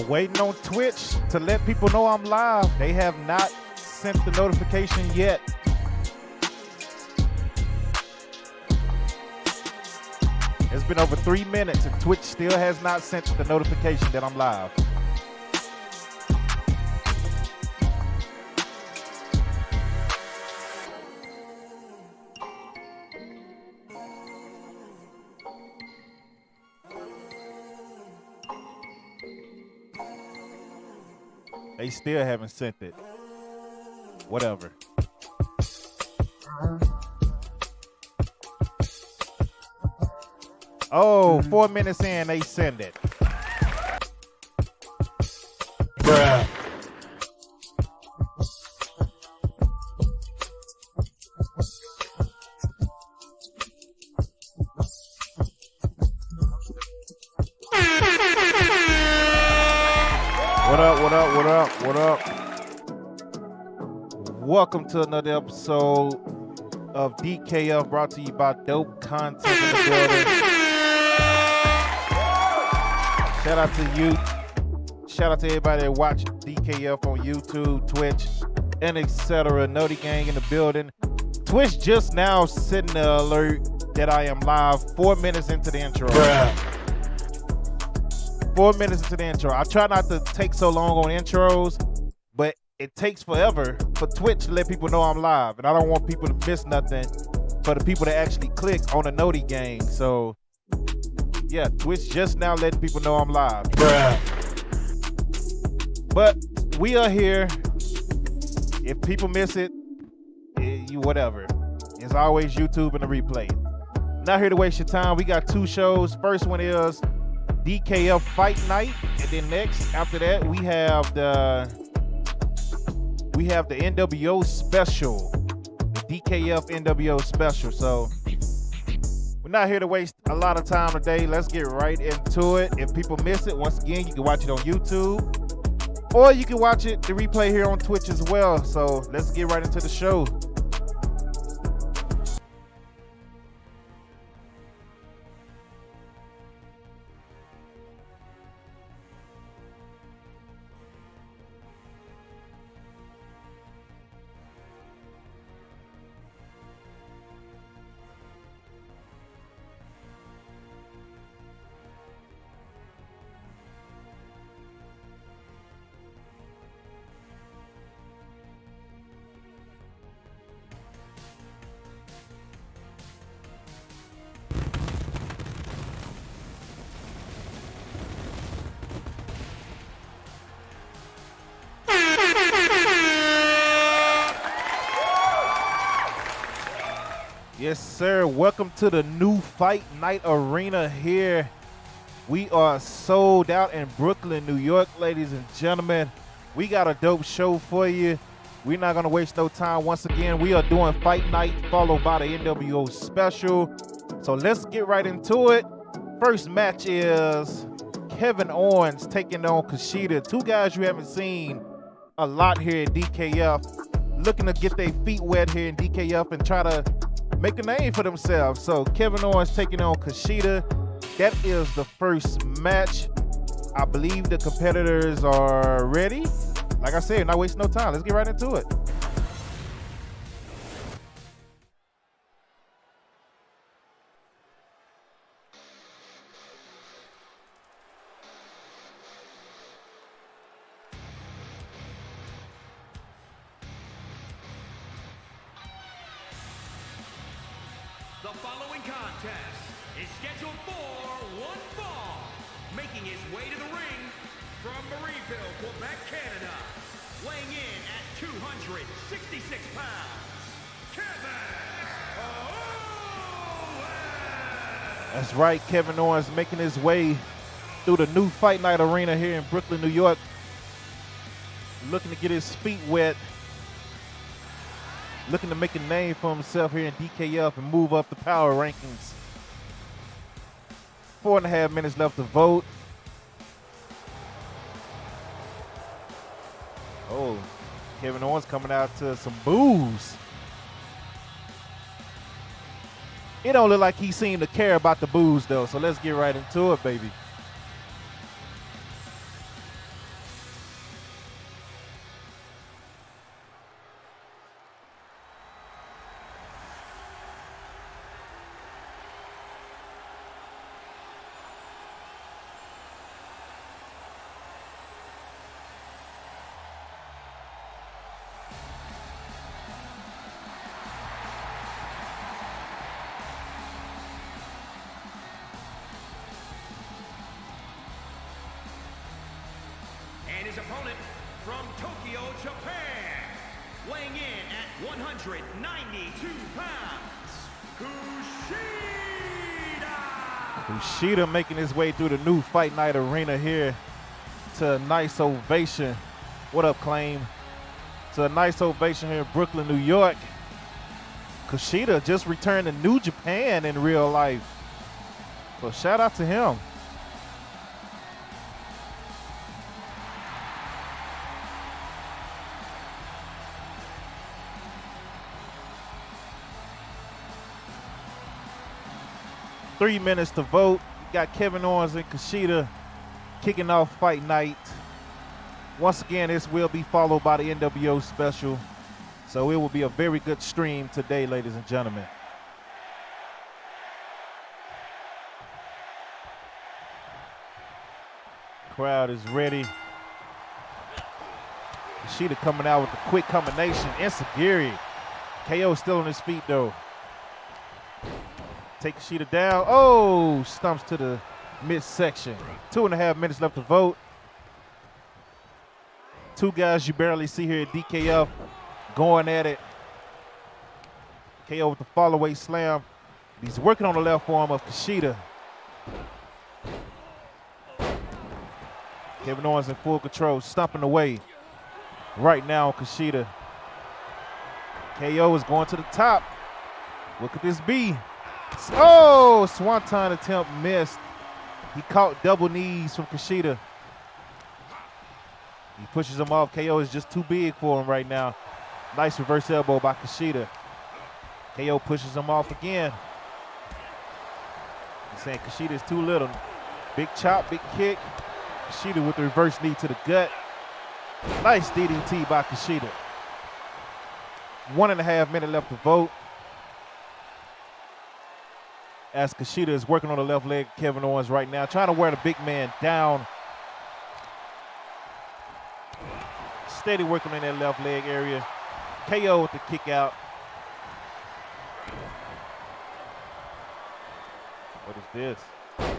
Waiting on Twitch to let people know I'm live. They have not sent the notification yet. It's been over 3 minutes and Twitch still has not sent the notification that I'm live. They still haven't sent it. Whatever. Oh, 4 minutes in, they send it. Bruh. What up? Welcome to another episode of DKF, brought to you by Dope Content in the Building. Shout out to you. Shout out to everybody that watch DKF on YouTube, Twitch, and etc. Noti Gang in the building. Twitch just now sending the alert that I am live 4 minutes into the intro. Bruh. 4 minutes into the intro. I try not to take so long on intros, but it takes forever for Twitch to let people know I'm live, and I don't want people to miss nothing for the people that actually click on the Noti Gang. So, yeah, Twitch just now letting people know I'm live. Bruh. But we are here. if people miss it, you whatever. It's always YouTube and the replay. Not here to waste your time. We got 2 shows. First one is DKF Fight Night, and then next after that we have the NWO special, the DKF NWO special. So we're not here to waste a lot of time today. Let's get right into it. If people miss it, once again, you can watch it on YouTube, or you can watch it the replay here on Twitch as well. So let's get right into the show. Yes, sir. Welcome to the new Fight Night Arena here. We are sold out in Brooklyn, New York, ladies and gentlemen. We got a dope show for you. We're not going to waste no time. Once again, we are doing Fight Night followed by the NWO special. So let's get right into it. First match is Kevin Owens taking on Kushida. 2 guys you haven't seen a lot here at DKF. Looking to get their feet wet here in DKF and try to make a name for themselves. So Kevin Owens taking on Kushida. That is the first match. I believe the competitors are ready. Like I said, not wasting no time. Let's get right into it. The following contest is scheduled for 1 fall. Making his way to the ring from Marieville, Quebec, Canada. Weighing in at 266 pounds, Kevin Owens! That's right, Kevin Owens making his way through the new Fight Night Arena here in Brooklyn, New York. Looking to get his feet wet. Looking to make a name for himself here in DKF and move up the power rankings. 4.5 minutes left to vote. Oh, Kevin Owens coming out to some boos. It don't look like he seemed to care about the boos though, so let's get right into it, baby. And his opponent from Tokyo, Japan, weighing in at 192 pounds, Kushida! Kushida making his way through the new Fight Night Arena here to a nice ovation. What up, Claim? To a nice ovation here in Brooklyn, New York. Kushida just returned to New Japan in real life. So shout out to him. Three minutes to vote. We got Kevin Owens and Kushida kicking off Fight Night. Once again, this will be followed by the NWO special. So it will be a very good stream today, ladies and gentlemen. Crowd is ready. Kushida coming out with a quick combination. Enziguri. KO still on his feet though. Take Kushida down. Oh, stumps to the midsection. 2.5 minutes left to vote. Two guys you barely see here at DKF going at it. KO with the fall away slam. He's working on the left forearm of Kushida. Kevin Owens in full control, stomping away right now on Kushida. KO is going to the top. What could this be? Oh, swanton attempt missed. He caught double knees from Kushida. He pushes him off. KO is just too big for him right now. Nice reverse elbow by Kushida. KO pushes him off again. He's saying Kushida is too little. Big chop, big kick. Kushida with the reverse knee to the gut. Nice DDT by Kushida. 1.5 minutes left to vote. As Kushida is working on the left leg of Kevin Owens right now, trying to wear the big man down. Steady working in that left leg area. KO with the kick out. What is this?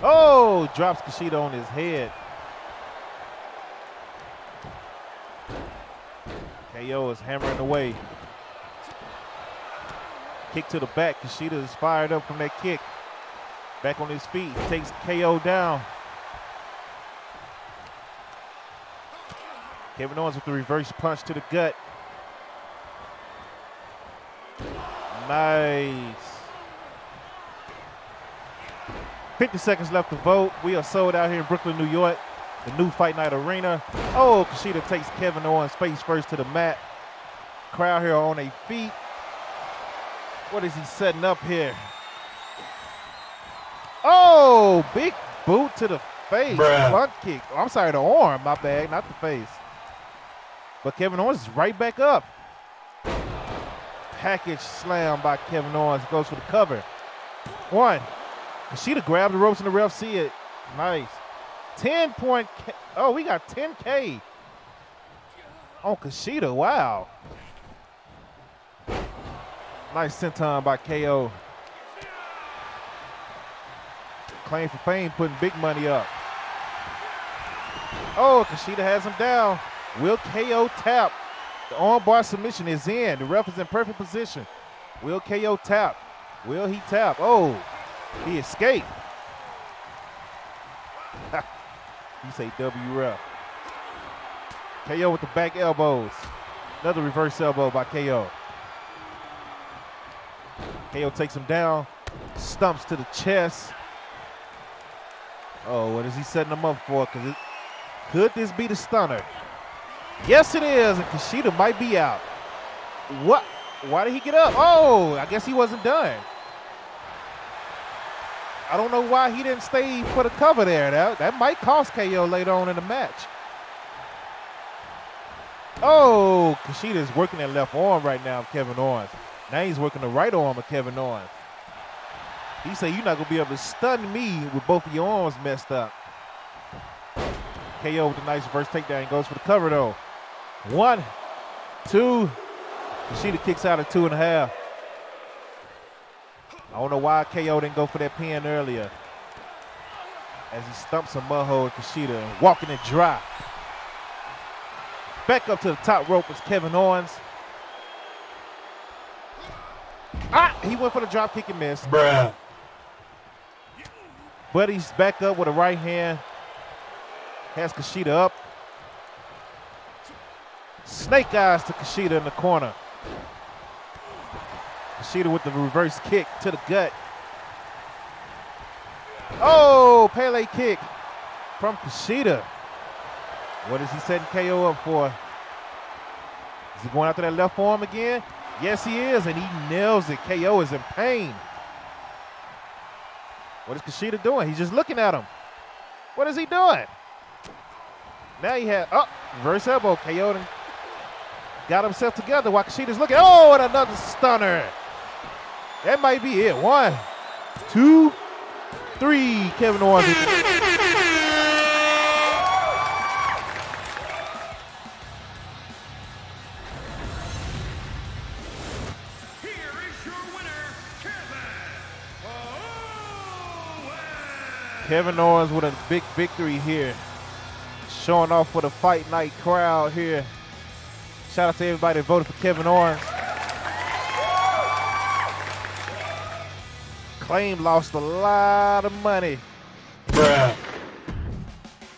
Oh, drops Kushida on his head. KO is hammering away. Kick to the back. Kushida is fired up from that kick. Back on his feet. Takes KO down. Kevin Owens with the reverse punch to the gut. Nice. 50 seconds left to vote. We are sold out here in Brooklyn, New York. The new Fight Night Arena. Oh, Kushida takes Kevin Owens face first to the mat. Crowd here on their feet. What is he setting up here? Oh, big boot to the face. Front kick. Oh, I'm sorry, the arm. My bad, not the face. But Kevin Owens is right back up. Package slam by Kevin Owens. Goes for the cover. One. Kushida grabbed the ropes and the ref see it. Nice. 10-point. Oh, we got 10K on Kushida. Wow. Nice senton by KO. Claim for fame putting big money up. Oh, Kushida has him down. Will KO tap? The armbar submission is in. The ref is in perfect position. Will KO tap? Will he tap? Oh, he escaped. You say WREF. KO with the back elbows. Another reverse elbow by KO. KO takes him down. Stumps to the chest. Oh, what is he setting him up for? Could this be the stunner? Yes, it is, and Kushida might be out. What? Why did he get up? Oh, I guess he wasn't done. I don't know why he didn't stay for the cover there. That might cost KO later on in the match. Oh, Kushida is working that left arm right now of Kevin Owens. Now he's working the right arm of Kevin Owens. He said, you're not going to be able to stun me with both of your arms messed up. KO with a nice reverse takedown. Goes for the cover, though. 1, 2. Kushida kicks out at 2.5. I don't know why KO didn't go for that pin earlier. As he stumps a mud hole with Kushida and walking it dry. Back up to the top rope is Kevin Owens. He went for the drop kick and missed. Bruh. But he's back up with a right hand. Has Kushida up. Snake eyes to Kushida in the corner. Kushida with the reverse kick to the gut. Oh, Pele kick from Kushida. What is he setting KO up for? Is he going after that left arm again? Yes, he is, and he nails it. KO is in pain. What is Kushida doing? He's just looking at him. What is he doing? Now he had, reverse elbow. KO got himself together while Kushida's looking. Oh, and another stunner. That might be it. 1, 2, 3. Kevin Owens. Here is your winner, Kevin Owens with a big victory here. Showing off for the Fight Night crowd here. Shout Shout out to everybody that voted for Kevin Owens. Claim lost a lot of money. Bruh.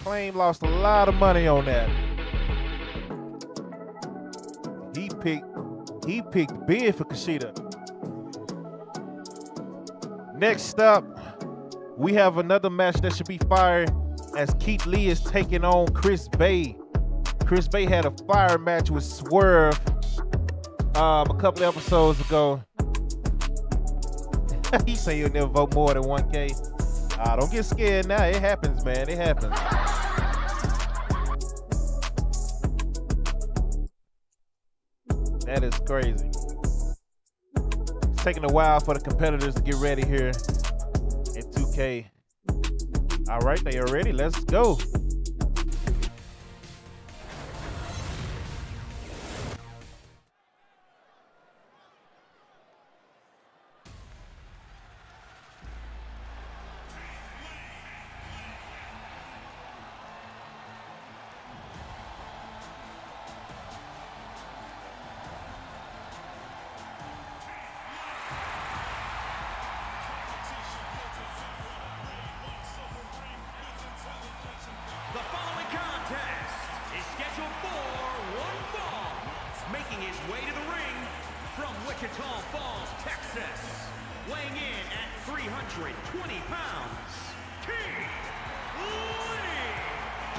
Claim lost a lot of money on that. He picked big for Kushida. Next up, we have another match that should be fire as Keith Lee is taking on Chris Bay. Chris Bay had a fire match with Swerve a couple episodes ago. He say you'll never vote more than 1K. Don't get scared now. It happens, man. It happens. That is crazy. It's taking a while for the competitors to get ready here in 2K. All right, they are ready. Let's go.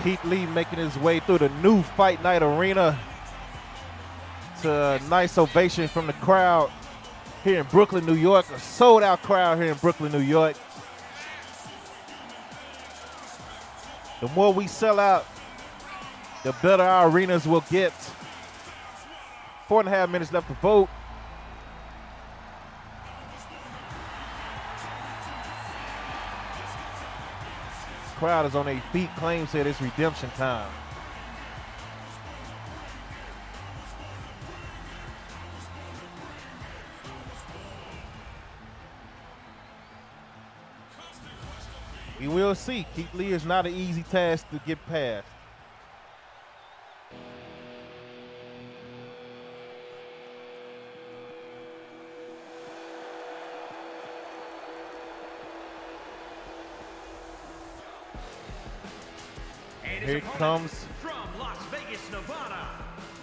Keith Lee making his way through the new Fight Night Arena to a nice ovation from the crowd here in Brooklyn, New York. A sold out crowd here in Brooklyn, New York. The more we sell out, the better our arenas will get. 4.5 minutes left to vote. Crowd is on their feet. Claim said it's redemption time. We will see. Keith Lee is not an easy task to get past. Here comes from Las Vegas, Nevada,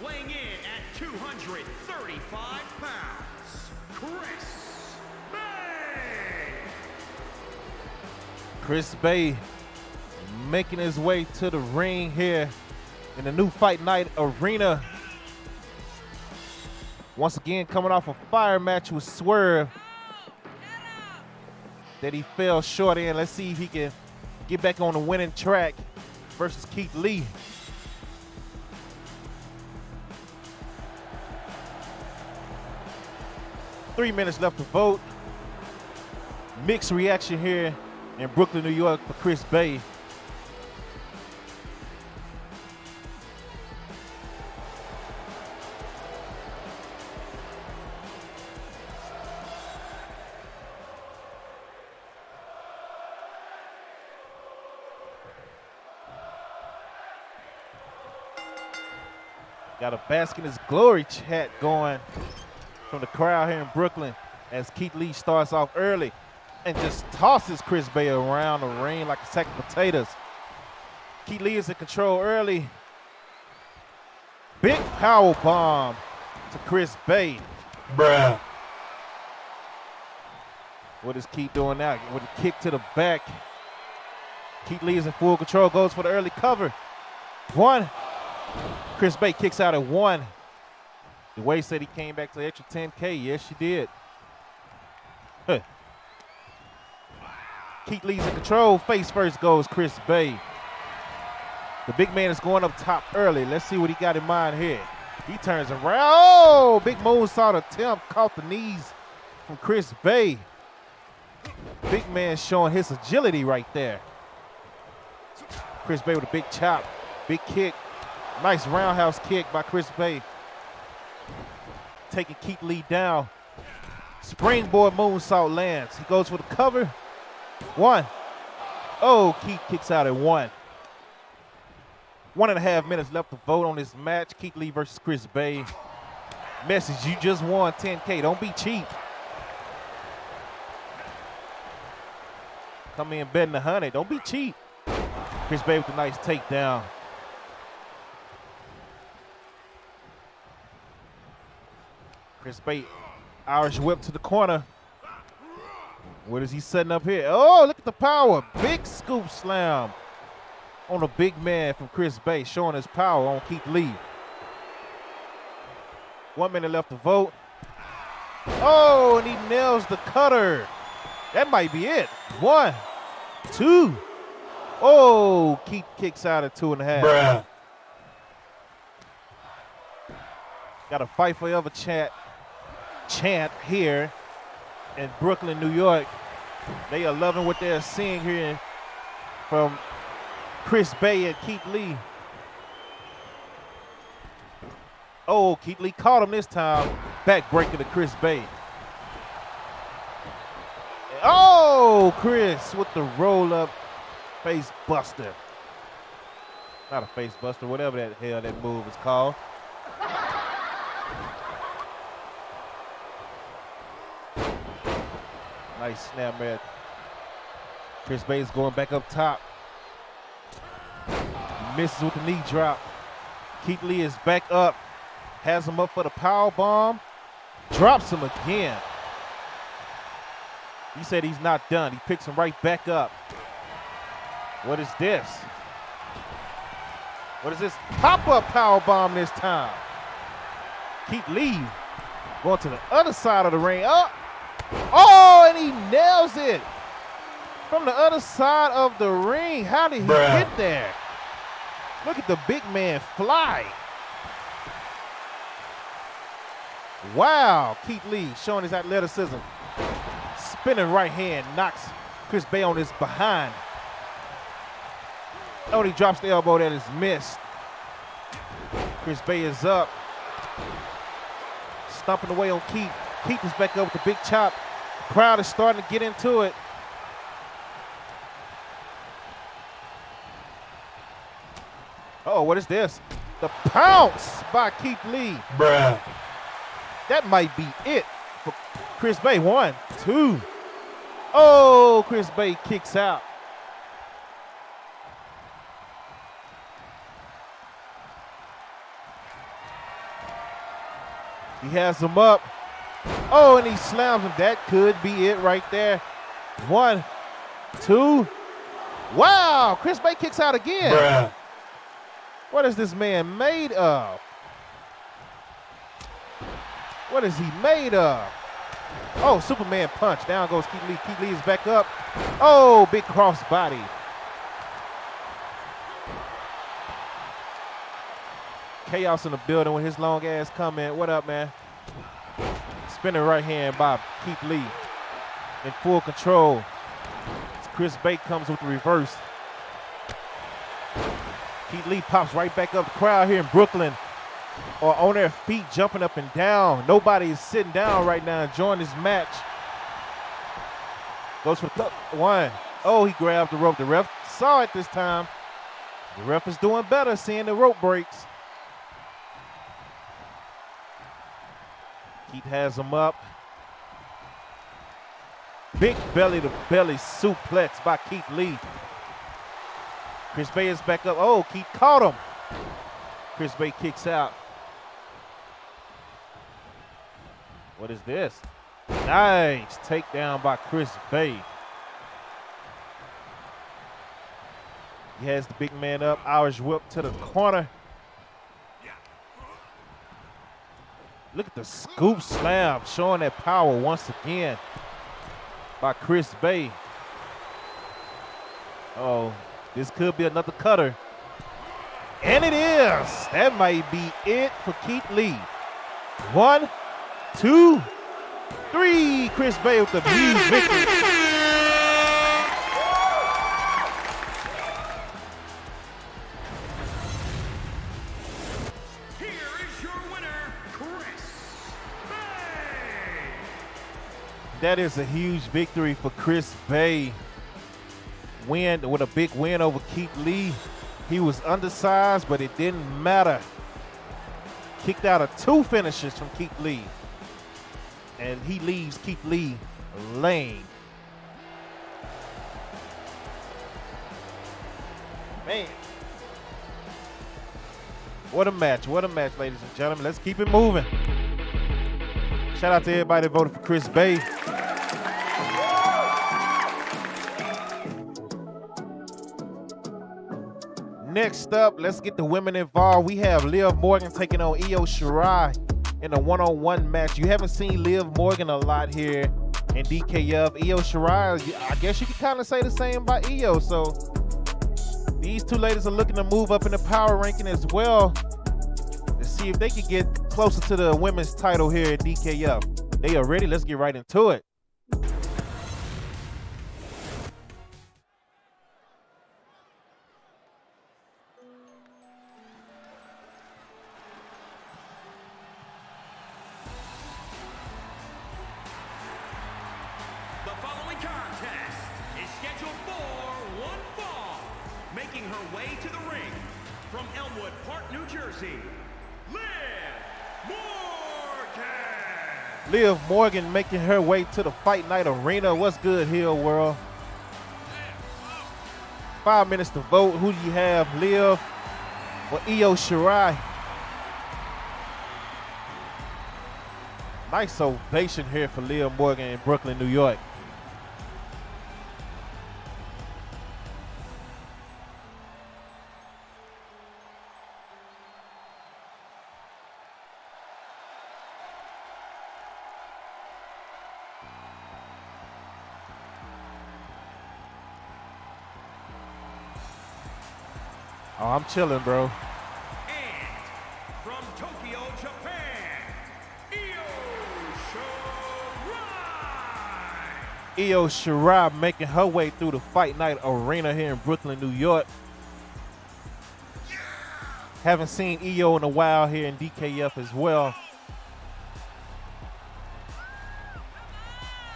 weighing in at 235 pounds, Chris Bay. Chris Bay making his way to the ring here in the new Fight Night Arena. Once again, coming off a fire match with Swerve that he fell short in. Let's see if he can get back on the winning track versus Keith Lee. Three minutes left to vote. Mixed reaction here in Brooklyn, New York for Chris Bay. Got a Bask in His Glory chat going from the crowd here in Brooklyn as Keith Lee starts off early and just tosses Chris Bay around the ring like a sack of potatoes. Keith Lee is in control early. Big power bomb to Chris Bay. Bruh. What is Keith doing now? With a kick to the back. Keith Lee is in full control, goes for the early cover. One. Chris Bay kicks out at one. The way said he came back to extra 10K. Yes, she did. Huh. Keith Lee's in control. Face first goes Chris Bay. The big man is going up top early. Let's see what he got in mind here. He turns around. Oh, big moonsault attempt. Caught the knees from Chris Bay. Big man showing his agility right there. Chris Bay with a big chop. Big kick. Nice roundhouse kick by Chris Bay. Taking Keith Lee down. Springboard moonsault lands. He goes for the cover. One. Oh, Keith kicks out at one. 1.5 minutes left to vote on this match. Keith Lee versus Chris Bey. Message, you just won $10K. Don't be cheap. Come in betting 100. Don't be cheap. Chris Bey with a nice takedown. Chris Bey, Irish whip to the corner. What is he setting up here? Oh, look at the power. Big scoop slam on a big man from Chris Bey, showing his power on Keith Lee. 1 minute left to vote. Oh, and he nails the cutter. That might be it. 1, 2. Oh, Keith kicks out at 2.5. Bruh. Got a Fight Forever chant here in Brooklyn, New York. They are loving what they're seeing here from Chris Bey and Keith Lee. Oh, Keith Lee caught him this time. Backbreaker to Chris Bey. Oh, Chris with the roll-up face buster. Not a face buster, whatever that hell that move is called. Nice snap there. Chris Bey is going back up top. Misses with the knee drop. Keith Lee is back up. Has him up for the power bomb. Drops him again. He said he's not done. He picks him right back up. What is this? What is this? Pop-up power bomb this time. Keith Lee going to the other side of the ring. Oh, and he nails it from the other side of the ring. How did he get there? Look at the big man fly. Wow, Keith Lee showing his athleticism. Spinning right hand knocks Chris Bey on his behind. Oh, he drops the elbow that is missed. Chris Bey is up. Stomping away on Keith. Keith is back up with the big chop. Crowd is starting to get into it. Oh, what is this? The pounce by Keith Lee. Bruh. That might be it for Chris Bey. 1, 2. Oh, Chris Bey kicks out. He has him up. Oh, and he slams him. That could be it right there. 1, 2. Wow, Chris Bey kicks out again. Bruh. What is this man made of? What is he made of? Oh, Superman punch. Down goes Keith Lee. Keith Lee is back up. Oh, big cross body. Chaos in the building with his long ass comment. What up, man? Spinning right hand by Keith Lee. In full control. Chris Bey comes with the reverse. Keith Lee pops right back up. The crowd here in Brooklyn are on their feet, jumping up and down. Nobody is sitting down right now enjoying this match. Goes for the 1. Oh, he grabbed the rope. The ref saw it this time. The ref is doing better, seeing the rope breaks. Keith has him up. Big belly-to-belly suplex by Keith Lee. Chris Bey is back up. Oh, Keith caught him. Chris Bey kicks out. What is this? Nice takedown by Chris Bey. He has the big man up. Irish whip to the corner. Look at the scoop slam, showing that power once again by Chris Bey. Oh, this could be another cutter. And it is. That might be it for Keith Lee. 1, 2, 3. Chris Bey with the huge victory. That is a huge victory for Chris Bey. Win with a big win over Keith Lee. He was undersized, but it didn't matter. Kicked out of 2 finishes from Keith Lee. And he leaves Keith Lee laying. Man. What a match, ladies and gentlemen. Let's keep it moving. Shout out to everybody that voted for Chris Bey. Next up, let's get the women involved. We have Liv Morgan taking on Io Shirai in a one-on-one match. You haven't seen Liv Morgan a lot here in DKF. Io Shirai, I guess you could kind of say the same about Io. So these two ladies are looking to move up in the power ranking as well to see if they can get closer to the women's title here at DKF. They are ready. Let's get right into it. The following contest is scheduled for one fall. Making her way to the ring from Elmwood Park, New Jersey, Liv Morgan. Liv Morgan making her way to the Fight Night Arena. What's good, Hill World? 5 minutes to vote. Who do you have, Liv or Io Shirai? Nice ovation here for Liv Morgan in Brooklyn, New York. Oh, I'm chilling, bro. And from Tokyo, Japan, Io Shirai. Io Shirai making her way through the Fight Night Arena here in Brooklyn, New York. Haven't seen Io in a while here in DKF as well.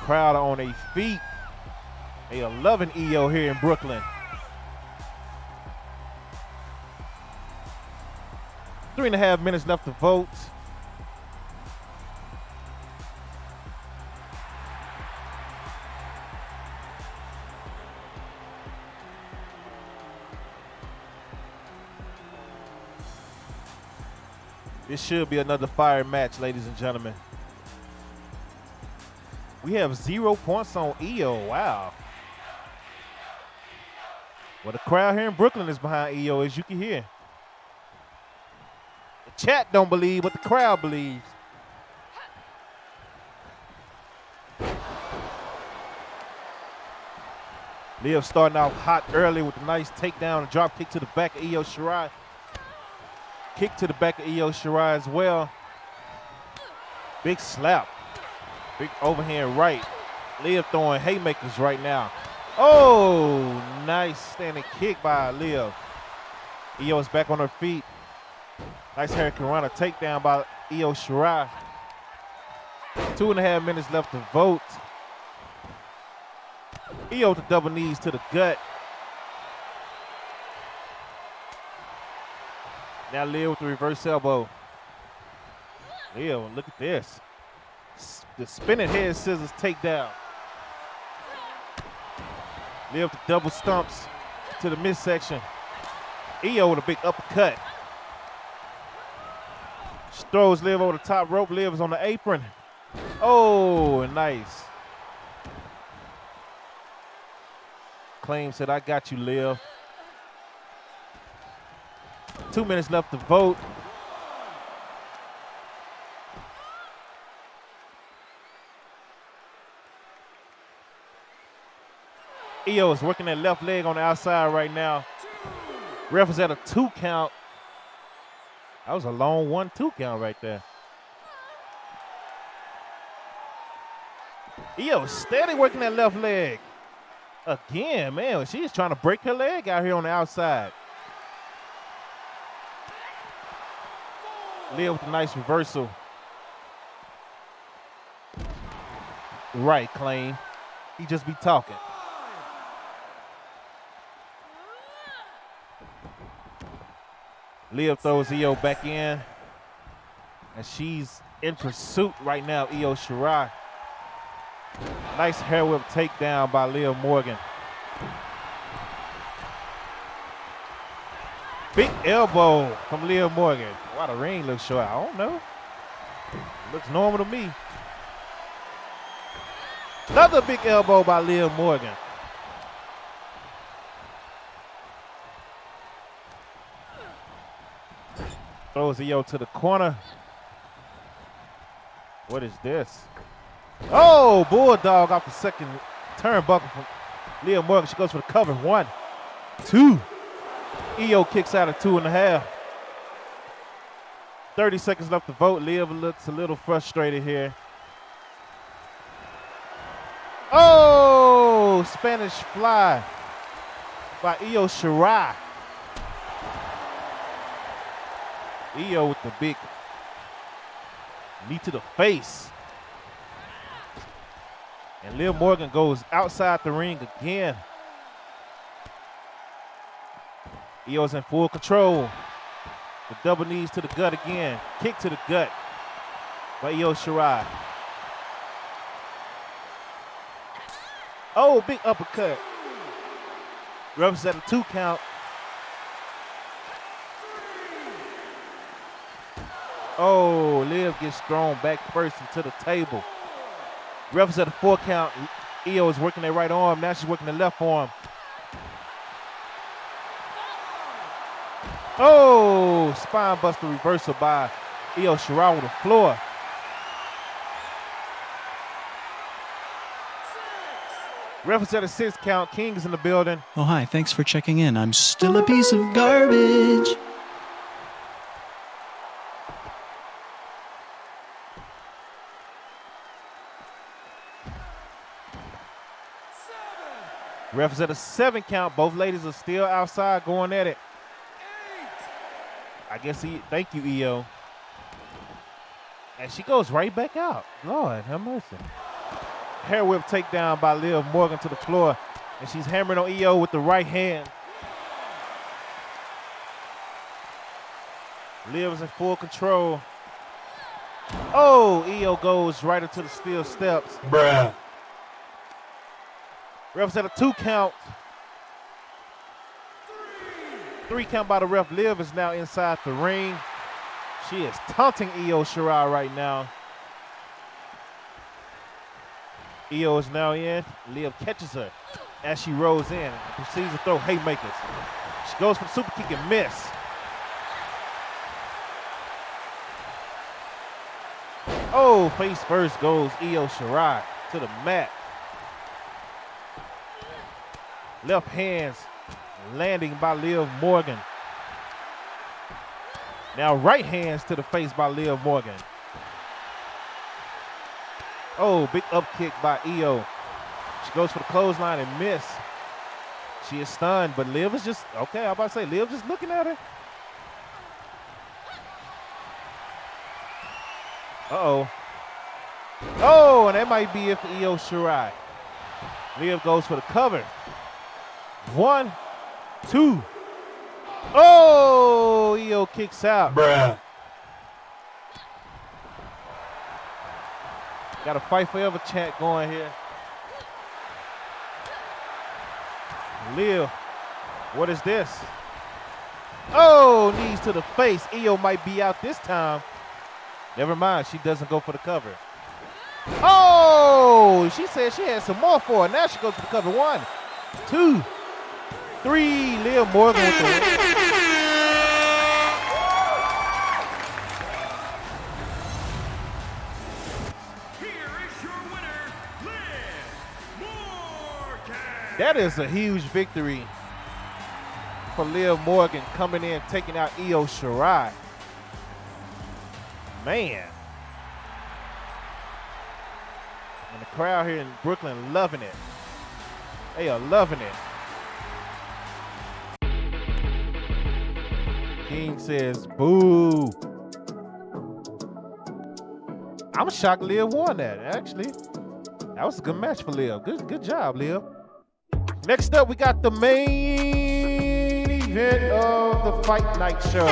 Crowd on their feet. They are loving Io here in Brooklyn. 3.5 minutes left to vote. This should be another fire match, ladies and gentlemen. We have 0 points on Io. Wow. Well, the crowd here in Brooklyn is behind Io, as you can hear. The chat don't believe what the crowd believes. Liv starting out hot early with a nice takedown and drop kick to the back of Io Shirai. Kick to the back of Io Shirai as well. Big slap. Big overhand right. Liv throwing haymakers right now. Oh, nice standing kick by Liv. Io is back on her feet. Nice Hurricane Runner takedown by Io Shirai. 2.5 minutes left to vote. Io with the double knees to the gut. Now Liv with the reverse elbow. Liv, look at this. The spinning head scissors takedown. Liv with the double stumps to the midsection. Io with a big uppercut. Throws Liv over the top rope. Liv is on the apron. Oh, nice. Claim said, I got you, Liv. 2 minutes left to vote. Io is working that left leg on the outside right now. Ref is at a 2 count. That was a long 1-2 count right there. Io steady working that left leg. Again, man, she's trying to break her leg out here on the outside. Liv with a nice reversal. Right, Claim. He just be talking. Liv throws Io back in. And she's in pursuit right now, Io Shirai. Nice hair whip takedown by Liv Morgan. Big elbow from Liv Morgan. Why the ring looks short? I don't know. Looks normal to me. Another big elbow by Liv Morgan. Throws Io to the corner. What is this? Oh, Bulldog off the second turnbuckle from Liv Morgan. She goes for the cover. 1, 2. Io kicks out at 2.5. 30 seconds left to vote. Liv looks a little frustrated here. Oh, Spanish fly by Io Shirai. Io with the big knee to the face. And Liv Morgan goes outside the ring again. Io's in full control. The double knees to the gut again. Kick to the gut by Io Shirai. Oh, big uppercut. Refs at a 2 count. Oh, Liv gets thrown back first into the table. Refs at a 4 count. Io is working their right arm. Now she's working the left arm. Oh, spine buster reversal by Io Shirai on the floor. Reference at a 6 count. King's in the building. Oh, hi. Thanks for checking in. I'm still a piece of garbage. Reference at a 7 count. Both ladies are still outside going at it. I guess thank you, Io. And she goes right back out. Lord, have mercy. Hair whip takedown by Liv Morgan to the floor. And she's hammering on Io with the right hand. Liv is in full control. Oh, Io goes right into the steel steps. Bruh. Ref's at a 2 count. 3 count by the ref. Liv is now inside the ring. She is taunting Io Shirai right now. Io is now in. Liv catches her as she rolls in and proceeds to throw haymakers. She goes for the super kick and miss. Oh, face first goes Io Shirai to the mat. Left hands landing by Liv Morgan. Now right hands to the face by Liv Morgan. Oh, big up kick by Io. She goes for the clothesline and miss. She is stunned, but Liv is just, okay, I'm about to say, Liv just looking at her. Uh-oh. Oh, and that might be it for Io Shirai. Liv goes for the cover. 1, 2. Oh, Io kicks out. Bruh. Got a fight forever chant going here. Liv, what is this? Oh, knees to the face. Io might be out this time. Never mind, she doesn't go for the cover. Oh, she said she had some more for her. Now she goes for the cover. 1, 2, 3. Liv Morgan with the win. That is a huge victory for Liv Morgan coming in, taking out Io Shirai. Man. And the crowd here in Brooklyn loving it. They are loving it. King says, boo. I'm shocked Liv won that, actually. That was a good match for Liv. Good job, Liv. Next up, we got the main event of the Fight Night Show.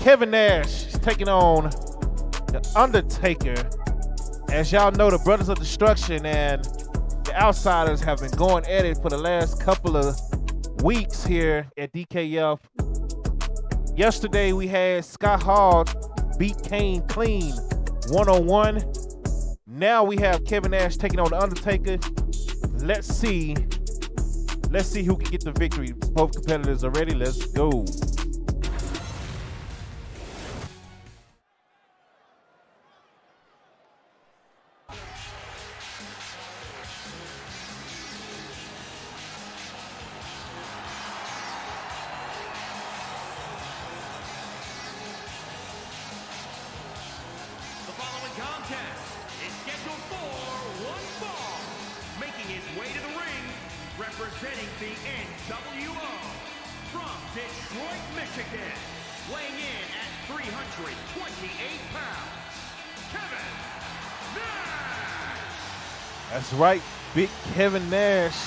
Kevin Nash is taking on The Undertaker. As y'all know, the Brothers of Destruction and the Outsiders have been going at it for the last couple of weeks here at DKF. Yesterday we had Scott Hall beat Kane clean 1-on-1. Now we have Kevin Nash taking on The Undertaker. Let's see who can get the victory. Both competitors are ready. Let's go. Representing the NWO from Detroit, Michigan, weighing in at 328 pounds, Kevin Nash. That's right, big Kevin Nash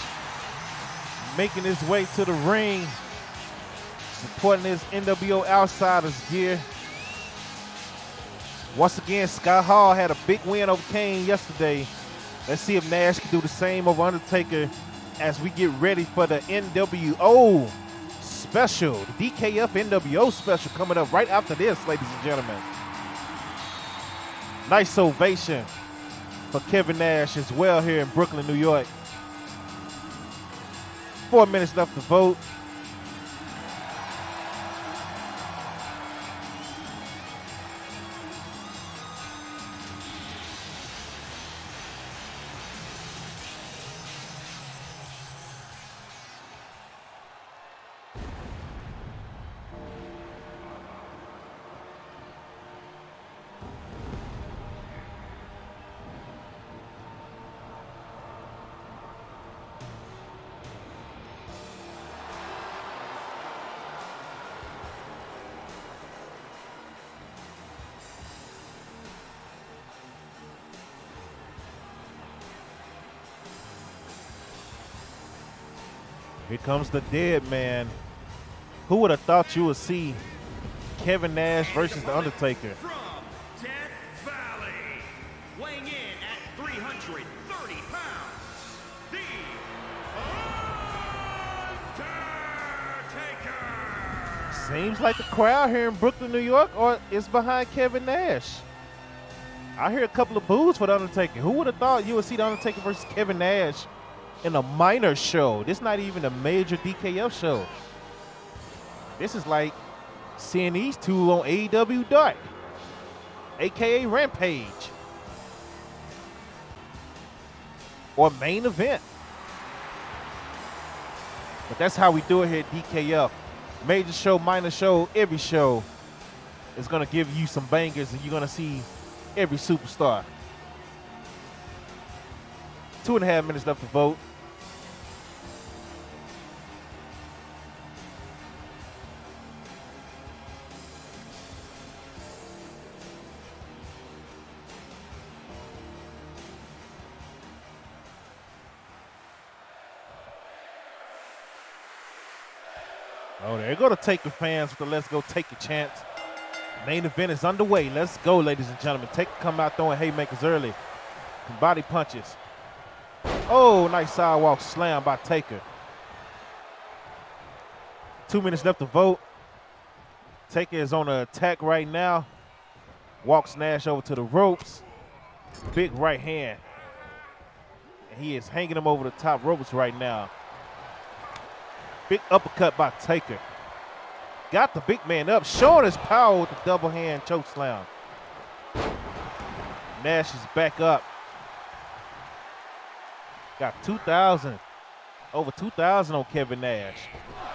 making his way to the ring, supporting his NWO Outsiders gear. Once again, Scott Hall had a big win over Kane yesterday. Let's see if Nash can do the same over Undertaker as we get ready for the NWO special, the DKF NWO special coming up right after this, ladies and gentlemen. Nice ovation for Kevin Nash as well here in Brooklyn, New York. 4 minutes left to vote. Here comes the dead man. Who would have thought you would see Kevin Nash versus The Undertaker? From Death Valley, weighing in at 330 pounds, The Undertaker. Seems like the crowd here in Brooklyn, New York, or is behind Kevin Nash. I hear a couple of boos for The Undertaker. Who would have thought you would see The Undertaker versus Kevin Nash in a minor show? This is not even a major DKF show. This is like seeing these two on AEW Dark, aka Rampage, or Main Event. But that's how we do it here at DKF. Major show, minor show, every show is gonna give you some bangers, and you're gonna see every superstar. 2.5 minutes left to vote. Oh, there go the Taker fans with the Let's Go Take a Chance. Main event is underway. Let's go, ladies and gentlemen. Taker come out throwing haymakers early. Body punches. Oh, nice sidewalk slam by Taker. 2 minutes left to vote. Taker is on an attack right now. Walks Nash over to the ropes. Big right hand. And he is hanging him over the top ropes right now. Big uppercut by Taker. Got the big man up, showing his power with the double hand choke slam. Nash is back up. Got 2,000, over 2,000 on Kevin Nash.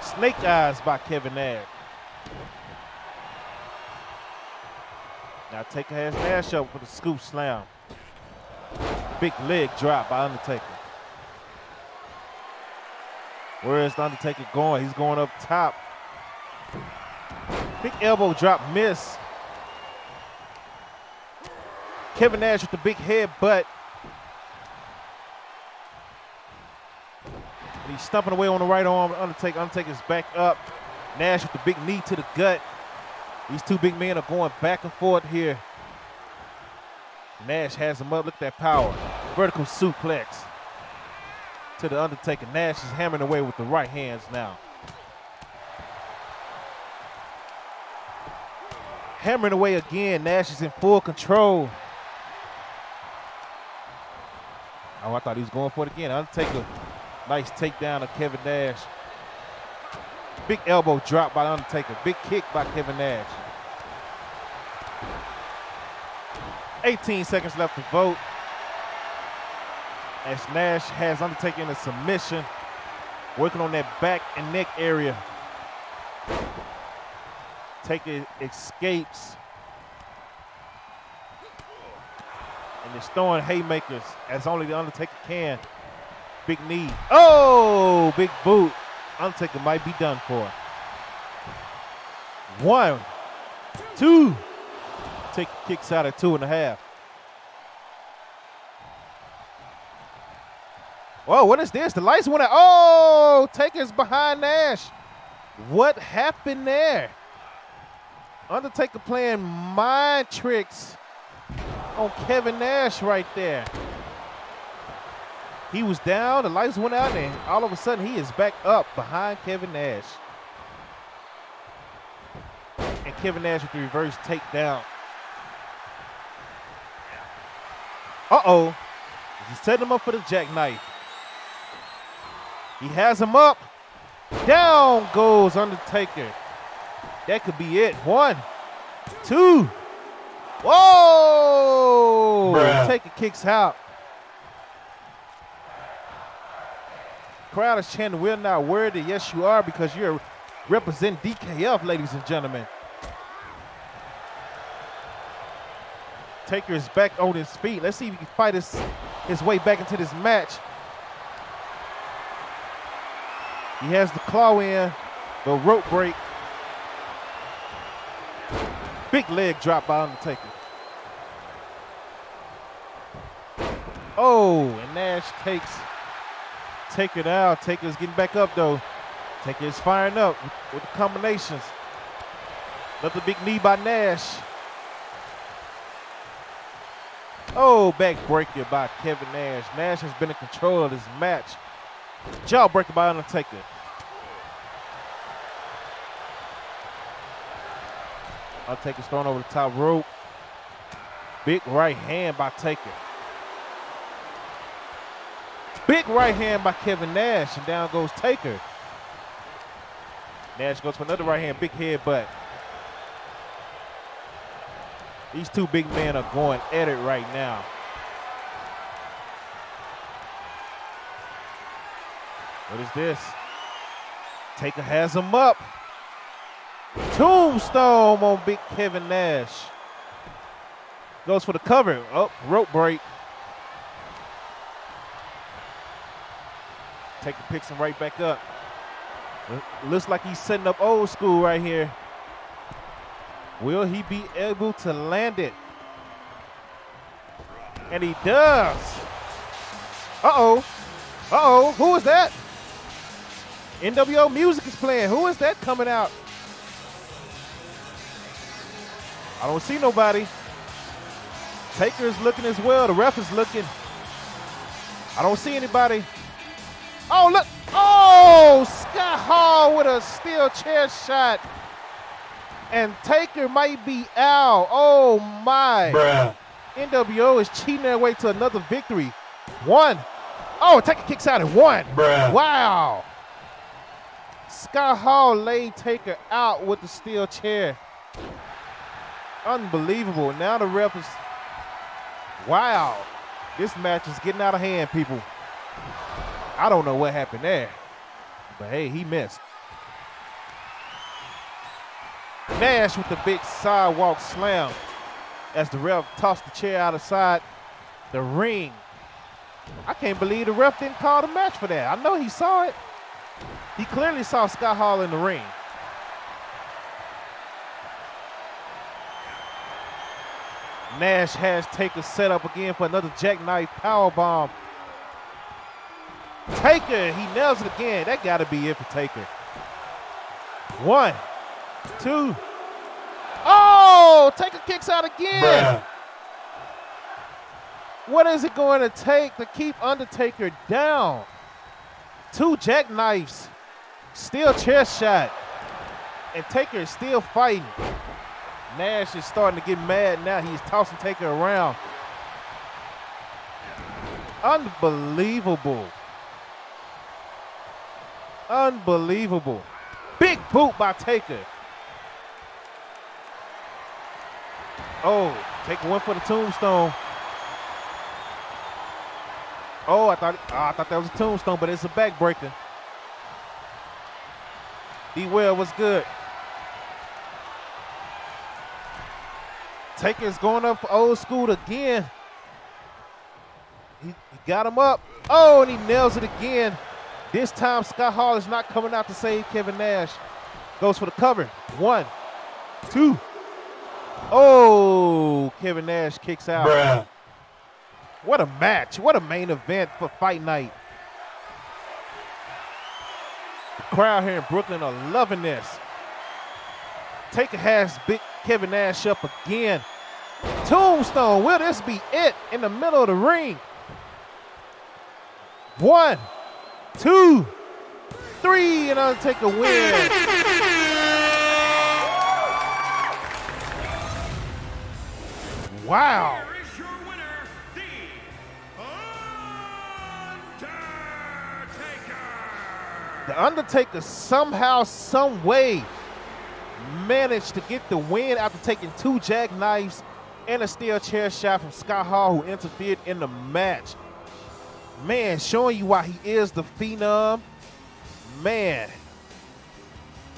Snake eyes by Kevin Nash. Now Taker has Nash up for the scoop slam. Big leg drop by Undertaker. Where is the Undertaker going? He's going up top. Big elbow drop miss. Kevin Nash with the big headbutt. He's stumping away on the right arm. Undertaker's back up. Nash with the big knee to the gut. These two big men are going back and forth here. Nash has him up. Look at that power. Vertical suplex to the Undertaker. Nash is hammering away with the right hands now. Hammering away again. Nash is in full control. Oh, I thought he was going for it again. Undertaker, nice takedown of Kevin Nash. Big elbow drop by Undertaker. Big kick by Kevin Nash. 18 seconds left to vote. As Nash has Undertaker in a submission, working on that back and neck area. Taker escapes. And is throwing haymakers as only the Undertaker can. Big knee. Oh, big boot. Undertaker might be done for. 1, 2. Taker kicks out at 2.5. Whoa, what is this? The lights went out. Oh, Taker's behind Nash. What happened there? Undertaker playing mind tricks on Kevin Nash right there. He was down, the lights went out, and all of a sudden he is back up behind Kevin Nash. And Kevin Nash with the reverse takedown. Uh-oh. He's setting him up for the jackknife. He has him up. Down goes Undertaker. That could be it. 1, 2. Whoa! Bruh. Taker kicks out. Crowd is chanting, "We're not worthy." Yes, you are, because you're representing DKF, ladies and gentlemen. Taker is back on his feet. Let's see if he can fight his way back into this match. He has the claw in, the rope break. Big leg drop by Undertaker. Oh, and Nash takes Taker down. Taker's getting back up, though. Taker is firing up with the combinations. Another big knee by Nash. Oh, backbreaker by Kevin Nash. Nash has been in control of this match. Jawbreaker by Undertaker. Undertaker's thrown over the top rope. Big right hand by Taker. Big right hand by Kevin Nash, and down goes Taker. Nash goes for another right hand, big headbutt. These two big men are going at it right now. What is this? Taker has him up. Tombstone on big Kevin Nash. Goes for the cover. Oh, rope break. Taker picks him right back up. Looks like he's setting up old school right here. Will he be able to land it? And he does. Uh-oh. Uh-oh. Who is that? NWO music is playing. Who is that coming out? I don't see nobody. Taker is looking as well. The ref is looking. I don't see anybody. Oh, look. Oh, Scott Hall with a steel chair shot. And Taker might be out. Oh, my. Bruh. NWO is cheating their way to another victory. 1. Oh, Taker kicks out at 1. Bruh. Wow. Scott Hall laid Taker out with the steel chair. Unbelievable. Now the ref is, wow. This match is getting out of hand, people. I don't know what happened there, but hey, he missed. Nash with the big sidewalk slam as the ref tossed the chair out of side the ring. I can't believe the ref didn't call the match for that. I know he saw it. He clearly saw Scott Hall in the ring. Nash has Taker set up again for another jackknife powerbomb. Taker, he nails it again. That got to be it for Taker. 1, 2. Oh, Taker kicks out again. Bruh. What is it going to take to keep Undertaker down? 2 jackknives, still chair shot, and Taker is still fighting. Nash is starting to get mad now. He's tossing Taker around. Unbelievable. Unbelievable. Big boot by Taker. Oh, Taker went for the tombstone. Oh, I thought that was a tombstone, but it's a backbreaker. D-Well was good. Taker's going up for Old School again. He got him up. Oh, and he nails it again. This time, Scott Hall is not coming out to save Kevin Nash. Goes for the cover. 1, 2. Oh, Kevin Nash kicks out. Bruh. What a match. What a main event for Fight Night. The crowd here in Brooklyn are loving this. Taker has big Kevin Nash up again. Tombstone, will this be it in the middle of the ring? 1, 2, 3, and Undertaker wins. Wow. Here is your winner, The Undertaker. The Undertaker somehow, some way managed to get the win after taking 2 jackknives and a steel chair shot from Scott Hall, who interfered in the match. Man, showing you why he is the Phenom. Man.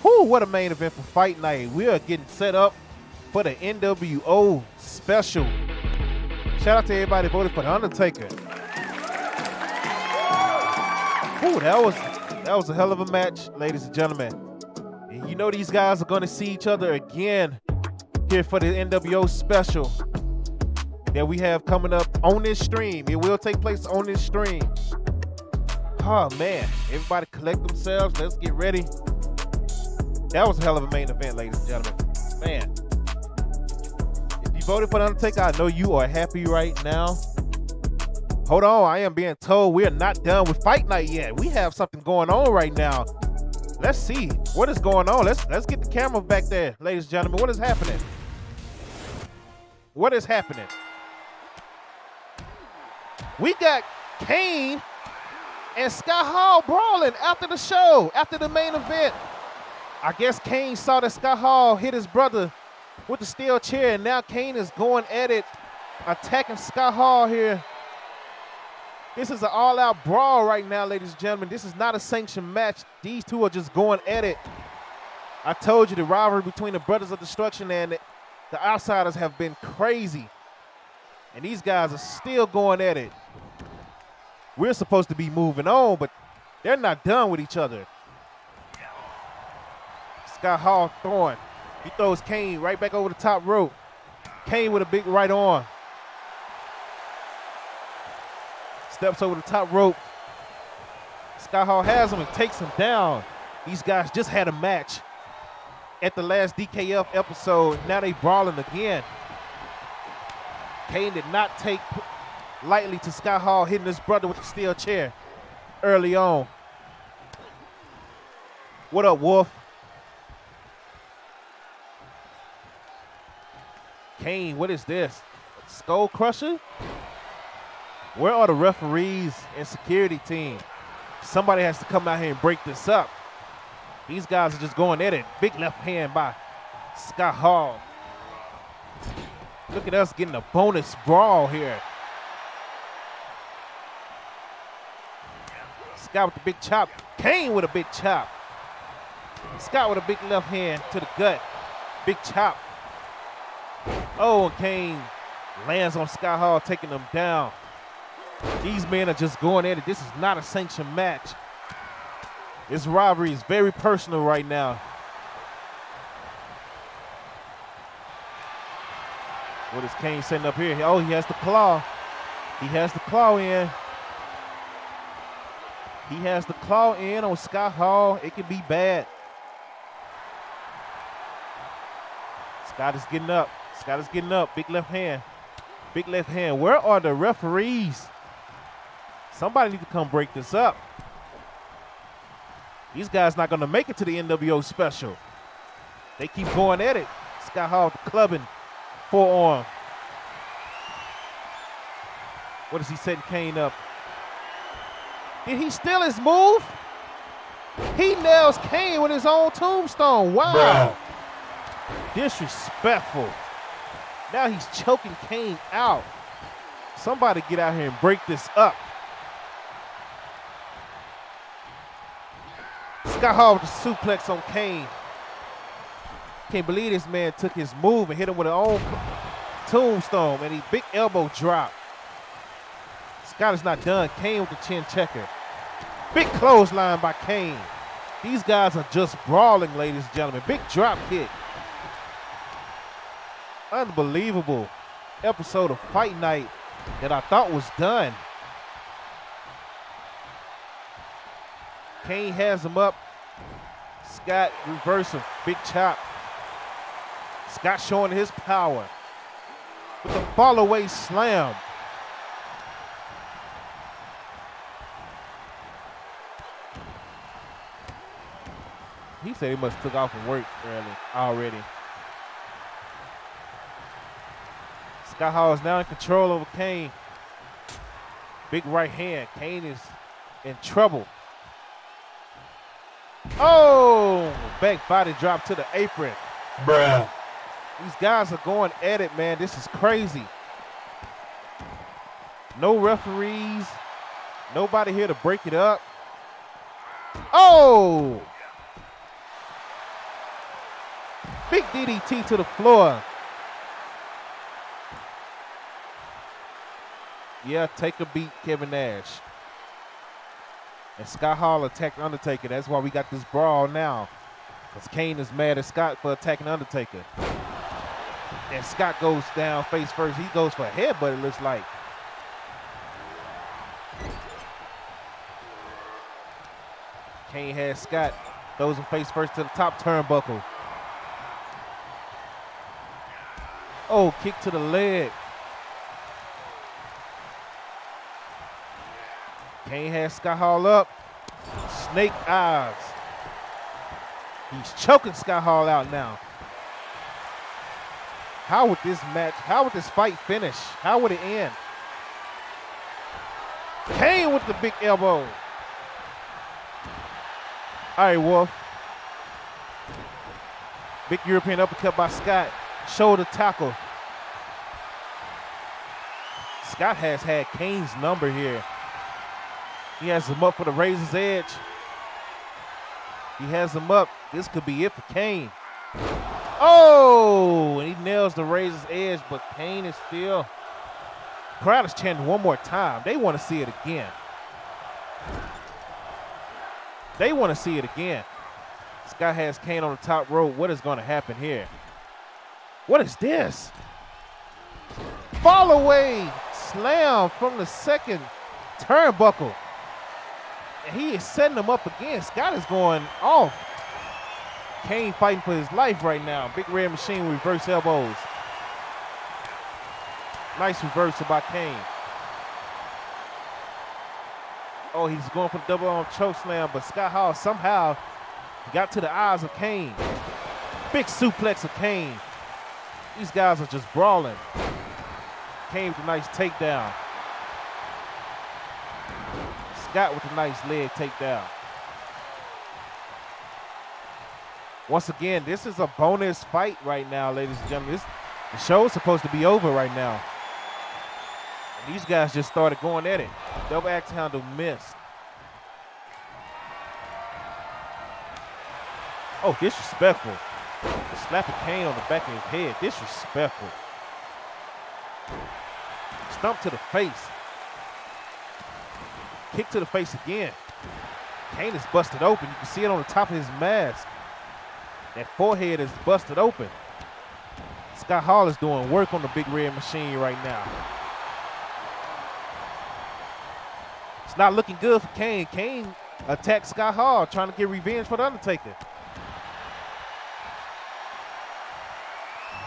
Whew, what a main event for Fight Night. We are getting set up for the NWO special. Shout out to everybody that voted for The Undertaker. Ooh, that was a hell of a match, ladies and gentlemen. And you know these guys are going to see each other again here for the NWO special that we have coming up on this stream. It will take place on this stream. Oh, man. Everybody collect themselves. Let's get ready. That was a hell of a main event, ladies and gentlemen. Man. If you voted for The Undertaker, I know you are happy right now. Hold on. I am being told we are not done with Fight Night yet. We have something going on right now. Let's see what is going on. Let's get the camera back there, ladies and gentlemen. What is happening? What is happening? We got Kane and Scott Hall brawling after the show, after the main event. I guess Kane saw that Scott Hall hit his brother with the steel chair, and now Kane is going at it, attacking Scott Hall here. This is an all-out brawl right now, ladies and gentlemen. This is not a sanctioned match. These two are just going at it. I told you the rivalry between the Brothers of Destruction and the Outsiders have been crazy. And these guys are still going at it. We're supposed to be moving on, but they're not done with each other. Scott Hall throwing. He throws Kane right back over the top rope. Kane with a big right arm. Steps over the top rope. Scott Hall has him and takes him down. These guys just had a match at the last DKF episode. Now they brawling again. Kane did not take lightly to Scott Hall hitting his brother with the steel chair early on. What up, Wolf? Kane, what is this? Skull Crusher? Where are the referees and security team? Somebody has to come out here and break this up. These guys are just going at it. Big left hand by Scott Hall. Look at us getting a bonus brawl here. Scott with the big chop. Kane with a big chop. Scott with a big left hand to the gut. Big chop. Oh, and Kane lands on Scott Hall, taking them down. These men are just going at it. This is not a sanctioned match. This rivalry is very personal right now. What is Kane setting up here? Oh, he has the claw. He has the claw in. He has the claw in on Scott Hall. It can be bad. Scott is getting up. Scott is getting up. Big left hand. Big left hand. Where are the referees? Somebody need to come break this up. These guys not going to make it to the NWO special. They keep going at it. Scott Hall clubbing forearm. What is he setting Kane up? Did he steal his move? He nails Kane with his own tombstone. Wow. Bruh. Disrespectful. Now he's choking Kane out. Somebody get out here and break this up. Scott Hall with the suplex on Kane. Can't believe this man took his move and hit him with his own tombstone, and he big elbow drop. Scott is not done. Kane with the chin checker. Big clothesline by Kane. These guys are just brawling, ladies and gentlemen. Big drop kick. Unbelievable episode of Fight Night that I thought was done. Kane has him up. Scott reversing, big chop. Scott showing his power with the fall away slam. He said he must have took off from work already. Scott Hall is now in control over Kane. Big right hand. Kane is in trouble. Oh, back body drop to the apron. Bruh. These guys are going at it, man. This is crazy. No referees. Nobody here to break it up. Oh! Big DDT to the floor. Yeah, take a beat, Kevin Nash. And Scott Hall attacked Undertaker. That's why we got this brawl now. Because Kane is mad at Scott for attacking Undertaker. And Scott goes down face first. He goes for a headbutt, it looks like. Kane has Scott. Throws him face first to the top turnbuckle. Oh, kick to the leg. Kane has Scott Hall up. Snake eyes. He's choking Scott Hall out now. How would this match, how would this fight finish? How would it end? Kane with the big elbow. All right, Wolf. Big European uppercut by Scott. Shoulder tackle. Scott has had Kane's number here. He has him up for the razor's edge. He has him up. This could be it for Kane. Oh, and he nails the razor's edge, but Kane is still. Crowd is chanting one more time. They want to see it again. They want to see it again. Scott has Kane on the top rope. What is going to happen here? What is this? Fall away slam from the second turnbuckle. And he is setting him up again. Scott is going off. Kane fighting for his life right now. Big Red Machine with reverse elbows. Nice reversal by Kane. Oh, he's going for the double arm choke slam, but Scott Hall somehow got to the eyes of Kane. Big suplex of Kane. These guys are just brawling. Kane with a nice takedown. Scott with a nice leg takedown. Once again, this is a bonus fight right now, ladies and gentlemen. The show is supposed to be over right now. And these guys just started going at it. Double axe handle missed. Oh, disrespectful. Slapping Kane on the back of his head. Disrespectful. Stomp to the face. Kick to the face again. Kane is busted open. You can see it on the top of his mask. That forehead is busted open. Scott Hall is doing work on the Big Red Machine right now. It's not looking good for Kane. Kane attacked Scott Hall, trying to get revenge for The Undertaker.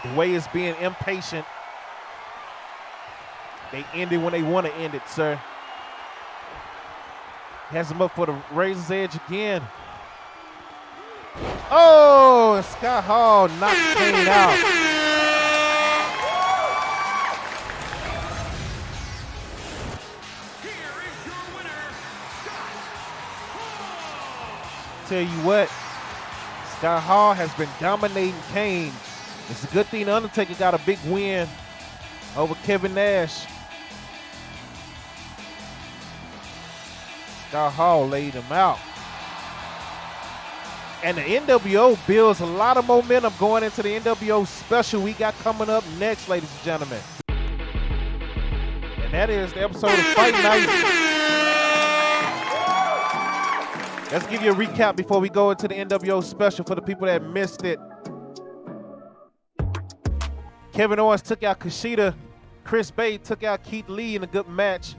The way it's being impatient. They end it when they want to end it, sir. Has him up for the razor's edge again. Oh, and Scott Hall knocks Kane out. Here is your winner, Scott Hall. Tell you what, Scott Hall has been dominating Kane. It's a good thing The Undertaker got a big win over Kevin Nash. Scott Hall laid him out. And the NWO builds a lot of momentum going into the NWO special we got coming up next, ladies and gentlemen. And that is the episode of Fight Night. Let's give you a recap before we go into the NWO special for the people that missed it. Kevin Owens took out Kushida. Chris Bay took out Keith Lee in a good match.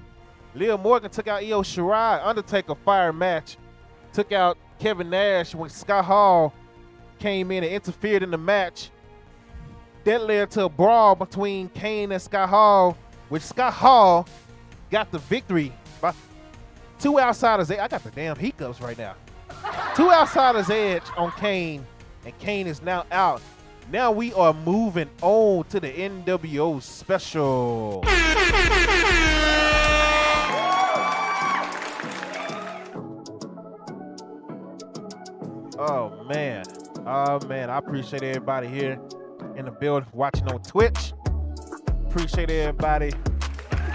Liv Morgan took out Io Shirai. Undertaker fire match. Took out Kevin Nash when Scott Hall came in and interfered in the match. That led to a brawl between Kane and Scott Hall, which Scott Hall got the victory by 2 Outsiders. I got the damn hiccups right now. 2 Outsiders edge on Kane, and Kane is now out. Now we are moving on to the NWO special. Oh man, I appreciate everybody here in the building watching on Twitch. Appreciate everybody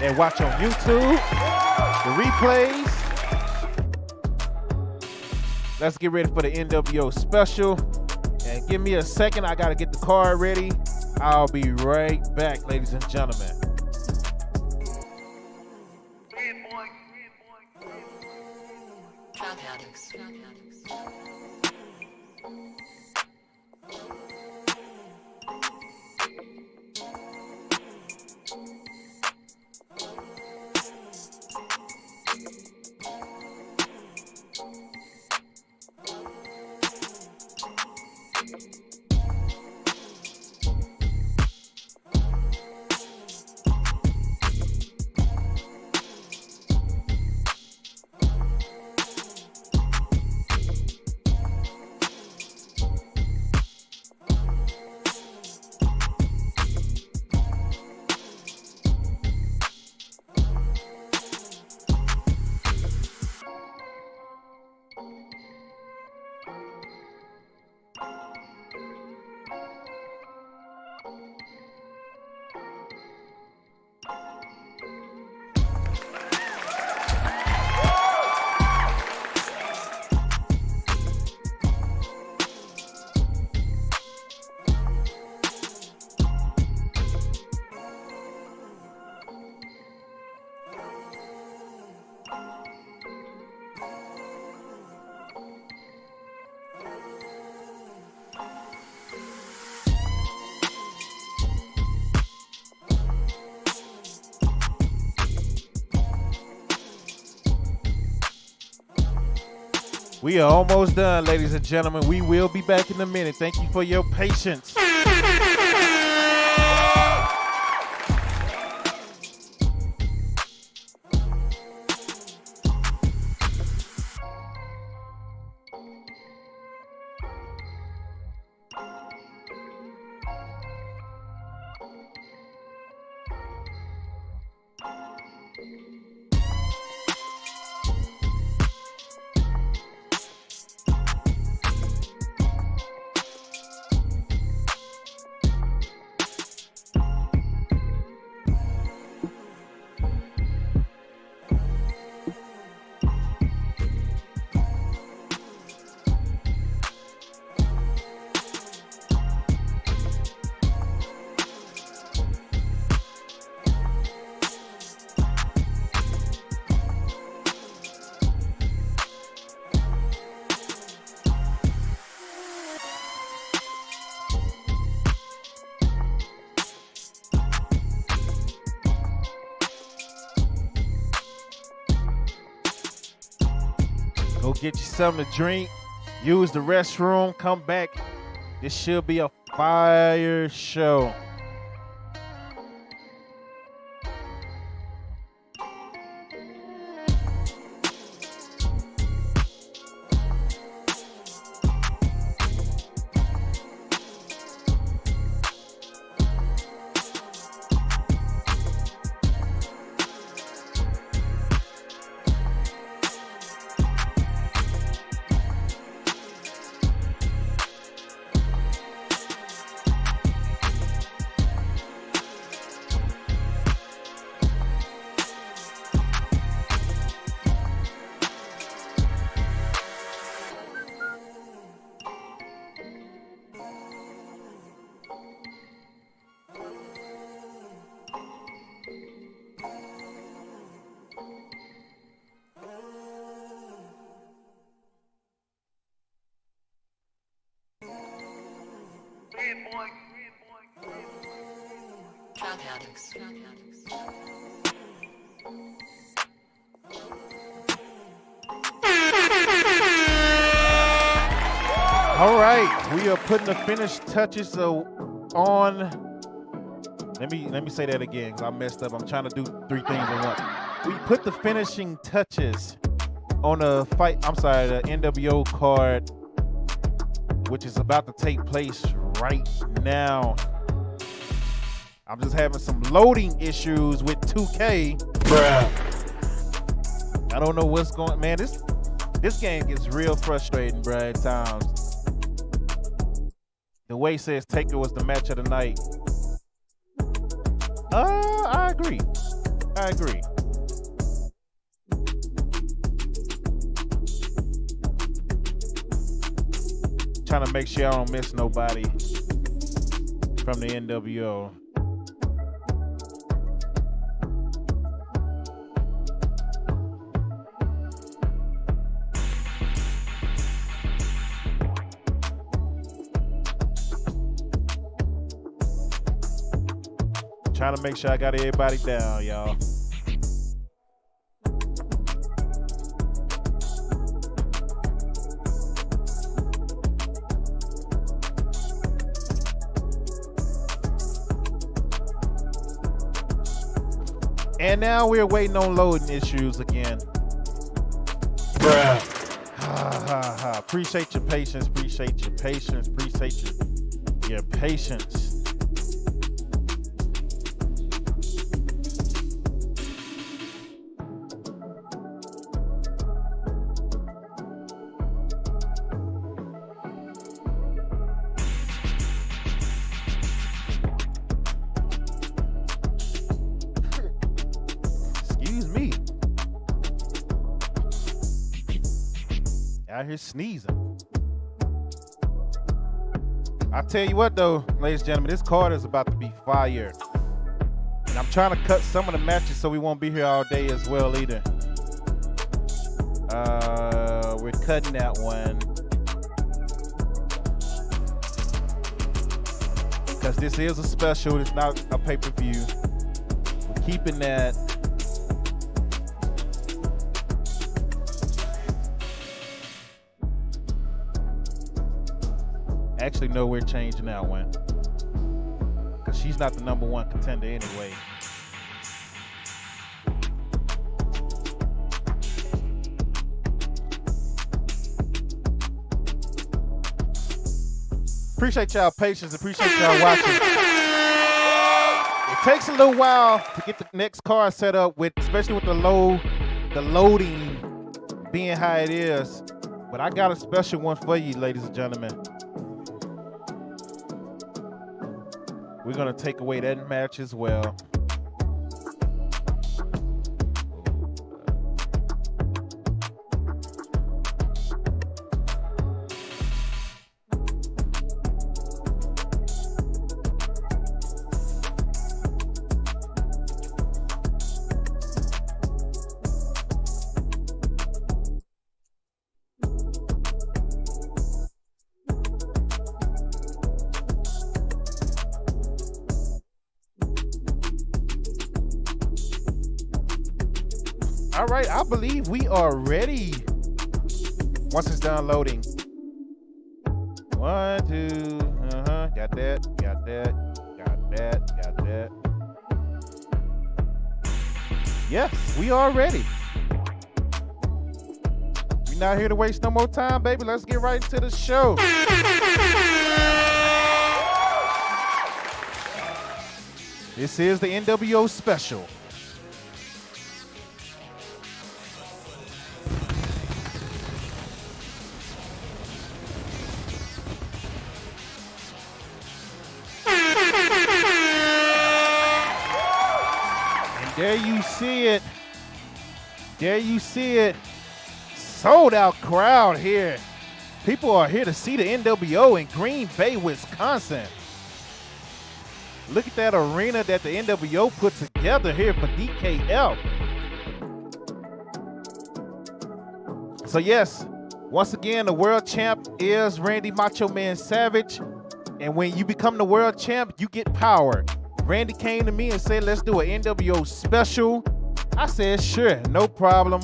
that watch on YouTube, the replays. Let's get ready for the NWO special. And give me a second, I gotta get the card ready. I'll be right back, ladies and gentlemen. Drug addicts. We are almost done, ladies and gentlemen. We will be back in a minute. Thank you for your patience. Go get you something to drink. Use the restroom. Come back. This should be a fire show. Drug addicts. All right, we are putting the finish touches on. Let me say that again because I messed up. I'm trying to do 3 things in one. We put the finishing touches on the the NWO card, which is about to take place right now. I'm just having some loading issues with 2K. Bruh. I don't know what's going, man. This game gets real frustrating, bruh, at times. The way says Taker was the match of the night. I agree. Trying to make sure I don't miss nobody from the NWO. Trying to make sure I got everybody down, y'all. And now we're waiting on loading issues again. Bruh. Appreciate your patience. Appreciate your patience. Appreciate your patience. Out here sneezing. I tell you what though, ladies and gentlemen, this card is about to be fire. And I'm trying to cut some of the matches so we won't be here all day as well either. We're cutting that one. Because this is a special, it's not a pay-per-view. We're keeping that. Actually, no, we're changing that one because she's not the #1 contender anyway. Appreciate y'all patience. Appreciate y'all watching. It takes a little while to get the next card set up with, especially with the loading being how it is. But I got a special one for you, ladies and gentlemen. We're going to take away that match as well. All right, I believe we are ready Once it's done loading. 1, 2, got that, got that, got that, got that. Yes, we are ready. We're not here to waste no more time, baby. Let's get right into the show. This is the NWO special. There you see it. There you see it. Sold out crowd here. People are here to see the NWO in Green Bay, Wisconsin. Look at that arena that the NWO put together here for DKF. So yes, once again, the world champ is Randy Macho Man Savage. And when you become the world champ, you get power. Randy came to me and said, let's do an NWO special. I said, sure, no problem.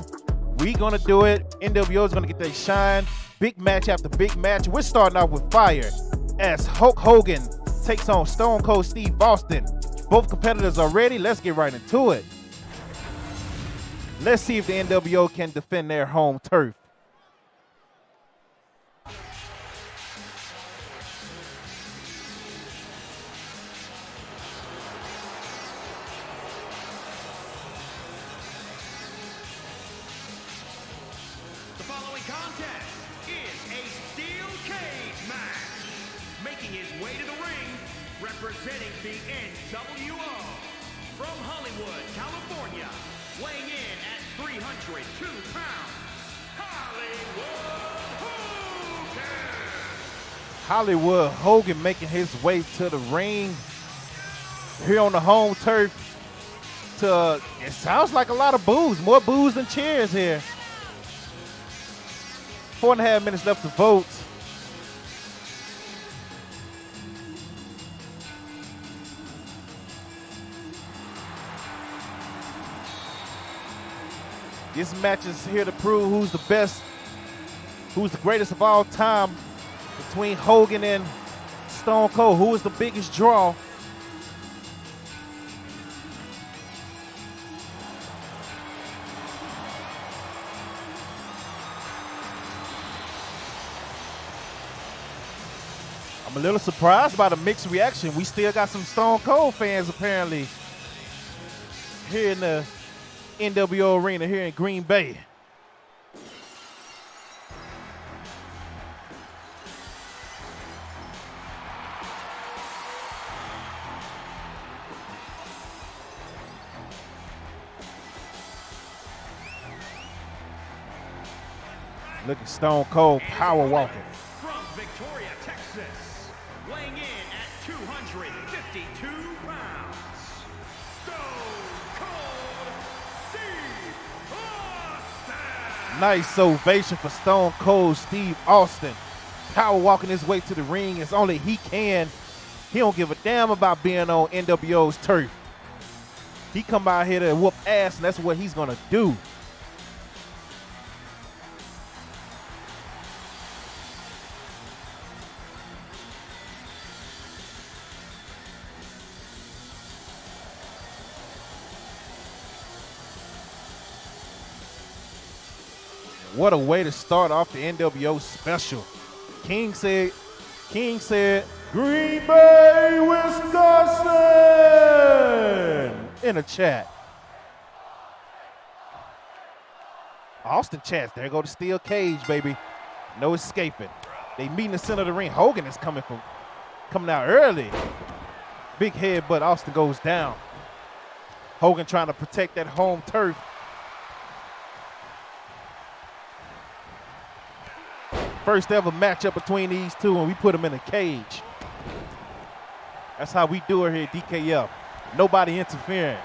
We gonna do it. NWO is gonna get their shine. Big match after big match. We're starting off with fire as Hulk Hogan takes on Stone Cold Steve Austin. Both competitors are ready. Let's get right into it. Let's see if the NWO can defend their home turf. The following contest is a steel cage match. Making his way to the ring, representing the NWO. From Hollywood, California, weighing in at 302 pounds, Hollywood Hogan. Hollywood Hogan making his way to the ring here on the home turf. It sounds like a lot of boos, more boos than cheers here. 4.5 minutes left to vote. This match is here to prove who's the best, who's the greatest of all time between Hogan and Stone Cold. Who is the biggest draw? I'm a little surprised by the mixed reaction. We still got some Stone Cold fans apparently here in the NWO arena here in Green Bay. Look at Stone Cold power walking. From Victoria, Texas, weighing in at 252 pounds, Stone Cold Steve Austin. Nice ovation for Stone Cold Steve Austin. Power walking his way to the ring as only he can. He don't give a damn about being on NWO's turf. He come out here to whoop ass, and that's what he's gonna do. What a way to start off the NWO special. King said, Green Bay, Wisconsin in the chat. Austin chats, there go the steel cage, baby. No escaping. They meet in the center of the ring. Hogan is coming out early. Big headbutt, Austin goes down. Hogan trying to protect that home turf. First ever matchup between these two, and we put them in a cage. That's how we do it here at DKF. Nobody interfering.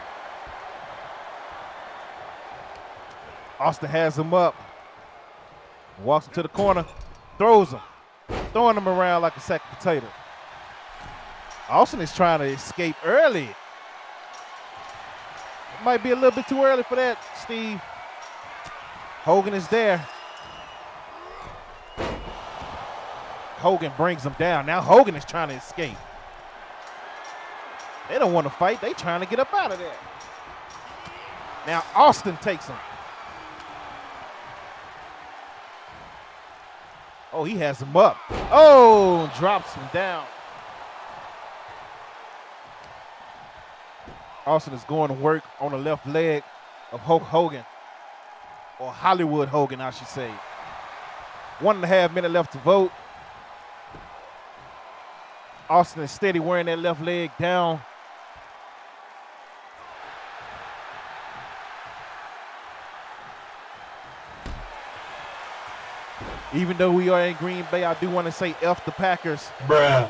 Austin has him up. Walks him to the corner, throws him, throwing him around like a sack of potato. Austin is trying to escape early. It might be a little bit too early for that, Steve. Hogan is there. Hogan brings him down. Now Hogan is trying to escape. They don't want to fight. They trying to get up out of there. Now Austin takes him. Oh, he has him up. Oh, drops him down. Austin is going to work on the left leg of Hulk Hogan, or Hollywood Hogan, I should say. 1.5 minutes left to vote. Austin is steady wearing that left leg down. Even though we are in Green Bay, I do want to say F the Packers. Bruh.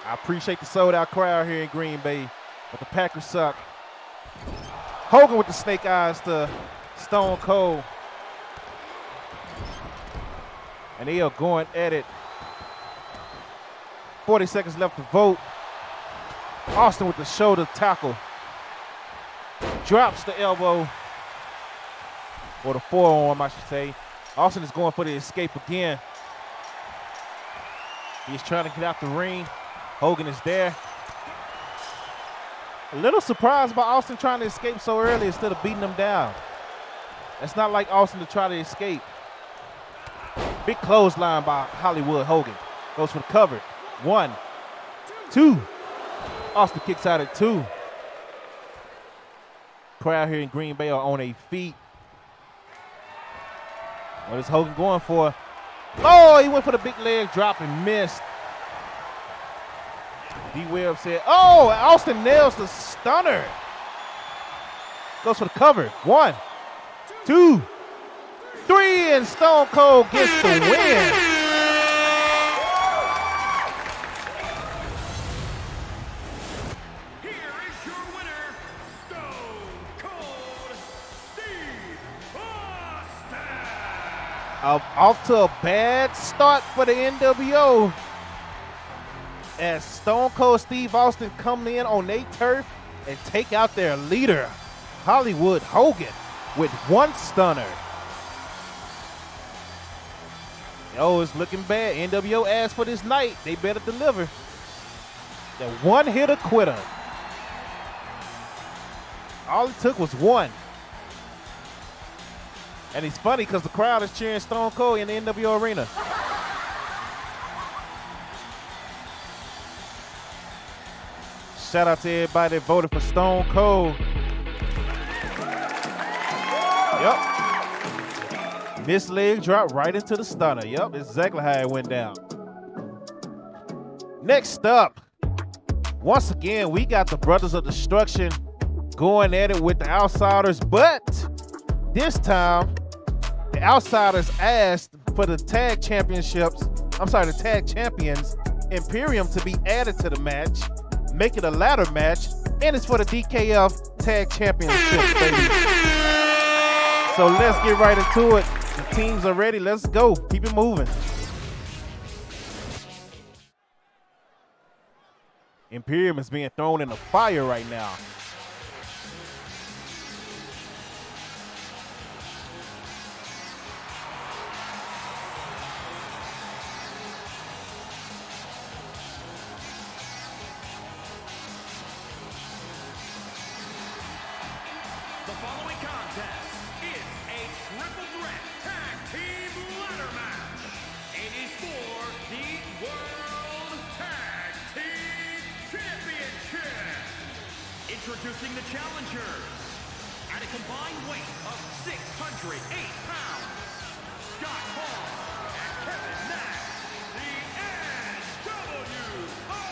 I appreciate the sold-out crowd here in Green Bay, but the Packers suck. Hogan with the snake eyes to Stone Cold. And they are going at it. 40 seconds left to vote. Austin with the shoulder tackle. Drops the elbow. Or the forearm, I should say. Austin is going for the escape again. He's trying to get out the ring. Hogan is there. A little surprised by Austin trying to escape so early instead of beating him down. It's not like Austin to try to escape. Big clothesline by Hollywood Hogan. Goes for the cover. 1, 2. Austin kicks out at 2. Crowd here in Green Bay are on their feet. What is Hogan going for? Oh, he went for the big leg drop and missed. D-Webb said, oh, Austin nails the stunner. Goes for the cover. 1, 2, 3, and Stone Cold gets the win. Here is your winner, Stone Cold Steve Austin. Off to a bad start for the NWO. As Stone Cold Steve Austin come in on their turf and take out their leader, Hollywood Hogan, with 1 stunner. Oh, it's looking bad. NWO asked for this night. They better deliver. The one-hitter quitter. All it took was 1. And it's funny because the crowd is cheering Stone Cold in the NWO arena. Shout out to everybody that voted for Stone Cold. Yep. Miss leg drop right into the stunner. Yep, exactly how it went down. Next up, once again, we got the Brothers of Destruction going at it with the Outsiders, but this time, the Outsiders asked for the tag championships, the tag champions, Imperium, to be added to the match, make it a ladder match, and it's for the DKF tag championships, baby. So let's get right into it. The teams are ready. Let's go. Keep it moving. Imperium is being thrown in the fire right now. The following contest is a triple threat tag team ladder match. It is for the World Tag Team Championship. Introducing the challengers at a combined weight of 608 pounds, Scott Hall and Kevin Nash, the NWO.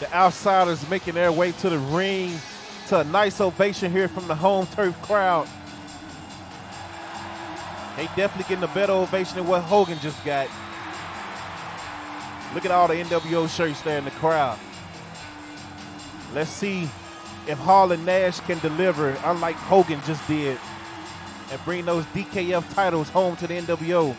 The Outsiders making their way to the ring to a nice ovation here from the home turf crowd. They definitely getting a better ovation than what Hogan just got. Look at all the NWO shirts there in the crowd. Let's see if Hall and Nash can deliver, unlike Hogan just did, and bring those DKF titles home to the NWO.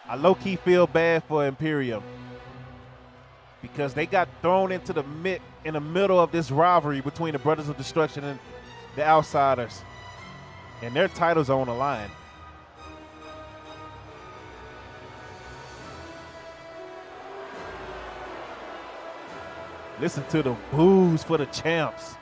I low-key feel bad for Imperium because they got thrown into the middle of this rivalry between the Brothers of Destruction and the Outsiders, and their titles are on the line. Listen to the boos for the champs.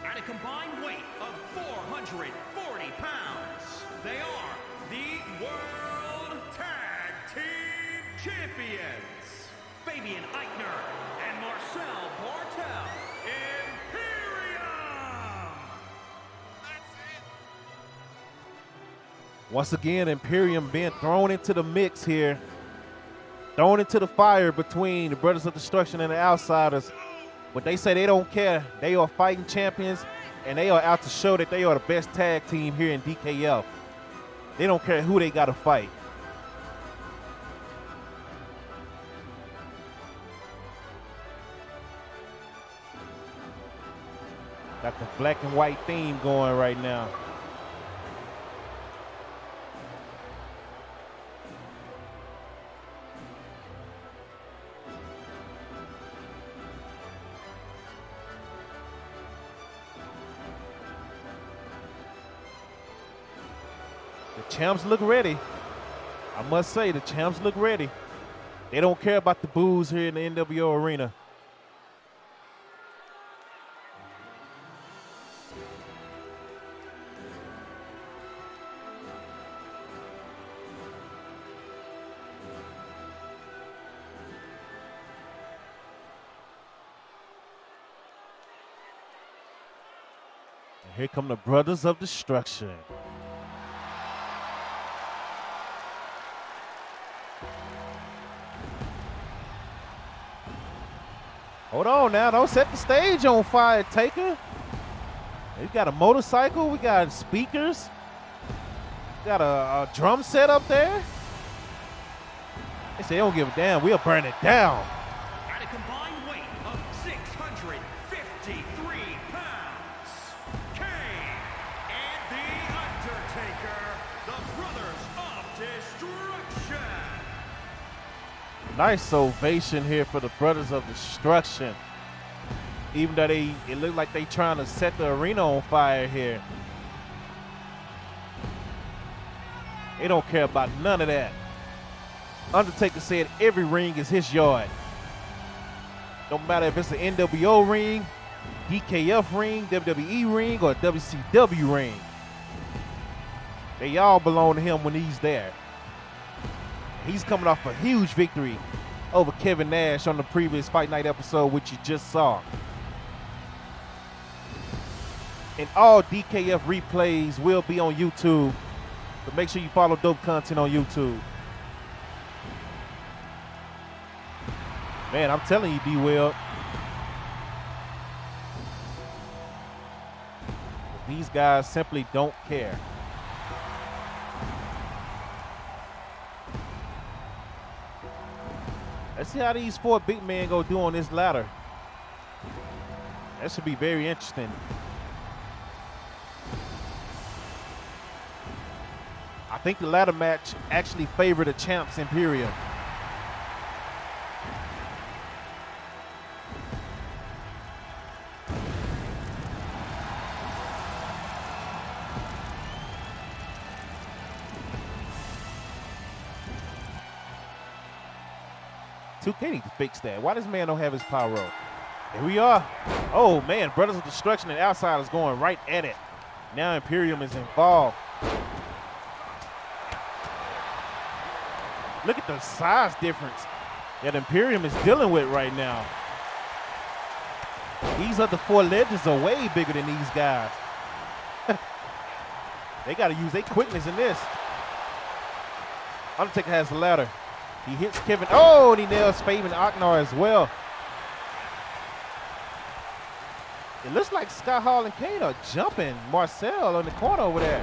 At a combined weight of 440 pounds, they are the World Tag Team Champions, Fabian Eichner and Marcel Bartel, Imperium! That's it! Once again, Imperium being thrown into the mix here. Thrown into the fire between the Brothers of Destruction and the Outsiders. But they say they don't care. They are fighting champions, and they are out to show that they are the best tag team here in DKF. They don't care who they got to fight. Got the black and white theme going right now. The champs look ready. I must say, the champs look ready. They don't care about the boos here in the NWO arena. And here come the Brothers of Destruction. Hold on now, don't set the stage on fire, Taker. We got a motorcycle, we got speakers, we got a drum set up there. They say they don't give a damn, we'll burn it down. At a combined weight of 653 pounds, Kane and The Undertaker, the Brothers of Destruction. Nice ovation here for the Brothers of Destruction. Even though it looked like they trying to set the arena on fire here. They don't care about none of that. Undertaker said every ring is his yard. Don't matter if it's an NWO ring, DKF ring, WWE ring, or WCW ring. They all belong to him when he's there. He's coming off a huge victory over Kevin Nash on the previous Fight Night episode, which you just saw. And all DKF replays will be on YouTube, so make sure you follow Dope Content on YouTube. Man, I'm telling you, D-Will, these guys simply don't care. Let's see how these four big men go do on this ladder. That should be very interesting. I think the ladder match actually favored the champs, Imperium. K need to fix that. Why does man don't have his power up? Here we are. Oh man, Brothers of Destruction and Outsiders going right at it. Now Imperium is involved. Look at the size difference that Imperium is dealing with right now. These other four legends are way bigger than these guys. They got to use their quickness in this. Undertaker has the ladder. He hits Kevin. Oh, and he nails Fabian Eichner as well. It looks like Scott Hall and Kane are jumping Marcel on the corner over there.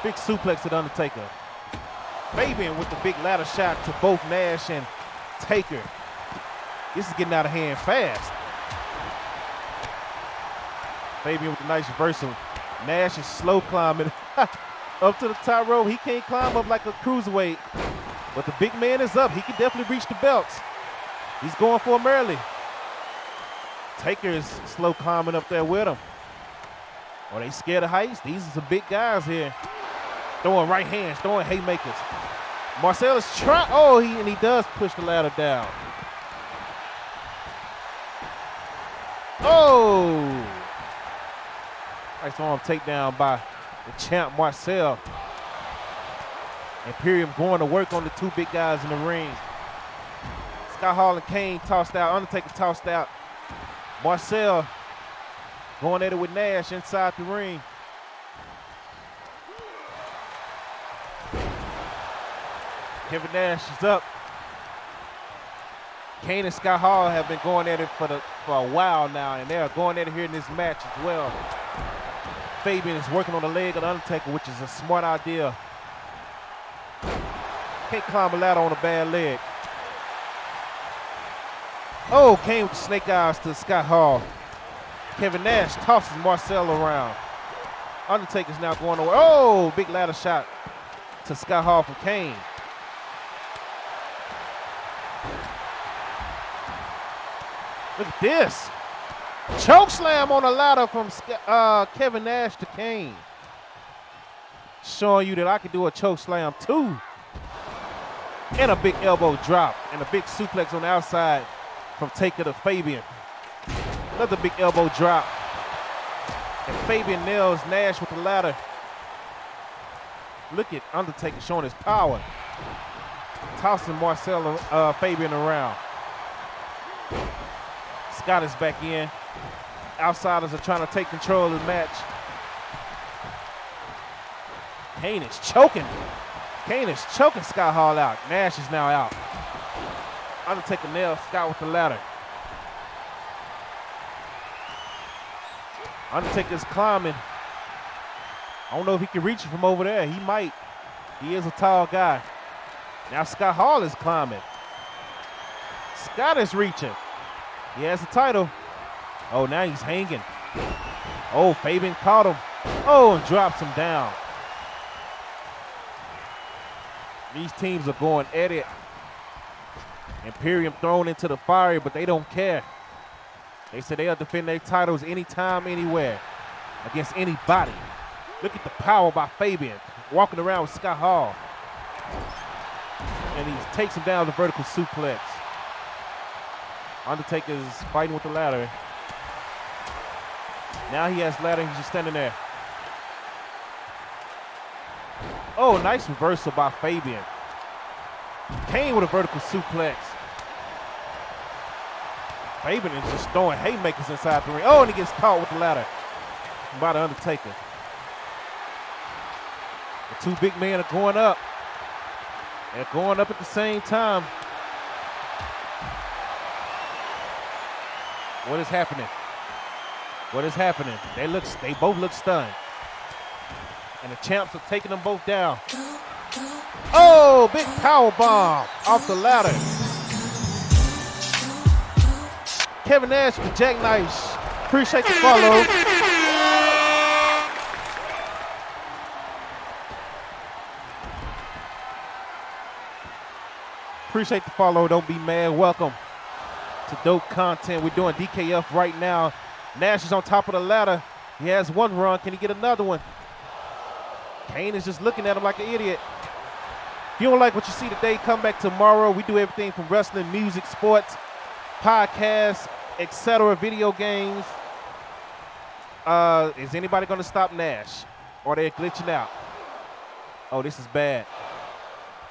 Big suplex to the Undertaker. Fabian with the big ladder shot to both Nash and Taker. This is getting out of hand fast. Fabian with a nice reversal. Nash is slow climbing up to the top rope. He can't climb up like a cruiserweight, but the big man is up. He can definitely reach the belts. He's going for him early. Taker is slow climbing up there with him. Are they scared of heights? These are some big guys here. Throwing right hands, throwing haymakers. Marcel is trying. Oh, he does push the ladder down. Oh! Nice arm takedown by the champ Marcel. Imperium going to work on the two big guys in the ring. Scott Hall and Kane tossed out. Undertaker tossed out. Marcel going at it with Nash inside the ring. Kevin Nash is up. Kane and Scott Hall have been going at it for a while now, and they're going at it here in this match as well. Fabian is working on the leg of the Undertaker, which is a smart idea. Can't climb a ladder on a bad leg. Oh, Kane with the snake eyes to Scott Hall. Kevin Nash tosses Marcel around. Undertaker's now going over. Oh, big ladder shot to Scott Hall from Kane. Look at this. Choke slam on a ladder from Kevin Nash to Kane. Showing you that I can do a choke slam too. And a big elbow drop and a big suplex on the outside from Taker to Fabian. Another big elbow drop. And Fabian nails Nash with the ladder. Look at Undertaker showing his power. Tossing Marcel Fabian around. Scott is back in. Outsiders are trying to take control of the match. Kane is choking. Kane is choking Scott Hall out. Nash is now out. Undertaker nails Scott with the ladder. Undertaker's climbing. I don't know if he can reach it from over there. He might. He is a tall guy. Now Scott Hall is climbing. Scott is reaching. He has the title. Oh, now he's hanging. Oh, Fabian caught him. Oh, and drops him down. These teams are going at it. Imperium thrown into the fire, but they don't care. They say they'll defend their titles anytime, anywhere, against anybody. Look at the power by Fabian, walking around with Scott Hall. And he takes him down the vertical suplex. Undertaker's fighting with the ladder. Now he has ladder, he's just standing there. Oh, nice reversal by Fabian. Kane with a vertical suplex. Fabian is just throwing haymakers inside the ring. Oh, and he gets caught with the ladder by the Undertaker. The two big men are going up. They're going up at the same time. What is happening? What is happening? They both look stunned. And the champs are taking them both down. Oh, big power bomb off the ladder. Kevin Nash with jackknife. Appreciate the follow. Appreciate the follow. Don't be mad. Welcome to Dope Content. We're doing DKF right now. Nash is on top of the ladder. He has one run. Can he get another one? Kane is just looking at him like an idiot. If you don't like what you see today, come back tomorrow. We do everything from wrestling, music, sports, podcasts, etc., video games. Is anybody going to stop Nash? Or they're glitching out? Oh, this is bad.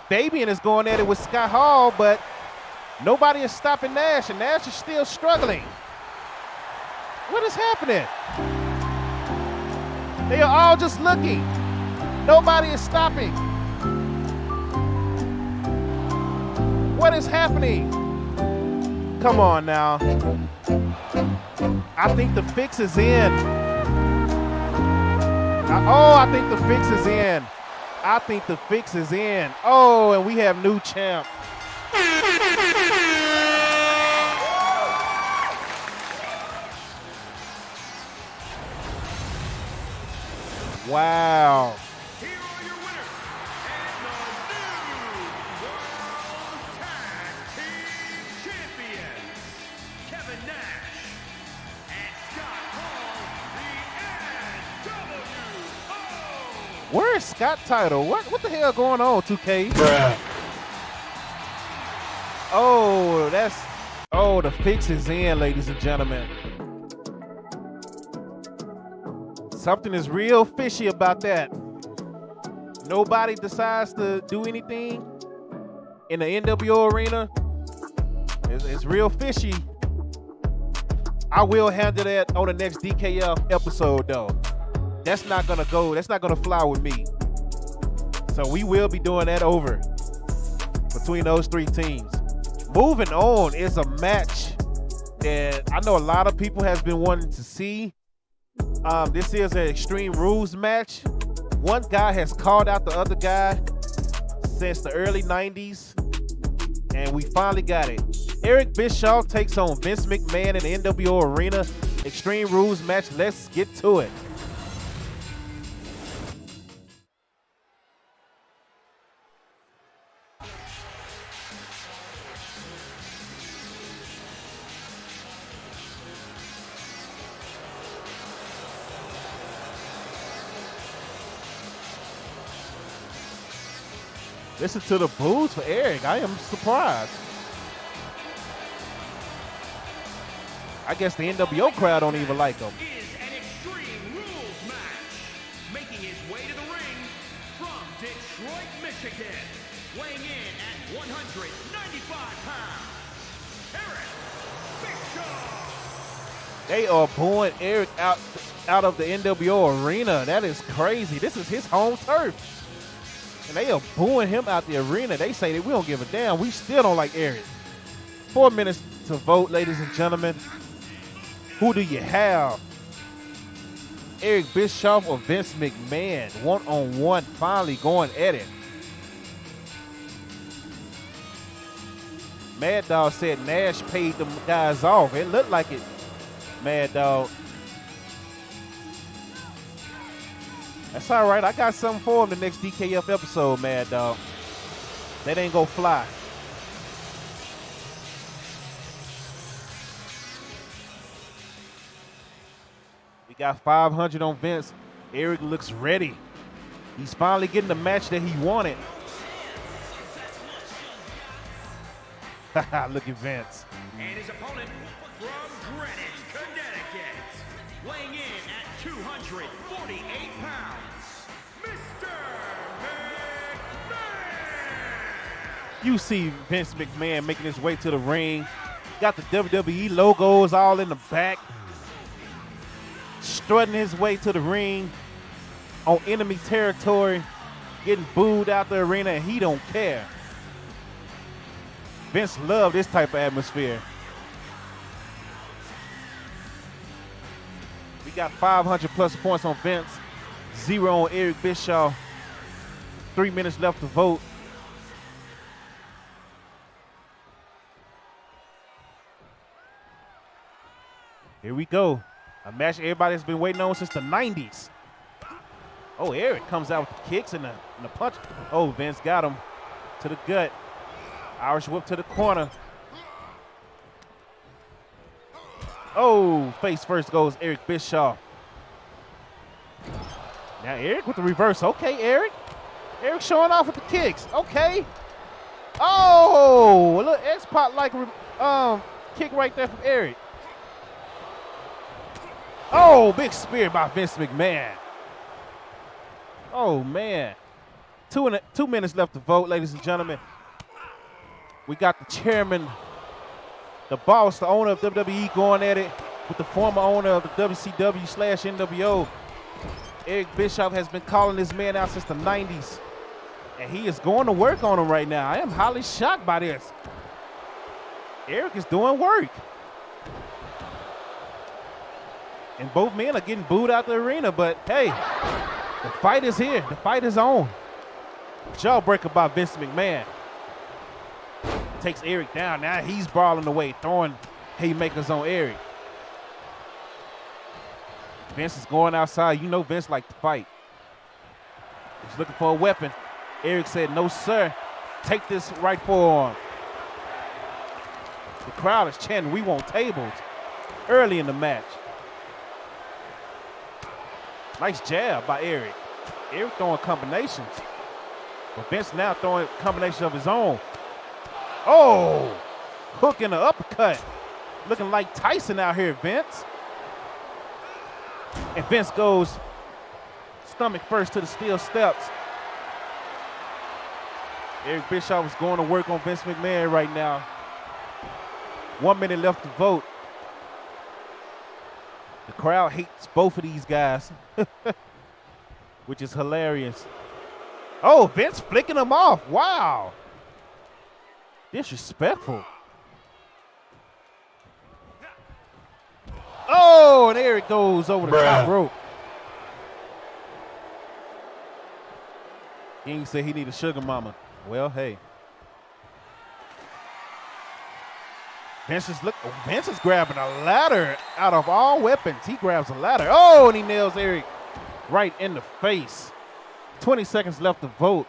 Fabian is going at it with Scott Hall, but nobody is stopping Nash, and Nash is still struggling. What is happening? They are all just looking. Nobody is stopping. What is happening? Come on now. I think the fix is in. I think the fix is in. I think the fix is in. Oh, and we have new champ. Wow. Here are your winners and the new World Tag Team Champions, Kevin Nash and Scott Hall, the NWO. Where's Scott title? What the hell going on, 2K? Bruh. Oh, the fix is in, ladies and gentlemen. Something is real fishy about that. Nobody decides to do anything in the NWO arena. It's real fishy. I will handle that on the next DKF episode, though. That's not gonna go. That's not gonna fly with me. So we will be doing that over between those three teams. Moving on is a match that I know a lot of people has been wanting to see. This is an Extreme Rules match. One guy has called out the other guy since the early 90s, and we finally got it. Eric Bischoff takes on Vince McMahon in the NWO Arena. Extreme Rules match. Let's get to it. Listen to the boos for Eric. I am surprised. I guess the NWO crowd don't even like him. Is an Extreme Rules match. Making his way to the ring from Detroit, Michigan. Weighing in at 195 pounds. Eric Bischoff. They are booing Eric out of the NWO arena. That is crazy. This is his home turf. And they are booing him out the arena. They say that we don't give a damn. We still don't like Eric. 4 minutes to vote, ladies and gentlemen. Who do you have? Eric Bischoff or Vince McMahon? One-on-one, finally going at it. Mad Dog said Nash paid them guys off. It looked like it, Mad Dog. That's all right. I got something for him the next DKF episode, Mad Dog. That ain't gonna fly. We got 500 on Vince. Eric looks ready. He's finally getting the match that he wanted. Look at Vince. And his opponent from Greenwich, Connecticut. Weighing in at 248 pounds, Mr. McMahon. You see Vince McMahon making his way to the ring. Got the WWE logos all in the back. Strutting his way to the ring on enemy territory. Getting booed out the arena, and he don't care. Vince loved this type of atmosphere. We got 500 plus points on Vince, 0 on Eric Bischoff. 3 minutes left to vote. Here we go. A match everybody's been waiting on since the 90s. Oh, Eric comes out with the kicks and the punch. Oh, Vince got him to the gut. Irish whip to the corner. Oh, face first goes Eric Bischoff. Now Eric with the reverse. Okay, Eric. Eric showing off with the kicks. Okay. Oh, a little X-Pac like kick right there from Eric. Oh, big spear by Vince McMahon. Oh, man. 2 minutes left to vote, ladies and gentlemen. We got the chairman, the boss, the owner of WWE going at it with the former owner of the WCW/NWO. Eric Bischoff has been calling this man out since the 90s, and he is going to work on him right now. I am highly shocked by this. Eric is doing work. And both men are getting booed out the arena, but hey, the fight is here. The fight is on. Jawbreaker by Vince McMahon. Takes Eric down. Now he's brawling away, throwing haymakers on Eric. Vince is going outside. You know Vince likes to fight. He's looking for a weapon. Eric said, no, sir. Take this right forearm. The crowd is chanting, we want tables, early in the match. Nice jab by Eric. Eric throwing combinations. But Vince now throwing combinations of his own. Oh, hook and an uppercut. Looking like Tyson out here, Vince. And Vince goes stomach first to the steel steps. Eric Bischoff is going to work on Vince McMahon right now. 1 minute left to vote. The crowd hates both of these guys, which is hilarious. Oh, Vince flicking them off. Wow. Disrespectful. Oh, and there it goes over the top rope. King said he need a sugar mama. Well, hey. Vince is grabbing a ladder out of all weapons. He grabs a ladder. Oh, and he nails Eric right in the face. 20 seconds left to vote.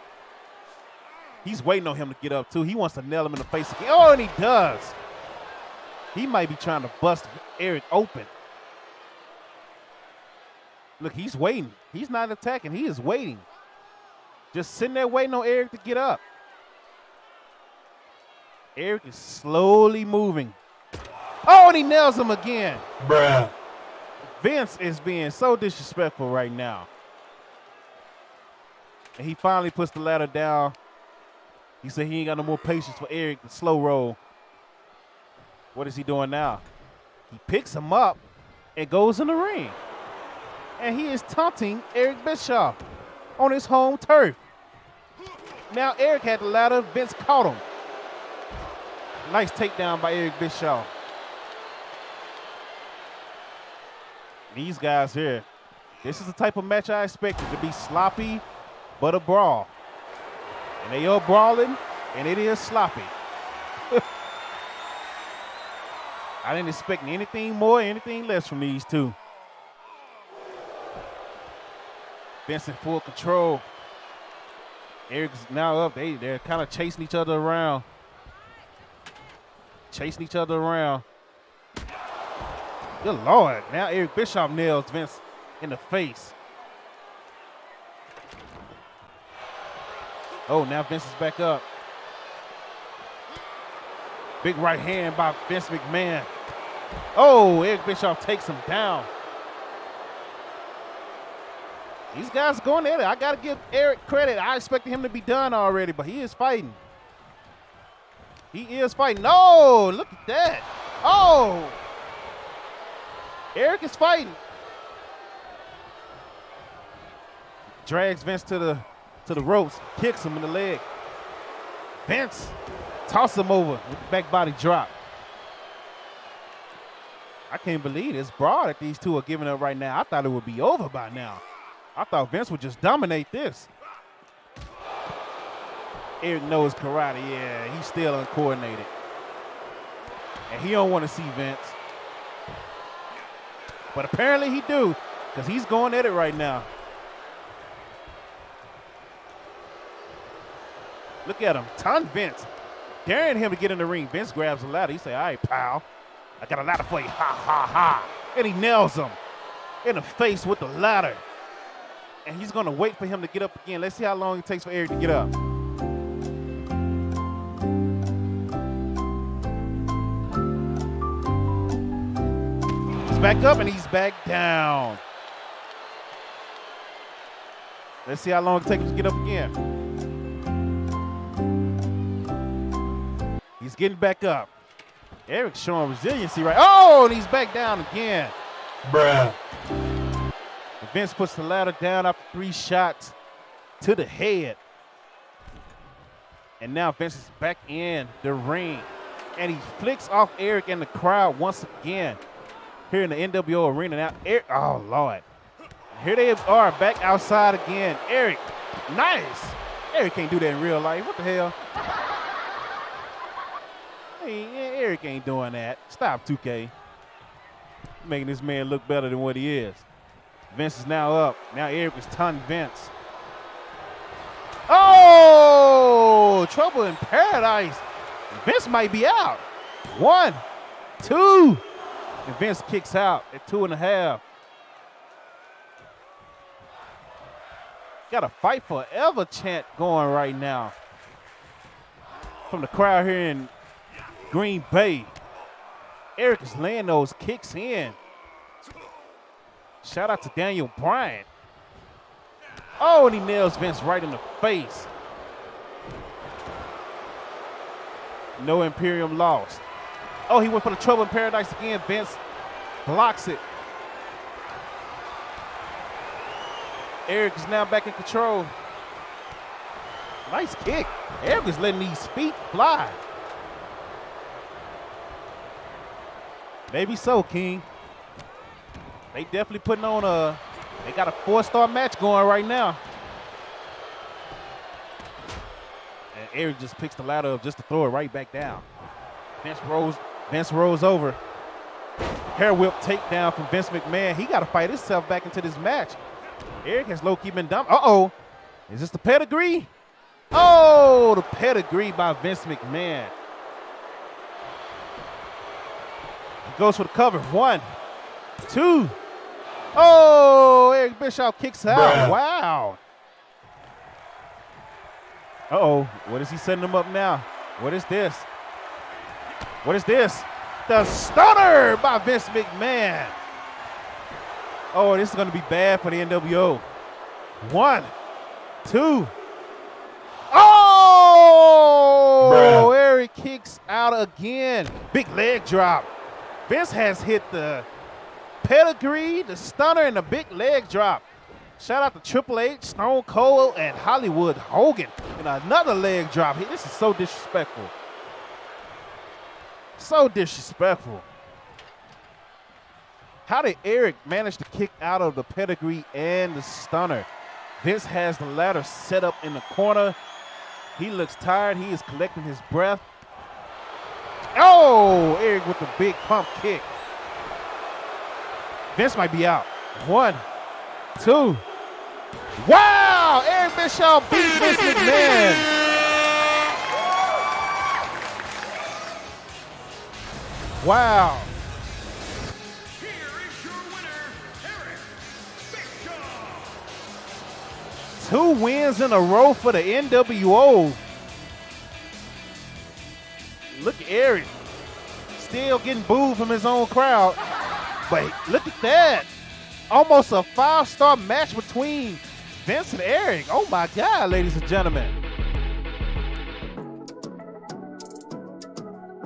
He's waiting on him to get up, too. He wants to nail him in the face again. Oh, and he does. He might be trying to bust Eric open. Look, he's waiting. He's not attacking. He is waiting. Just sitting there waiting on Eric to get up. Eric is slowly moving. Oh, and he nails him again. Bruh. Vince is being so disrespectful right now. And he finally puts the ladder down. He said he ain't got no more patience for Eric to slow roll. What is he doing now? He picks him up and goes in the ring. And he is taunting Eric Bischoff on his home turf. Now Eric had the ladder. Vince caught him. Nice takedown by Eric Bischoff. These guys here, this is the type of match I expected to be sloppy, but a brawl. And they are brawling, and it is sloppy. I didn't expect anything more, anything less from these two. Vince in full control. Eric's now up. They're kind of chasing each other around. Chasing each other around. Good Lord. Now Eric Bischoff nails Vince in the face. Oh, now Vince is back up. Big right hand by Vince McMahon. Oh, Eric Bischoff takes him down. These guys are going at it. I got to give Eric credit. I expected him to be done already, but he is fighting. He is fighting. No, look at that. Oh, Eric is fighting. Drags Vince to the ropes, kicks him in the leg. Vince tosses him over with the back body drop. I can't believe this brawl that these two are giving up right now. I thought it would be over by now. I thought Vince would just dominate this. Eric knows karate. Yeah, he's still uncoordinated. And he don't want to see Vince. But apparently he do, because he's going at it right now. Look at him, ton Vince. Daring him to get in the ring. Vince grabs the ladder. He say, all right, pal, I got a ladder for you. Ha, ha, ha. And he nails him in the face with the ladder. And he's going to wait for him to get up again. Let's see how long it takes for Eric to get up. He's back up and he's back down. Let's see how long it takes him to get up again. He's getting back up. Eric's showing resiliency, right? Oh, and he's back down again. Bruh. Vince puts the ladder down after 3 shots to the head. And now Vince is back in the ring. And he flicks off Eric and the crowd once again here in the NWO arena. Now, Eric, oh, Lord. Here they are back outside again. Eric, nice. Eric can't do that in real life. What the hell? Hey, Eric ain't doing that. Stop, 2K. Making this man look better than what he is. Vince is now up. Now Eric is taunting Vince. Oh, trouble in paradise. Vince might be out. 1, 2. And Vince kicks out at 2.5. Got a fight forever chant going right now from the crowd here in Green Bay. Eric is laying those kicks in. Shout out to Daniel Bryan. Oh, and he nails Vince right in the face. No Imperium lost. Oh, he went for the trouble in paradise again. Vince blocks it. Eric is now back in control. Nice kick. Eric is letting these feet fly. Maybe so, King. They definitely putting on they got a 4-star match going right now. And Eric just picks the ladder up just to throw it right back down. Vince rolls over. Hair whip takedown from Vince McMahon. He got to fight himself back into this match. Eric has low-key been dumped. Uh-oh. Is this the pedigree? Oh, the pedigree by Vince McMahon. He goes for the cover. 1, 2. Oh, Eric Bischoff kicks out. Bruh. Wow. Uh-oh. What is he setting him up now? What is this? What is this? The stunner by Vince McMahon. Oh, this is going to be bad for the NWO. 1, 2. Oh! Bruh. Eric kicks out again. Big leg drop. Vince has hit the pedigree, the stunner, and the big leg drop. Shout out to Triple H, Stone Cold, and Hollywood Hogan. And another leg drop. This is so disrespectful. So disrespectful. How did Eric manage to kick out of the pedigree and the stunner? Vince has the ladder set up in the corner. He looks tired. He is collecting his breath. Oh, Eric with the big pump kick. Vince might be out. 1, 2. Wow! Eric Bischoff beats Vince McMahon. Wow. Here is your winner, Eric Bischoff. 2 wins in a row for the NWO. Look at Eric. Still getting booed from his own crowd. But look at that. Almost a 5-star match between Vince and Eric. Oh my God, ladies and gentlemen.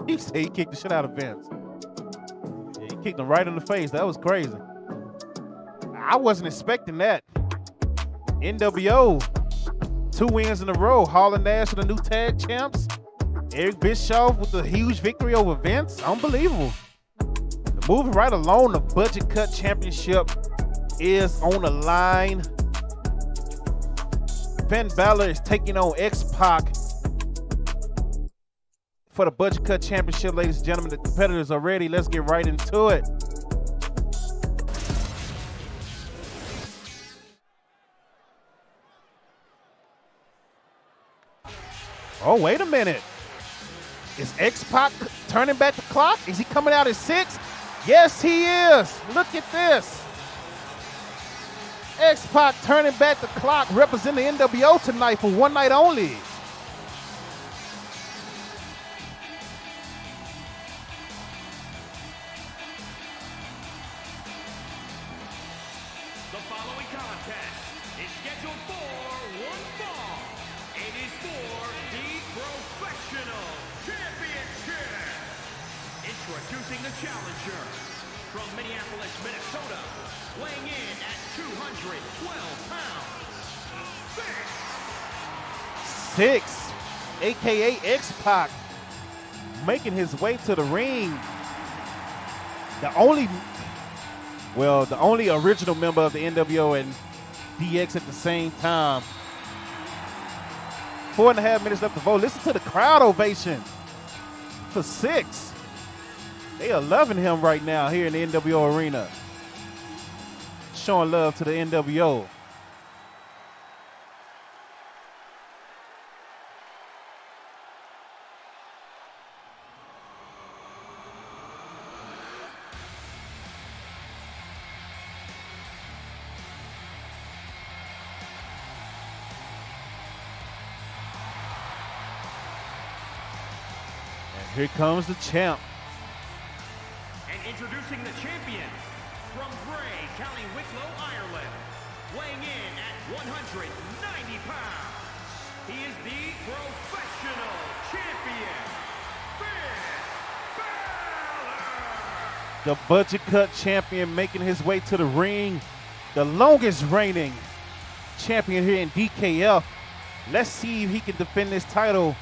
He said he kicked the shit out of Vince. Yeah, he kicked him right in the face. That was crazy. I wasn't expecting that. NWO, 2 wins in a row. Hall and Nash are the new tag champs. Eric Bischoff with a huge victory over Vince. Unbelievable. Moving right along, the Budget Cut Championship is on the line. Finn Balor is taking on X-Pac for the Budget Cut Championship, ladies and gentlemen. The competitors are ready. Let's get right into it. Oh, wait a minute. Is X-Pac turning back the clock? Is he coming out at 6? Yes, he is. Look at this. X-Pac turning back the clock, representing the NWO tonight for one night only. The following contest is scheduled for one fall. It is for the Professional Championship. Introducing the challenger from Minneapolis, Minnesota, weighing in at 212 pounds. 6, a.k.a. X-Pac, making his way to the ring. The only original member of the NWO and DX at the same time. 4.5 minutes left to vote. Listen to the crowd ovation for Six. They are loving him right now here in the NWO arena. Showing love to the NWO. Here comes the champ. And introducing the champion from Bray, County Wicklow, Ireland, weighing in at 190 pounds. He is the professional champion, Finn Balor. The budget cut champion making his way to the ring. The longest reigning champion here in DKF. Let's see if he can defend this title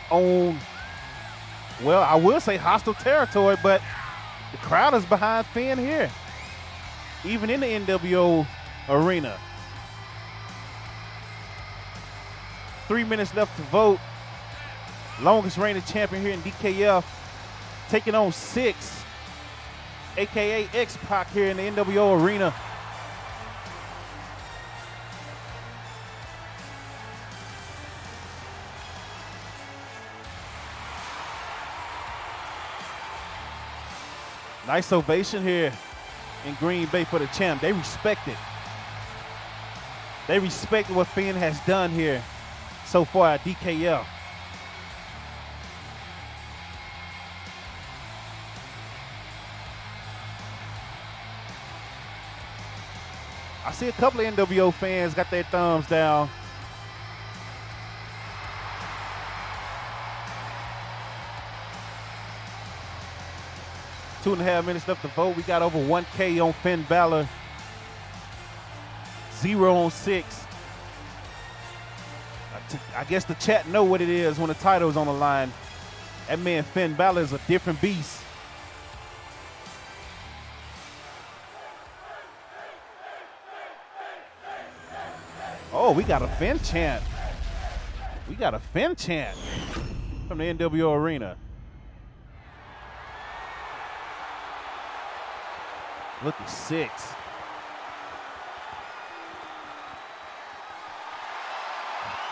on, well, I will say hostile territory, but the crowd is behind Finn here, even in the NWO arena. 3 minutes left to vote. Longest reigning champion here in DKF, taking on Six, aka X-Pac here in the NWO arena. Nice ovation here in Green Bay for the champ. They respect it. They respect what Finn has done here so far at DKF. I see a couple of NWO fans got their thumbs down. Two and a half minutes left to vote. We got over 1K on Finn Balor. 0 on Six. I guess the chat know what it is when the title is on the line. That man Finn Balor is a different beast. Oh, we got a Finn chant. We got a Finn chant from the NWO arena. Look at Six.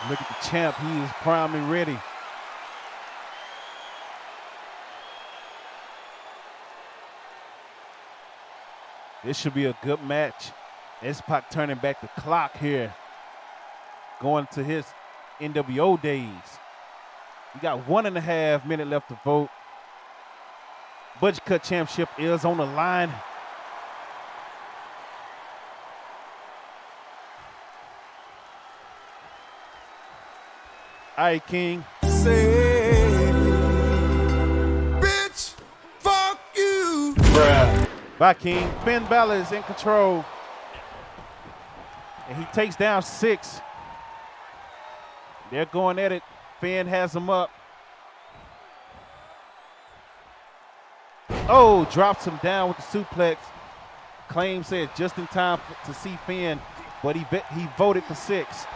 Look at the champ. He is primed and ready. This should be a good match. X-Pac turning back the clock here, going to his NWO days. We got 1.5 minutes left to vote. Budget Cut Championship is on the line. All right, King. Say, bitch, fuck you. Bruh. Bye, King. Finn Balor is in control. And he takes down Six. They're going at it. Finn has him up. Oh, drops him down with the suplex. Claim said just in time to see Finn, but he voted for Six.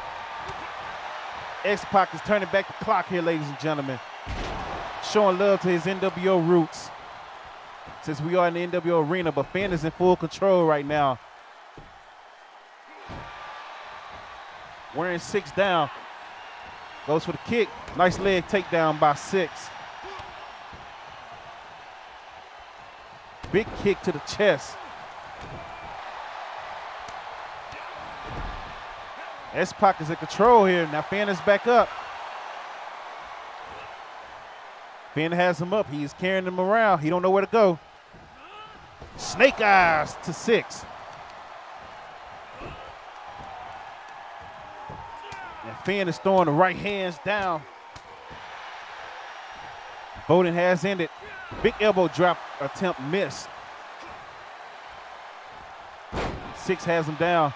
X-Pac is turning back the clock here, ladies and gentlemen. Showing love to his NWO roots. Since we are in the NWO arena, but Finn is in full control right now. Wearing Six down. Goes for the kick. Nice leg takedown by Six. Big kick to the chest. X-Pac is in control here. Now Finn is back up. Finn has him up. He is carrying him around. He don't know where to go. Snake eyes to Six. And Finn is throwing the right hands down. Voting has ended. Big elbow drop attempt missed. Six has him down.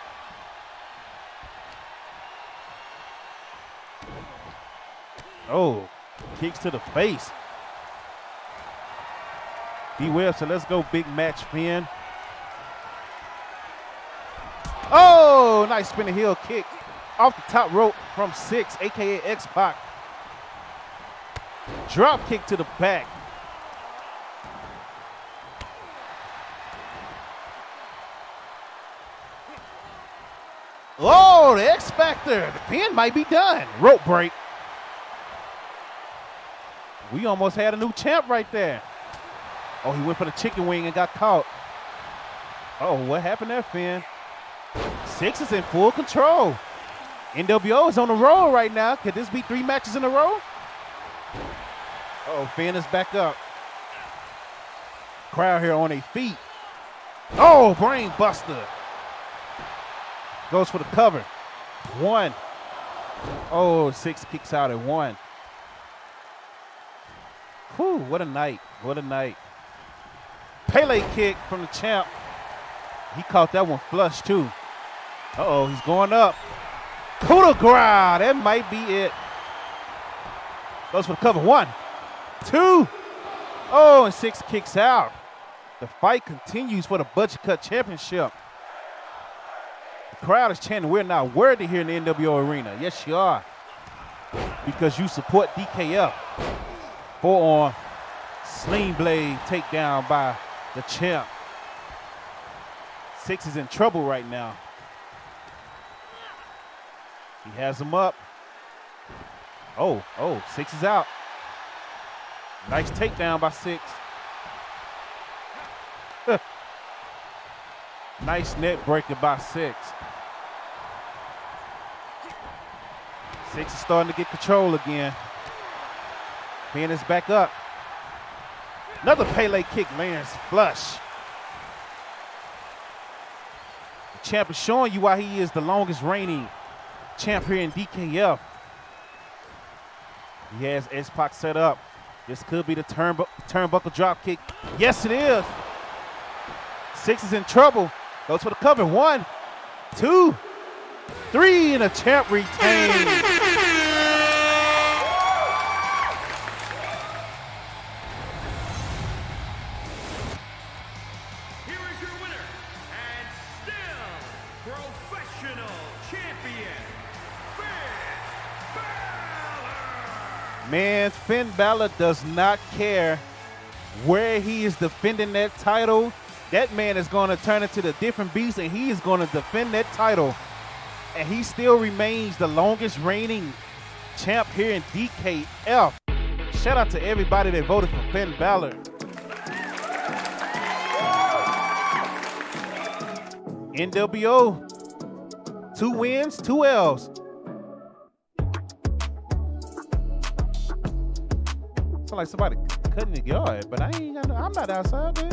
Oh, kicks to the face. D-Web said, let's go big match, Finn. Oh, nice spinning heel kick Off the top rope from Six, a.k.a. X-Pac. Drop kick to the back. Oh, the X Factor. The pin might be done. Rope break. We almost had a new champ right there. Oh, he went for the chicken wing and got caught. Oh, what happened there, Finn? Six is in full control. NWO is on the roll right now. Could this be 3 matches in a row? Oh, Finn is back up. Crowd here on their feet. Oh, brain buster. Goes for the cover. 1. Oh, Six kicks out at 1. Whew, what a night. What a night. Pele kick from the champ. He caught that one flush, too. Uh-oh, he's going up. Coup de grace. That might be it. Goes for the cover. 1, 2. Oh, and Six kicks out. The fight continues for the Budget Cut Championship. The crowd is chanting, "We're not worthy" here in the NWO arena. Yes, you are. Because you support DKF. Forearm, sling blade takedown by the champ. Six is in trouble right now. He has him up. Oh, Six is out. Nice takedown by Six. Nice net breaker by Six. Six is starting to get control again. Finn is back up. Another Pele kick lands flush. The champ is showing you why he is the longest reigning champ here in DKF. He has X-Pac set up. This could be the turnbuckle drop kick. Yes, it is. Six is in trouble. Goes for the cover. 1, 2, 3, and the champ retains. Man, Finn Balor does not care where he is defending that title. That man is going to turn into the different beast, and he is going to defend that title. And he still remains the longest reigning champ here in DKF. Shout out to everybody that voted for Finn Balor. NWO, 2 wins, 2 L's. Sound like somebody cutting the yard, but I'm not outside there.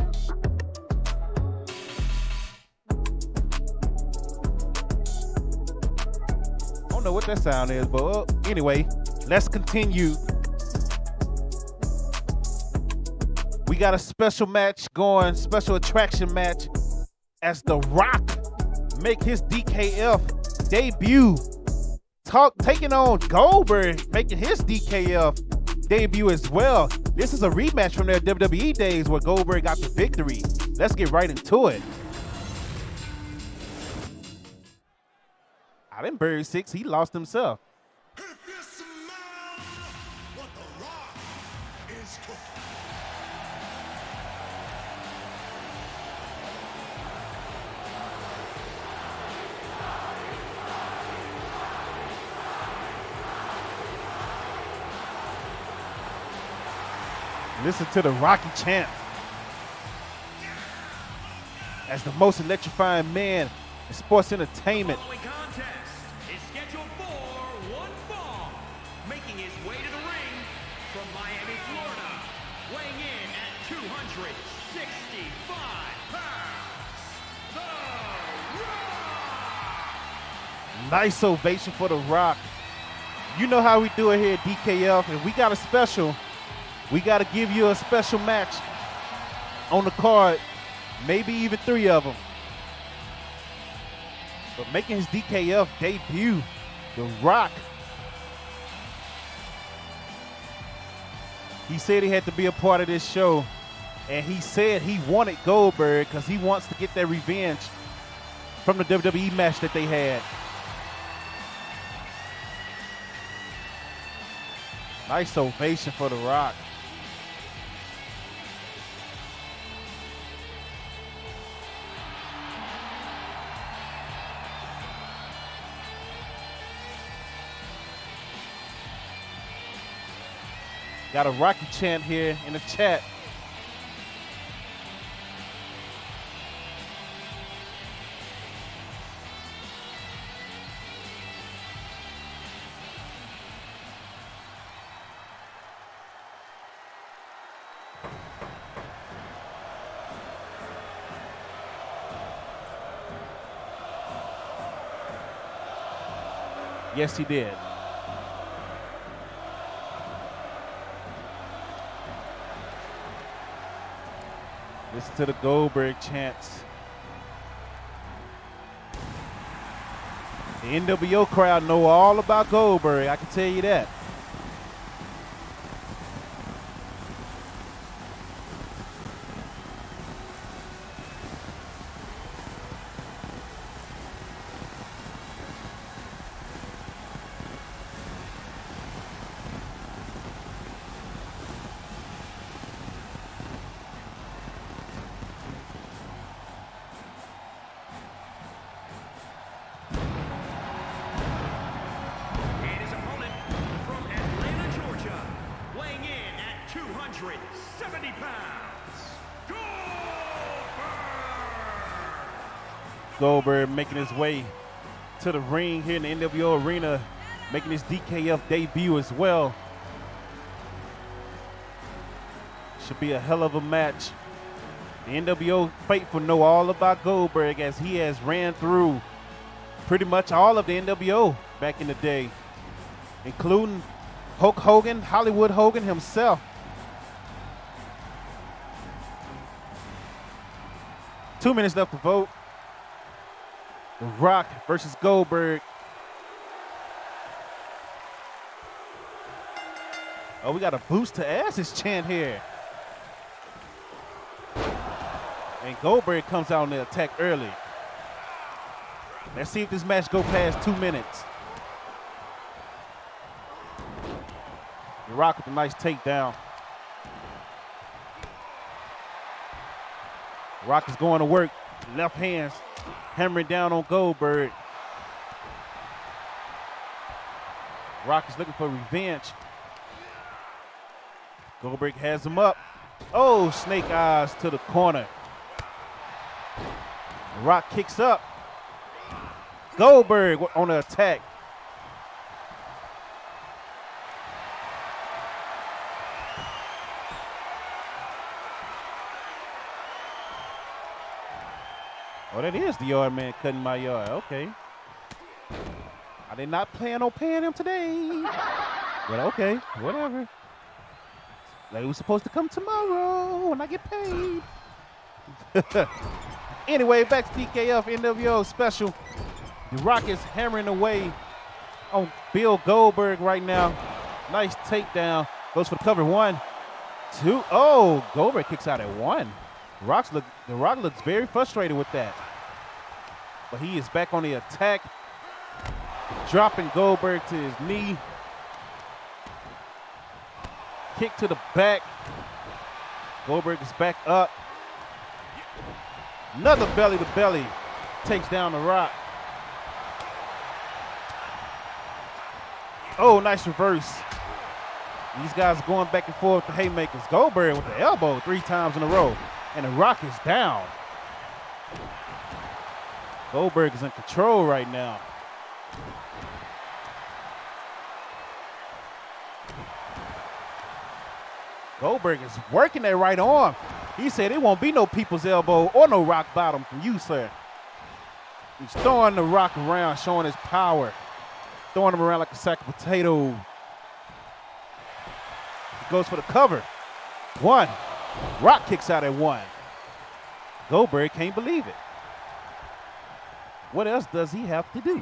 I don't know what that sound is, but anyway, let's continue. We got a special match going, special attraction match, as The Rock make his DKF debut. Taking on Goldberg, making his DKF debut as well. This is a rematch from their WWE days where Goldberg got the victory. Let's get right into it. I didn't bury Six, he lost himself. Listen to the Rocky chant as the most electrifying man in sports entertainment. The following contest is scheduled for 1 fall. Making his way to the ring from Miami, Florida, weighing in at 265 pounds, The Rock! Nice ovation for The Rock. You know how we do it here at DKF, and we got a special. We got to give you a special match on the card, maybe even 3 of them. But making his DKF debut, The Rock. He said he had to be a part of this show, and he said he wanted Goldberg because he wants to get that revenge from the WWE match that they had. Nice ovation for The Rock. Got a Rocky chant here in the chat. Yes, he did. Listen to the Goldberg chants. The NWO crowd know all about Goldberg, I can tell you that. And his opponent from Atlanta, Georgia, weighing in at 270 pounds, Goldberg! Goldberg making his way to the ring here in the NWO arena, making his DKF debut as well. Should be a hell of a match. The NWO faithful know all about Goldberg as he has ran through pretty much all of the NWO back in the day, including Hulk Hogan, Hollywood Hogan himself. Two minutes left to vote. The Rock versus Goldberg. Oh, we got a boost to asses chant here. And Goldberg comes out on the attack early. Let's see if this match go past 2 minutes. The Rock with a nice takedown. Rock is going to work. Left hands hammering down on Goldberg. Rock is looking for revenge. Goldberg has him up. Oh, snake eyes to the corner. Rock kicks up. Goldberg on the attack. Oh, that is the yard man cutting my yard. Okay. I did not plan on paying him today. But okay, whatever. Like, it was supposed to come tomorrow when I get paid. Anyway, back to DKF NWO special. The Rock is hammering away on Bill Goldberg right now. Nice takedown. Goes for the cover. 1, 2. Oh, Goldberg kicks out at 1. The Rock looks very frustrated with that. But he is back on the attack. Dropping Goldberg to his knee. Kick to the back. Goldberg is back up. Another belly to belly. Takes down the Rock. Oh, nice reverse. These guys are going back and forth with the haymakers. Goldberg with the elbow 3 times in a row. And the Rock is down. Goldberg is in control right now. Goldberg is working that right arm. He said it won't be no people's elbow or no rock bottom from you, sir. He's throwing the Rock around, showing his power. Throwing him around like a sack of potato. He goes for the cover. 1. Rock kicks out at 1. Goldberg can't believe it. What else does he have to do?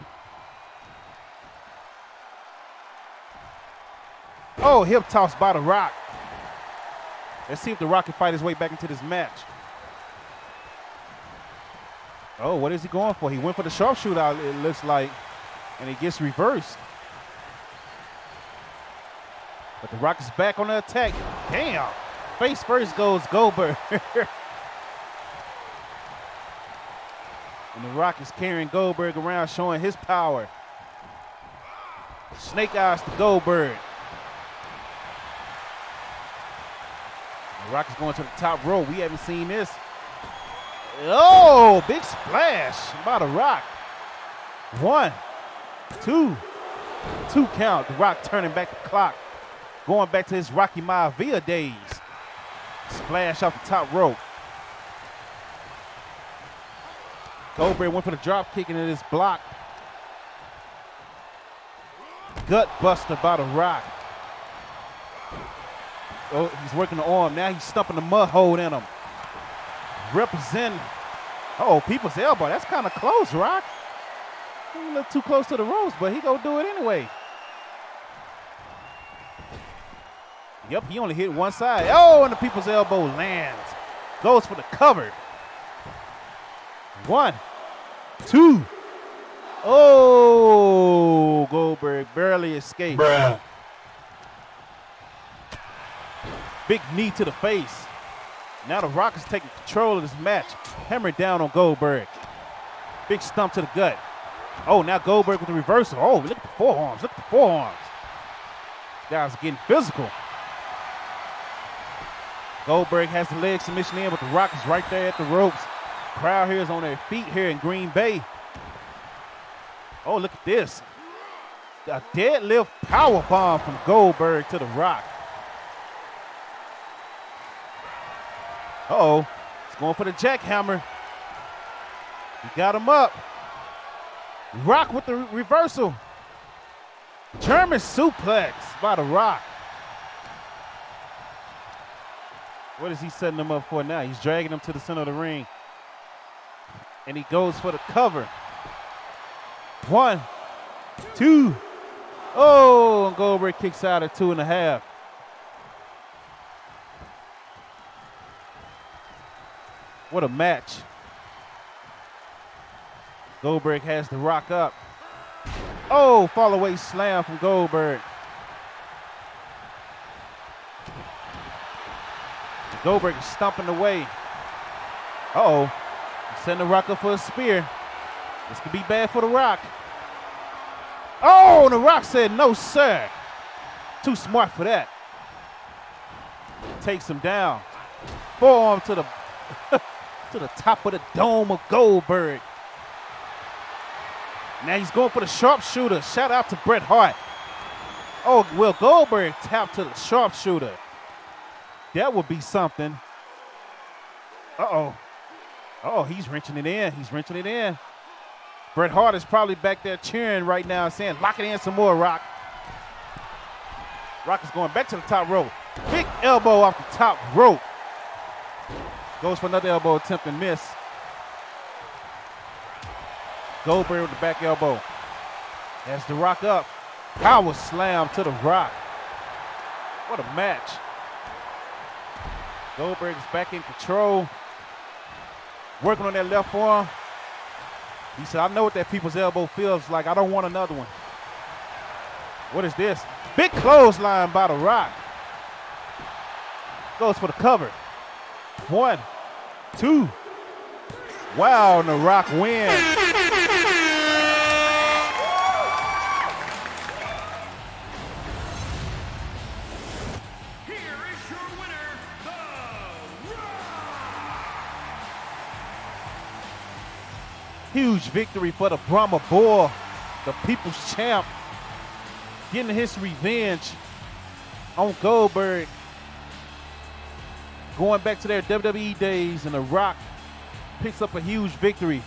Oh, hip toss by the Rock. Let's see if the Rock can fight his way back into this match. Oh, what is he going for? He went for the sharpshooter, it looks like, and it gets reversed. But the Rock is back on the attack. Damn. Face first goes Goldberg. And the Rock is carrying Goldberg around, showing his power. Snake eyes to Goldberg. The Rock is going to the top rope. We haven't seen this. Oh, big splash by the Rock. 1, 2. 2 count. The Rock turning back the clock. Going back to his Rocky Maivia days. Splash off the top rope. Goldberg went for the drop kick and it is blocked. Gut buster by the Rock. Oh, he's working the arm. Now he's stumping the mud hole in him. Representing. Oh, people's elbow. That's kind of close, Rock. A little too close to the ropes, but he gonna do it anyway. Yep, he only hit one side. Oh, and the people's elbow lands. Goes for the cover. 1, 2. Oh, Goldberg barely escaped. Bruh. Big knee to the face. Now the Rock is taking control of this match. Hammer down on Goldberg. Big stump to the gut. Oh, now Goldberg with the reversal. Oh, look at the forearms. Look at the forearms. Guys are getting physical. Goldberg has the leg submission in, but the Rock is right there at the ropes. Crowd here is on their feet here in Green Bay. Oh, look at this. A deadlift power bomb from Goldberg to the Rock. Uh-oh. He's going for the jackhammer. He got him up. Rock with the reversal. German suplex by the Rock. What is he setting him up for now? He's dragging him to the center of the ring. And he goes for the cover. 1, 2. Oh, and Goldberg kicks out at 2.5. What a match. Goldberg has the Rock up. Oh, fall away slam from Goldberg. Goldberg is stomping away. Uh-oh. He's setting the Rock up for a spear. This could be bad for the Rock. Oh, and the Rock said, no, sir. Too smart for that. Takes him down. Forearm to the to the top of the dome of Goldberg. Now he's going for the sharpshooter. Shout out to Bret Hart. Oh, well, Goldberg tapped to the sharpshooter. That would be something. Uh-oh. Oh, he's wrenching it in. He's wrenching it in. Bret Hart is probably back there cheering right now saying, lock it in some more, Rock. Rock is going back to the top rope. Big elbow off the top rope. Goes for another elbow attempt and miss. Goldberg with the back elbow. Has the Rock up. Power slam to the Rock. What a match. Goldberg is back in control. Working on that left forearm. He said, I know what that people's elbow feels like. I don't want another one. What is this? Big clothesline by the Rock. Goes for the cover. 1, 2. Wow, and the Rock wins. Here is your winner, The Rock! Huge victory for the Brahma Bull, the people's champ. Getting his revenge on Goldberg. Going back to their WWE days, and The Rock picks up a huge victory.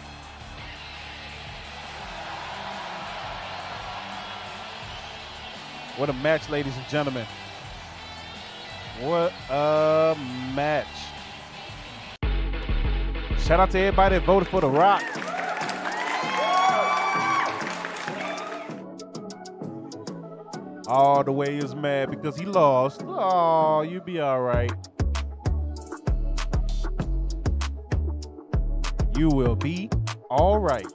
What a match, ladies and gentlemen. What a match. Shout out to everybody that voted for The Rock. All the way is mad because he lost. Oh, you be all right. You will be all right.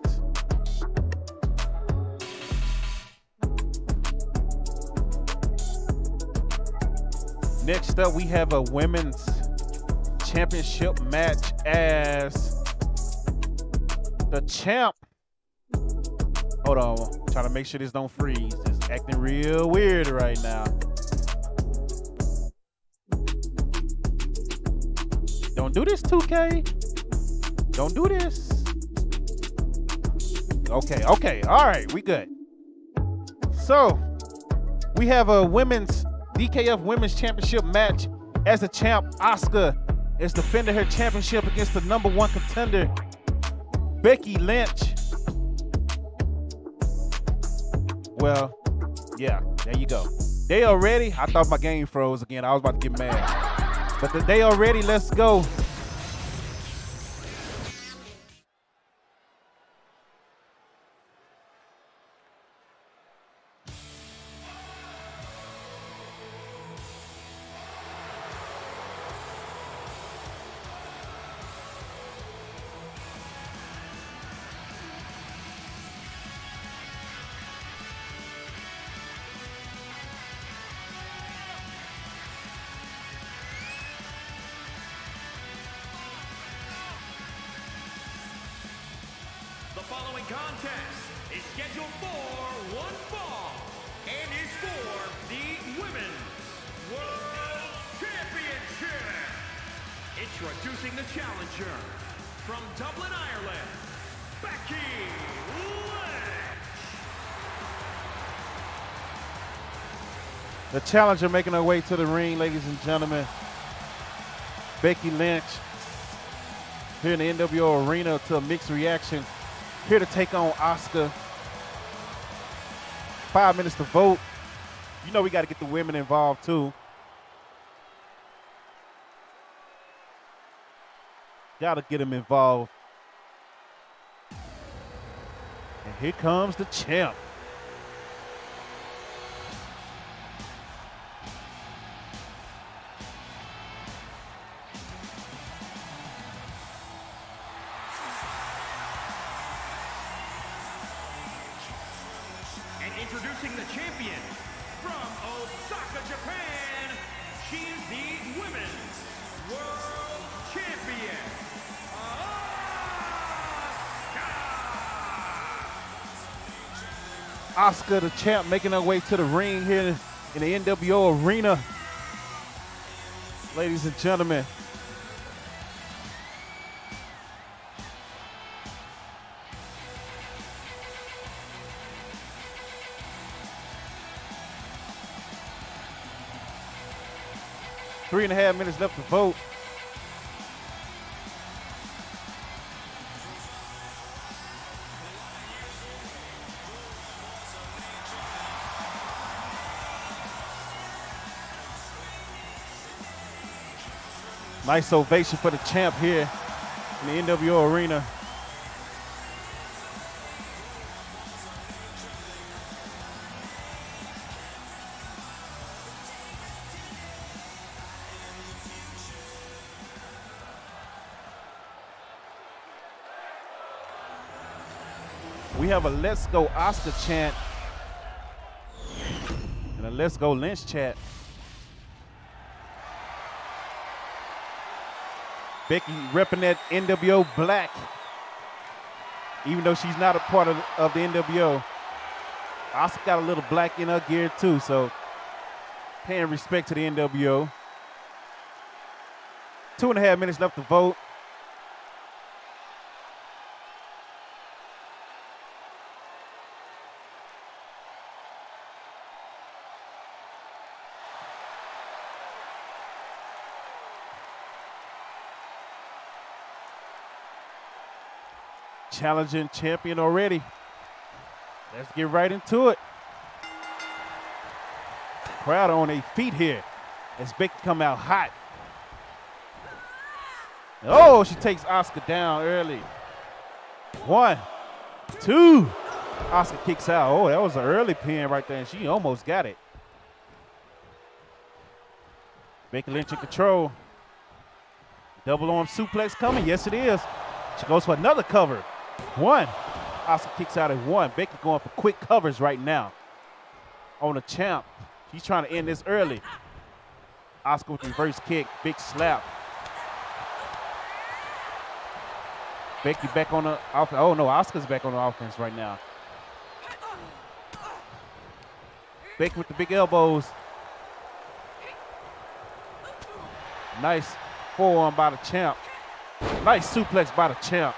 Next up, we have a women's championship match as the champ. Hold on, trying to make sure this don't freeze. It's acting real weird right now. Don't do this, 2K. Don't do this. Okay, all right, we good. So, we have a women's DKF Women's Championship match as the champ, Asuka, is defending her championship against the #1 contender, Becky Lynch. Well, yeah, there you go. They are ready. I thought my game froze again. I was about to get mad. But they are ready. Let's go. The following contest is scheduled for one fall and is for the Women's World Championship. Introducing the challenger from Dublin, Ireland, Becky Lynch. The challenger making her way to the ring, ladies and gentlemen. Becky Lynch here in the NWO Arena to a mixed reaction. Here to take on Asuka. 5 minutes to vote. You know we got to get the women involved too. Got to get them involved. And here comes the champ. Introducing the champion from Osaka, Japan, she is the Women's World Champion, Asuka, the champ, making her way to the ring here in the NWO Arena. Ladies and gentlemen. Three and a half minutes left to vote. Nice ovation for the champ here in the NWO Arena. We have a Let's Go Asuka chant and a Let's Go Lynch chant. Becky repping that NWO black, even though she's not a part of the NWO. Asuka got a little black in her gear too, so paying respect to the NWO. 2.5 minutes left to vote. Challenging champion already. Let's get right into it. Crowd on their feet here as Becky come out hot. Oh, she takes Asuka down early. 1, 2. Asuka kicks out. Oh, that was an early pin right there, and she almost got it. Becky Lynch in control. Double arm suplex coming. Yes, it is. She goes for another cover. 1. Asuka kicks out at 1. Becky going for quick covers right now on the champ. She's trying to end this early. Asuka with the reverse kick, big slap. Becky back on the offense. Oh no, Asuka's back on the offense right now. Becky with the big elbows. Nice forearm by the champ. Nice suplex by the champ.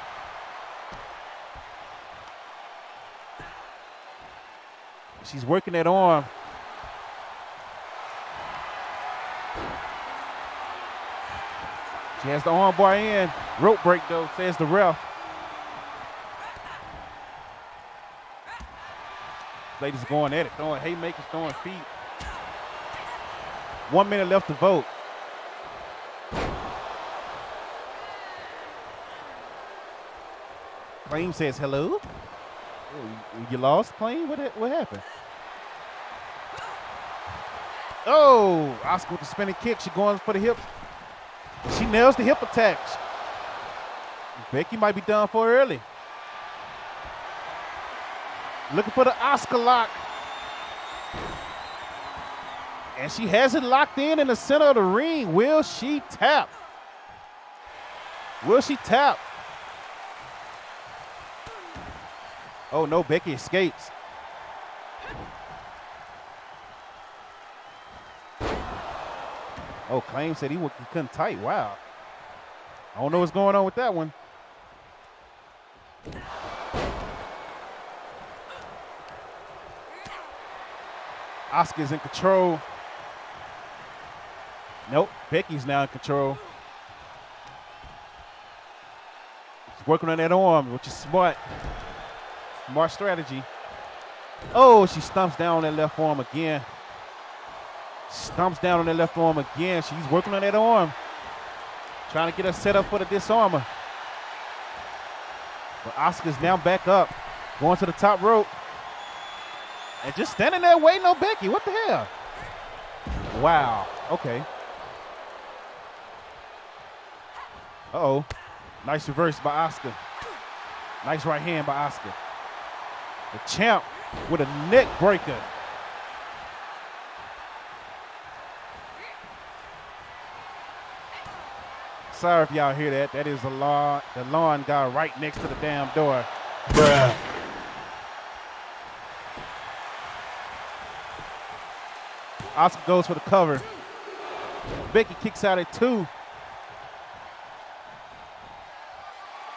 She's working that arm. She has the arm bar in. Rope break though, says the ref. Ladies going at it, throwing haymakers, throwing feet. 1 minute left to vote. Claim says hello. Oh, you lost, Claim? What happened? Oh, Asuka with the spinning kick. She going for the hip. She nails the hip attack. Becky might be done for early. Looking for the Asuka lock. And she has it locked in the center of the ring. Will she tap? Will she tap? Oh no, Becky escapes. Oh, Claim said he couldn't tight. Wow. I don't know what's going on with that one. Asuka's in control. Nope, Becky's now in control. She's working on that arm, which is smart. Smart strategy. Oh, she stomps down on that left arm again. Stomps down on that left arm again. She's working on that arm. Trying to get her set up for the disarmer. But Asuka's now back up. Going to the top rope. And just standing there waiting on Becky. What the hell? Wow. Okay. Uh-oh. Nice reverse by Asuka. Nice right hand by Asuka. The champ with a neck breaker. Sorry if y'all hear that. That is the lawn guy right next to the damn door. Bruh. Asuka goes for the cover. Becky kicks out at 2.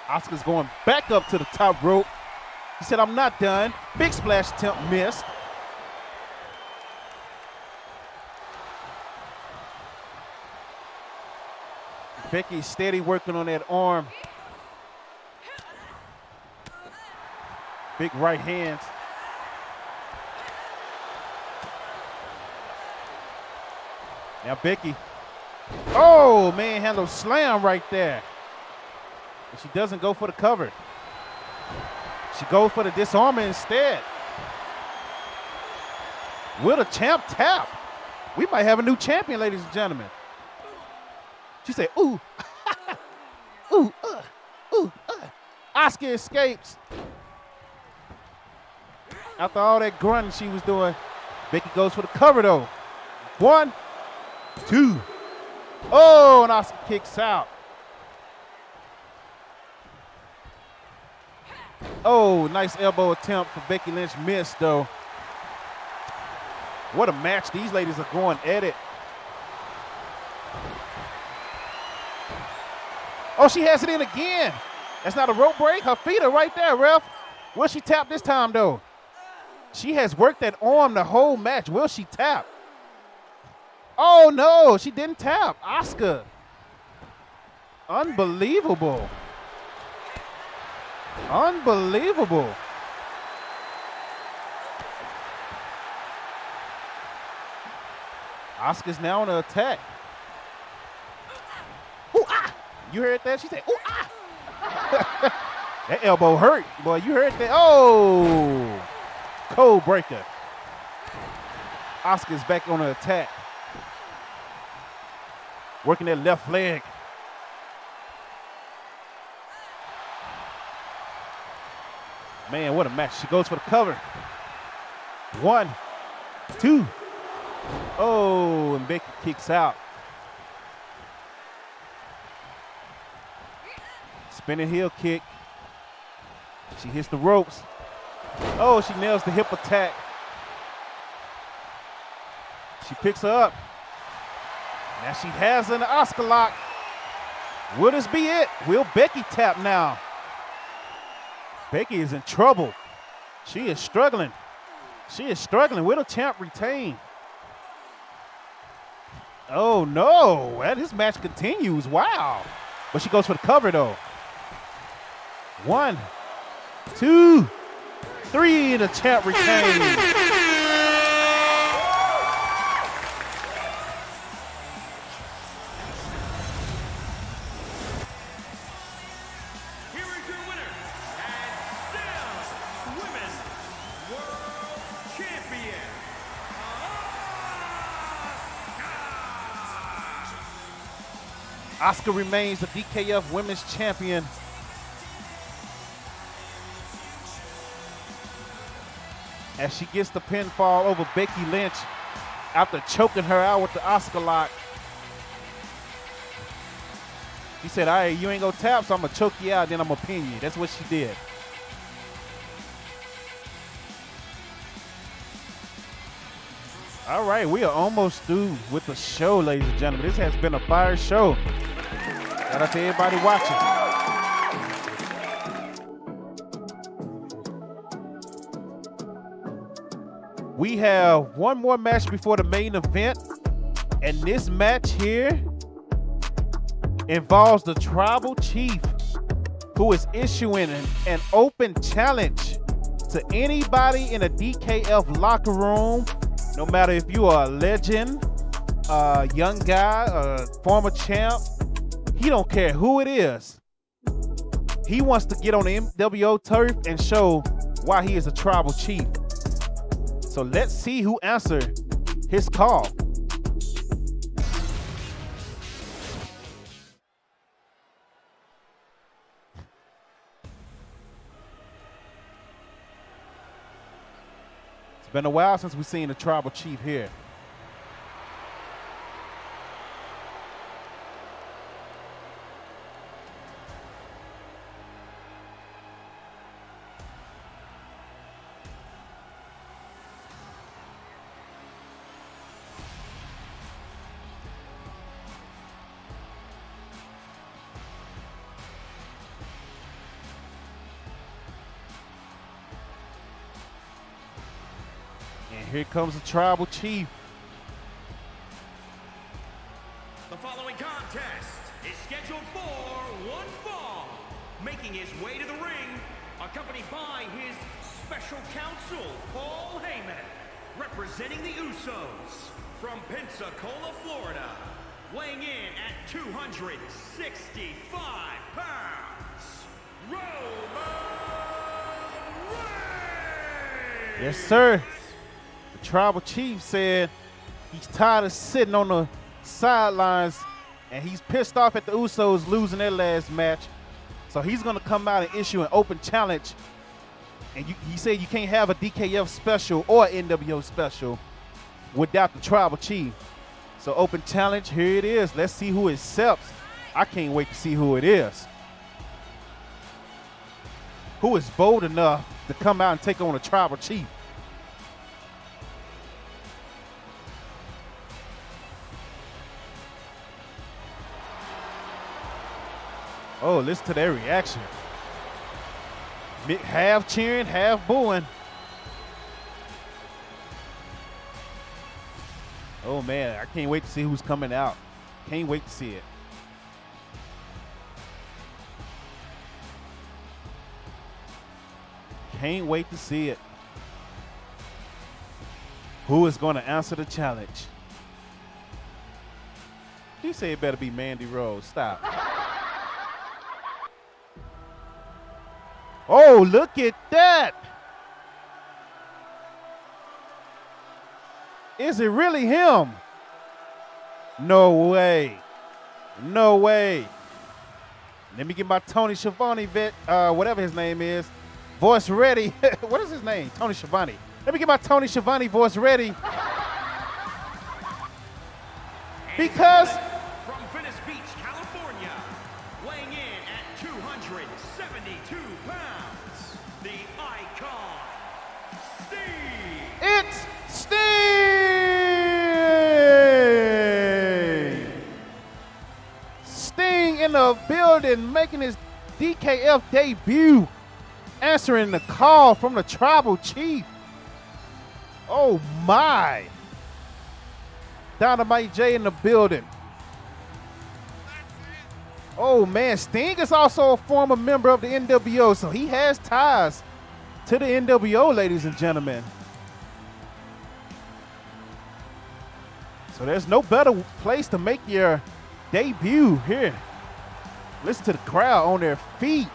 Asuka's going back up to the top rope. He said, I'm not done. Big splash attempt missed. Becky's steady working on that arm. Big right hands. Now Becky. Oh, manhandle slam right there. And she doesn't go for the cover. She goes for the disarmer instead. Will the champ tap? We might have a new champion, ladies and gentlemen. She said, ooh, ooh, ooh, Asuka escapes. After all that grunting she was doing, Becky goes for the cover though. 1, 2. Oh, and Asuka kicks out. Oh, nice elbow attempt for Becky Lynch. Missed though. What a match. These ladies are going at it. Oh, she has it in again. That's not a rope break. Her feet are right there, ref. Will she tap this time, though? She has worked that arm the whole match. Will she tap? Oh, no, she didn't tap. Asuka. Unbelievable. Unbelievable. Asuka's now on the attack. Ooh, ah. You heard that? She said, ooh, ah. That elbow hurt. Boy, you heard that? Oh. Code breaker. Asuka's back on the attack. Working that left leg. Man, what a match. She goes for the cover. 1, 2. Oh, and Becky kicks out. Spinning heel kick. She hits the ropes. Oh, she nails the hip attack. She picks her up. Now she has her in the Oscar lock. Will this be it? Will Becky tap now? Becky is in trouble. She is struggling. She is struggling. Will the champ retain? Oh no, well, this match continues. Wow. But she goes for the cover though. 1, 2, 3, the champ retains. Here is your winner, and still Women's World Champion, Asuka remains the DKF Women's Champion. As she gets the pinfall over Becky Lynch after choking her out with the Asuka lock. She said, all right, you ain't gonna tap, so I'm gonna choke you out, then I'm gonna pin you. That's what she did. All right, we are almost through with the show, ladies and gentlemen. This has been a fire show. Shout out to everybody watching. We have one more match before the main event, and this match here involves the Tribal Chief, who is issuing an open challenge to anybody in a DKF locker room, no matter if you are a legend, a young guy, a former champ. He don't care who it is. He wants to get on the MWO turf and show why he is a Tribal Chief. So let's see who answered his call. It's been a while since we've seen the Tribal Chief here. Here comes the Tribal Chief. The following contest is scheduled for one fall. Making his way to the ring, accompanied by his special counsel, Paul Heyman. Representing the Usos from Pensacola, Florida. Weighing in at 265 pounds, Roman Reigns. Yes, sir. The Tribal Chief said he's tired of sitting on the sidelines and he's pissed off at the Usos losing their last match. So he's going to come out and issue an open challenge. And he said you can't have a DKF special or NWO special without the Tribal Chief. So open challenge, here it is. Let's see who accepts. I can't wait to see who it is. Who is bold enough to come out and take on the Tribal Chief? Oh, listen to their reaction. Half cheering, half booing. Oh man, I can't wait to see who's coming out. Can't wait to see it. Can't wait to see it. Who is going to answer the challenge? He said it better be Mandy Rose. Stop. Oh, look at that. Is it really him? No way. No way. Let me get my Tony Schiavone whatever his name is, voice ready. What is his name? Tony Schiavone. Let me get my Tony Schiavone voice ready. Because from Venice Beach, California, weighing in at 200 172 pounds, the Icon, Sting. It's Sting! Sting in the building, making his DKF debut, answering the call from the Tribal Chief. Oh my! Dynamite J in the building. Oh man, Sting is also a former member of the NWO, so he has ties to the NWO, ladies and gentlemen. So there's no better place to make your debut here. Listen to the crowd on their feet.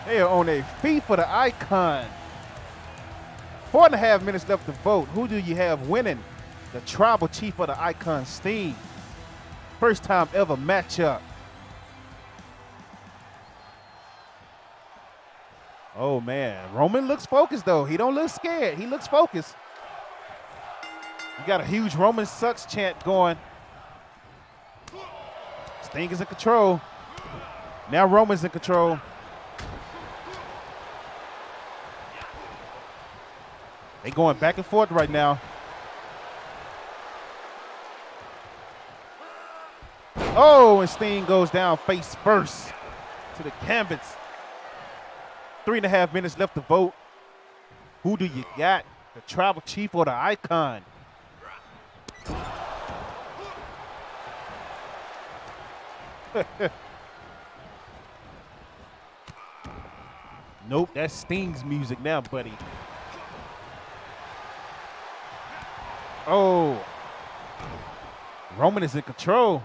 They are on their feet for the Icon. 4.5 minutes left to vote. Who do you have winning? The Tribal Chief of the Icon, Sting. First time ever matchup. Oh man, Roman looks focused though. He don't look scared. He looks focused. You got a huge Roman sucks chant going. Sting is in control. Now Roman's in control. They going back and forth right now. Oh, and Sting goes down face first to the canvas. 3.5 minutes left to vote. Who do you got? The Tribal Chief or the Icon? Nope, that's Sting's music now, buddy. Oh. Roman is in control.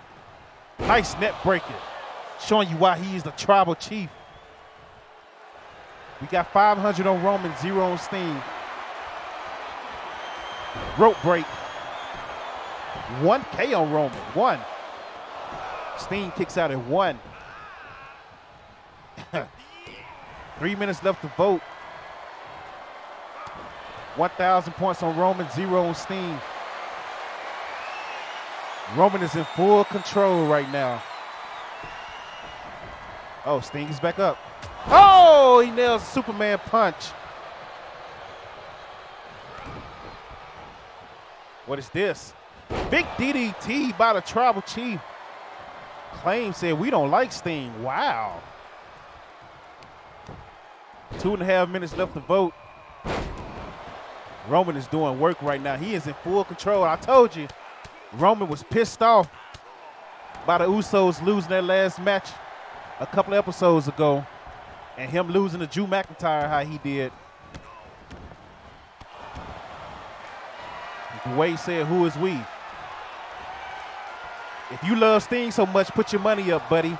Nice net breaker. Showing you why he is the Tribal Chief. We got 500 on Roman, 0 on Sting. Rope break. 1K on Roman, 1. Sting kicks out at 1. 3 minutes left to vote. 1,000 points on Roman, 0 on Sting. Roman is in full control right now. Oh, Sting is back up. Oh, he nails a Superman punch. What is this? Big DDT by the Tribal Chief. Claim said we don't like Sting. Wow. 2.5 minutes left to vote. Roman is doing work right now. He is in full control. I told you, Roman was pissed off by the Usos losing their last match a couple episodes ago, and him losing to Drew McIntyre how he did. Dwayne said, who is we? If you love Sting so much, put your money up, buddy.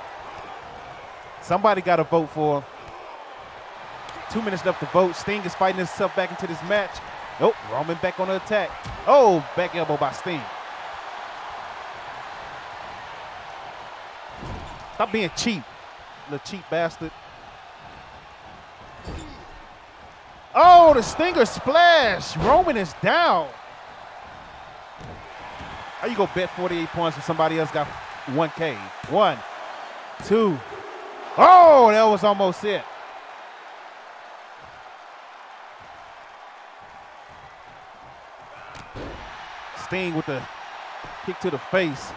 Somebody got to vote for him. 2 minutes left to vote. Sting is fighting himself back into this match. Nope, Roman back on the attack. Oh, back elbow by Sting. Stop being cheap, little cheap bastard. Oh, the Stinger splash. Roman is down. How you go bet 48 points when somebody else got 1K? 1, 2. Oh, that was almost it. Sting with the kick to the face.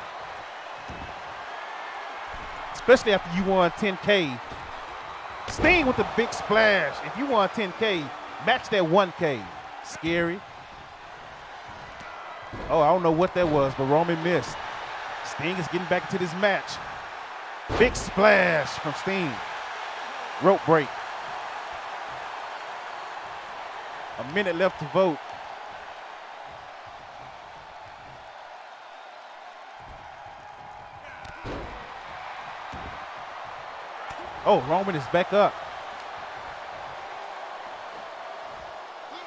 Especially after you won 10K. Sting with the big splash. If you won 10K, match that 1K. Scary. Oh, I don't know what that was, but Roman missed. Sting is getting back into this match. Big splash from Sting. Rope break. A minute left to vote. Oh, Roman is back up.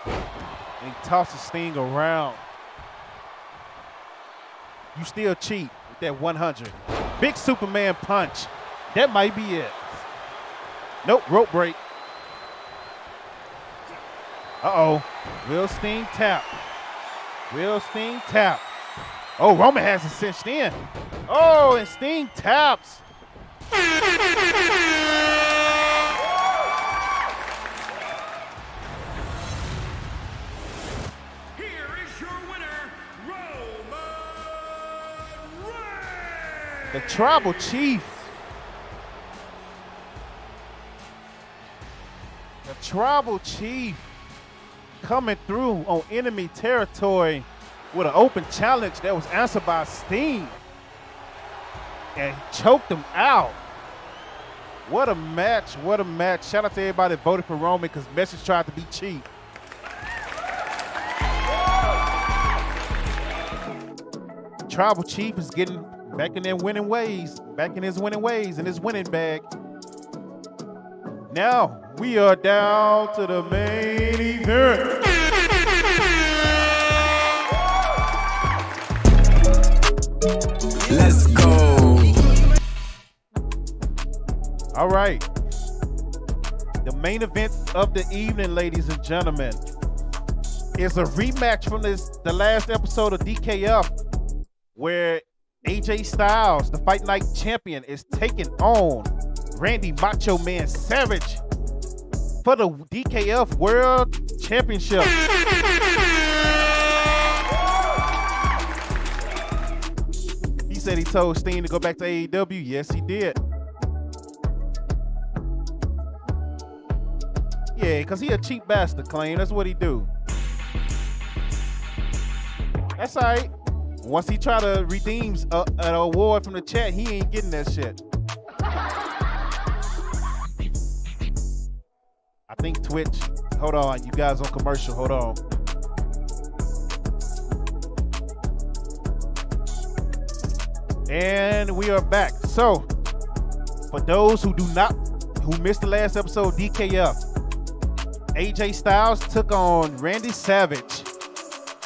And he tosses Sting around. You still cheat with that 100. Big Superman punch. That might be it. Nope, rope break. Uh-oh. Will Sting tap? Will Sting tap? Oh, Roman has it cinched in. Oh, and Sting taps. Here is your winner, Roman Reigns. The Tribal Chief. The Tribal Chief coming through on enemy territory with an open challenge that was answered by Sting. And choked him out. What a match, what a match. Shout out to everybody that voted for Roman because Message tried to be cheap. Tribal Chief is getting back in their winning ways, back in his winning ways, in his winning bag. Now, we are down to the main event. Let's go. All right. The main event of the evening, ladies and gentlemen, is a rematch from the last episode of DKF, where AJ Styles, the Fight Night champion, is taking on Randy Macho Man Savage for the DKF World Championship. He said he told Sting to go back to AEW. Yes, he did. Yeah, because he a cheap bastard, Claim. That's what he do. That's all right. Once he try to redeem an award from the chat, he ain't getting that shit. I think Twitch. Hold on, you guys on commercial. Hold on. And we are back. So, for those who missed the last episode, DKF, AJ Styles took on Randy Savage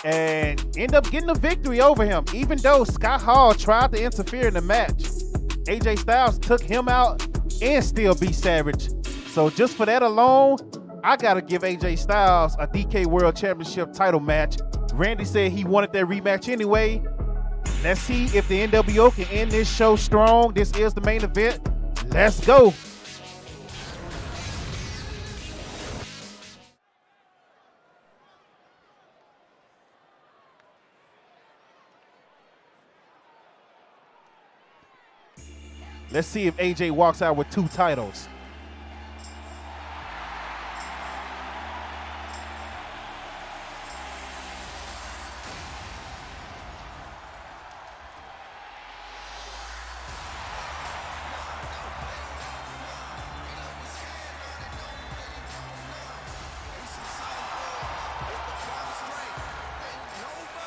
and ended up getting a victory over him, even though Scott Hall tried to interfere in the match. AJ Styles took him out and still beat Savage. So just for that alone, I gotta give AJ Styles a DK World Championship title match. Randy said he wanted that rematch anyway. Let's see if the NWO can end this show strong. This is the main event. Let's go. Let's see if AJ walks out with 2 titles.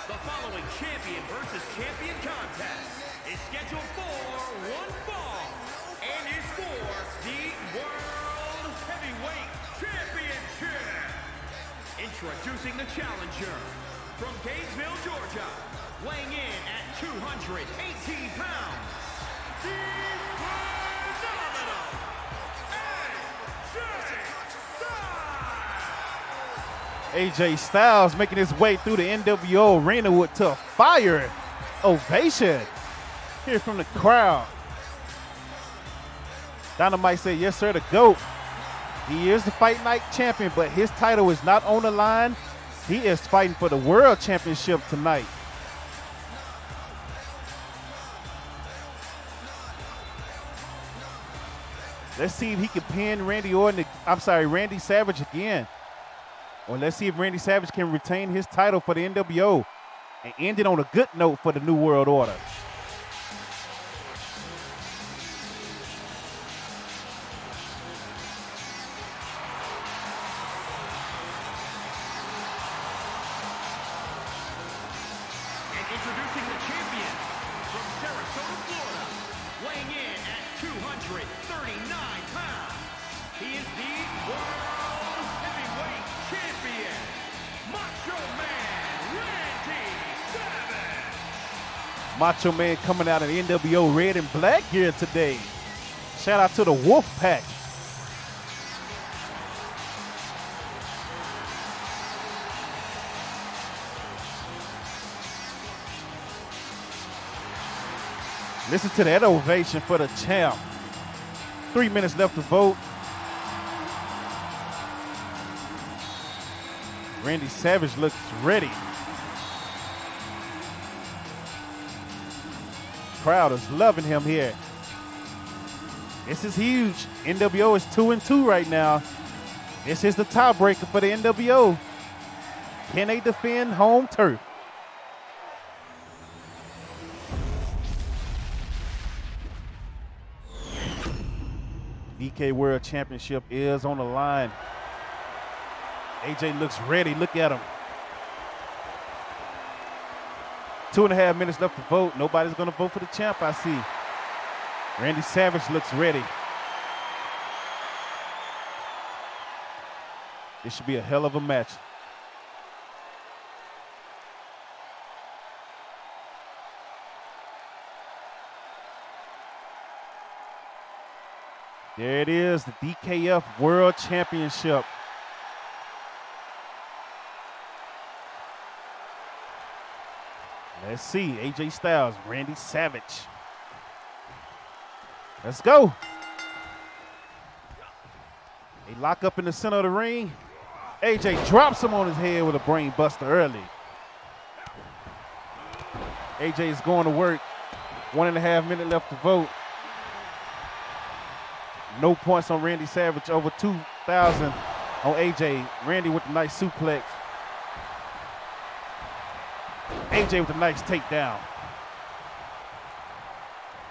The following champion versus champion contest is scheduled for one fall and is for the World Heavyweight Championship. Introducing the challenger from Gainesville, Georgia, weighing in at 218 pounds, the phenomenal AJ Styles making his way through the NWO arena with a fire ovation here from the crowd. Dynamite said, yes, sir, the GOAT. He is the Fight Night champion, but his title is not on the line. He is fighting for the World Championship tonight. Let's see if he can pin Randy Savage again. Or let's see if Randy Savage can retain his title for the NWO and end it on a good note for the New World Order. And introducing the champion from Sarasota, Florida, weighing in at 239 pounds. He is the World Heavyweight Champion, Macho Man Randy Savage. Macho Man coming out of the NWO red and black here today. Shout out to the Wolf Pack. Listen to that ovation for the champ. 3 minutes left to vote. Randy Savage looks ready. Crowd is loving him here. This is huge. NWO is 2-2 right now. This is the tiebreaker for the NWO. Can they defend home turf? DK World Championship is on the line. AJ looks ready. Look at him. 2.5 minutes left to vote. Nobody's going to vote for the champ, I see. Randy Savage looks ready. This should be a hell of a match. There it is, the DKF World Championship. Let's see, AJ Styles, Randy Savage. Let's go. They lock up in the center of the ring. AJ drops him on his head with a brain buster early. AJ is going to work. 1.5 minutes left to vote. No points on Randy Savage, over 2,000 on AJ. Randy with a nice suplex. AJ with a nice takedown.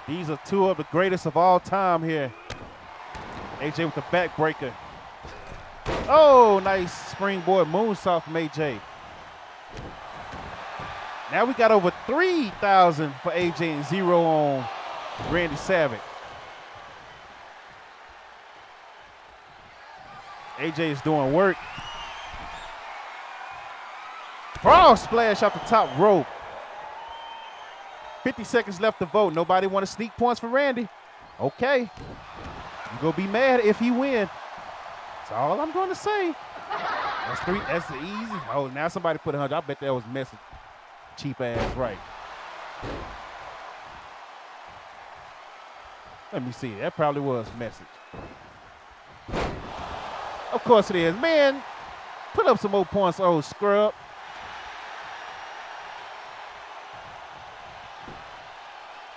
These are two of the greatest of all time here. AJ with the backbreaker. Oh, nice springboard moonsault from AJ. Now we got over 3,000 for AJ and 0 on Randy Savage. AJ is doing work. Frog splash off the top rope. 50 seconds left to vote. Nobody want to sneak points for Randy. Okay. You gonna be mad if he win. That's all I'm gonna say. That's three. That's the easy. Oh, now somebody put 100. I bet that was message. Cheap ass, right? Let me see. That probably was message. Of course it is. Man, put up some more points, old scrub.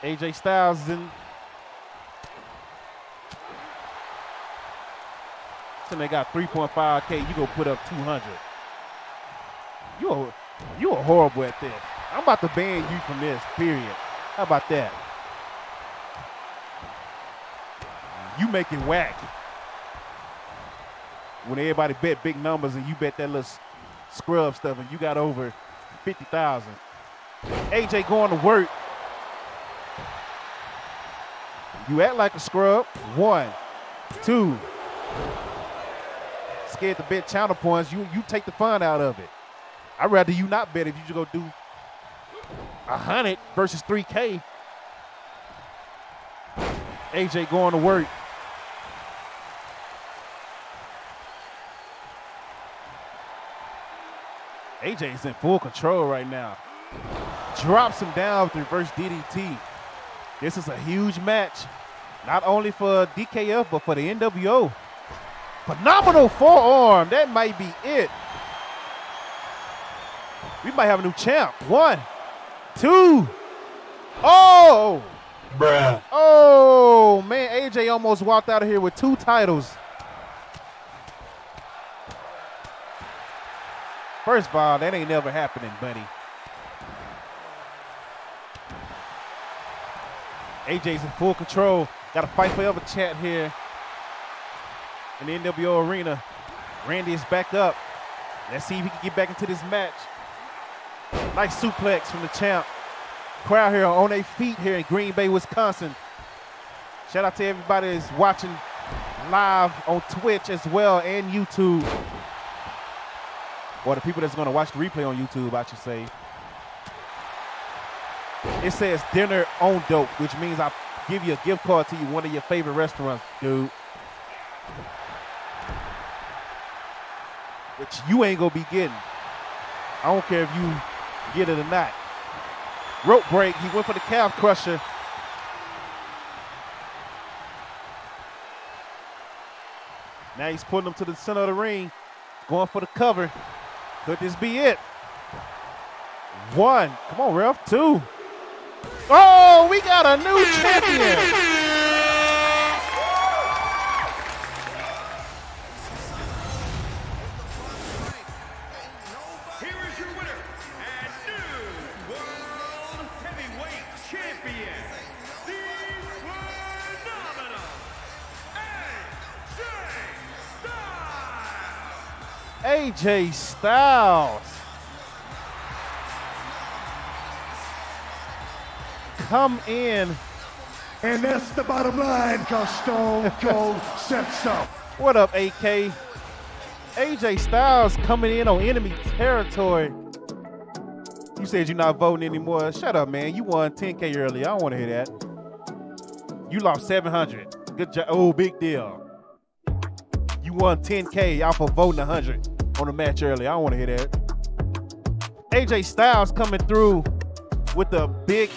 AJ Styles is in. So they got 3.5K. You go put up 200. You are horrible at this. I'm about to ban you from this, period. How about that? You make it whack. When everybody bet big numbers and you bet that little scrub stuff and you got over 50,000. AJ going to work. You act like a scrub. 1, 2. Scared to bet channel points. You take the fun out of it. I'd rather you not bet if you just go do 100 versus 3K. AJ going to work. AJ is in full control right now. Drops him down with the reverse DDT. This is a huge match, not only for DKF, but for the NWO. Phenomenal forearm. That might be it. We might have a new champ. 1, 2. Oh! Bruh. Oh, man. AJ almost walked out of here with 2 titles. First of all, that ain't never happening, buddy. AJ's in full control. Got a fight forever chat here in the NWO arena. Randy is back up. Let's see if he can get back into this match. Nice suplex from the champ. Crowd here on their feet here in Green Bay, Wisconsin. Shout out to everybody that's watching live on Twitch as well and YouTube. Or the people that's going to watch the replay on YouTube, I should say. It says dinner on dope, which means I give you a gift card to you, one of your favorite restaurants, dude. Which you ain't going to be getting. I don't care if you get it or not. Rope break. He went for the calf crusher. Now he's pulling him to the center of the ring, going for the cover. Could this be it? 1. Come on, ref. 2. Oh, we got a new champion. Here is your winner and new World Heavyweight Champion, the phenomenal AJ Styles. Come in. And that's the bottom line, because Stone Cold said so. What up, AK? AJ Styles coming in on enemy territory. You said you're not voting anymore. Shut up, man. You won 10K earlier. I don't want to hear that. You lost 700. Good job. Oh, big deal. You won 10K off of voting 100 on the match earlier. I don't want to hear that. AJ Styles coming through with a big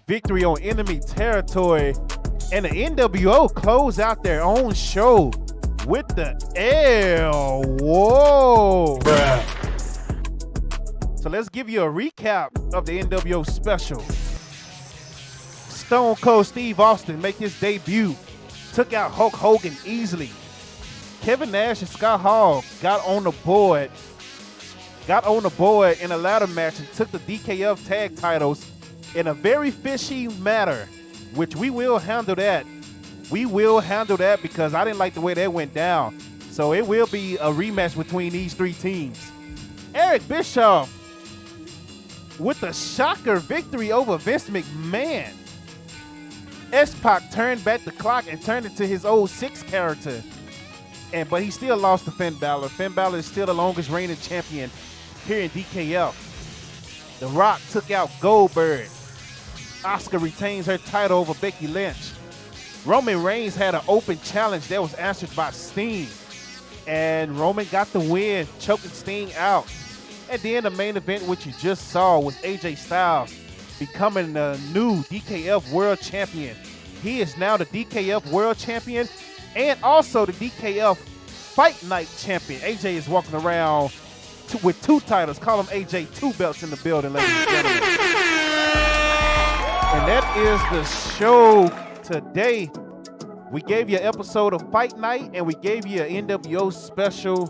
victory on enemy territory. And the NWO close out their own show with the L. Whoa. Bruh. So let's give you a recap of the NWO special. Stone Cold Steve Austin make his debut. Took out Hulk Hogan easily. Kevin Nash and Scott Hall got on the board in a ladder match and took the DKF tag titles in a very fishy manner, which we will handle that. We will handle that because I didn't like the way that went down. So it will be a rematch between these 3 teams. Eric Bischoff with a shocker victory over Vince McMahon. X-Pac turned back the clock and turned it to his old 6 character. But he still lost to Finn Balor. Finn Balor is still the longest reigning champion here in DKF. The Rock took out Goldberg. Asuka retains her title over Becky Lynch. Roman Reigns had an open challenge that was answered by Sting. And Roman got the win, choking Sting out. And then the main event, which you just saw, was AJ Styles becoming the new DKF World Champion. He is now the DKF World Champion and also the DKF Fight Night Champion. AJ is walking around with 2 titles. Call him AJ 2 belts in the building, ladies and gentlemen. And that is the show today. We gave you an episode of Fight Night and we gave you an NWO special,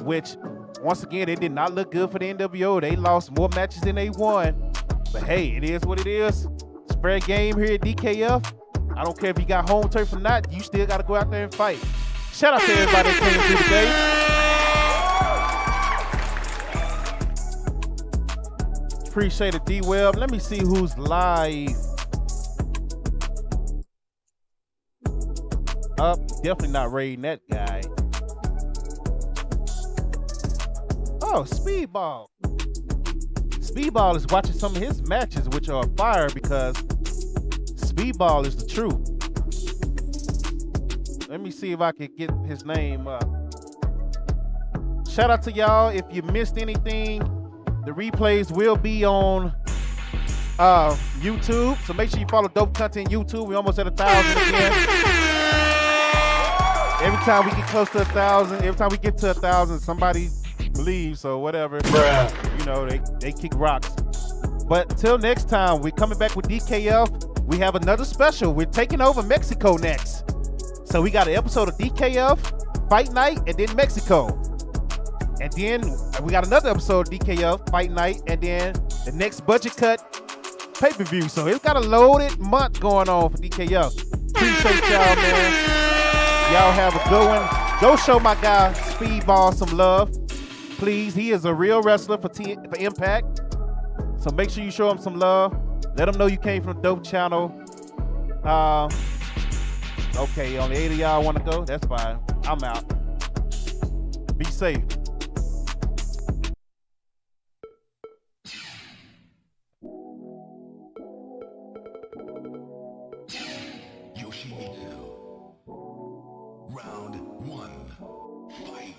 which once again, it did not look good for the NWO. They lost more matches than they won. But hey, it is what it is. It's fair game here at DKF. I don't care if you got home turf or not, you still got to go out there and fight. Shout out to everybody that came through today. Appreciate it, D-Web. Let me see who's live. Definitely not raiding that guy. Oh, Speedball. Speedball is watching some of his matches, which are fire because Speedball is the truth. Let me see if I can get his name up. Shout out to y'all. If you missed anything, the replays will be on YouTube. So make sure you follow Dope Content YouTube. We're almost at 1,000 again. Every time we get close to 1,000, every time we get to 1,000, somebody leaves or whatever. Bruh. You know, they kick rocks. But till next time, we're coming back with DKF. We have another special. We're taking over Mexico next. So we got an episode of DKF, Fight Night, and then Mexico. And then we got another episode of DKF, Fight Night, and then the next budget cut pay-per-view. So it's got a loaded month going on for DKF. Appreciate y'all, man. Y'all have a good one. Go show my guy Speedball some love. Please, he is a real wrestler for Impact. So make sure you show him some love. Let him know you came from the Dope Channel. Okay, only 8 of y'all want to go? That's fine. I'm out. Be safe. Yoshimitsu. Round 1. Fight.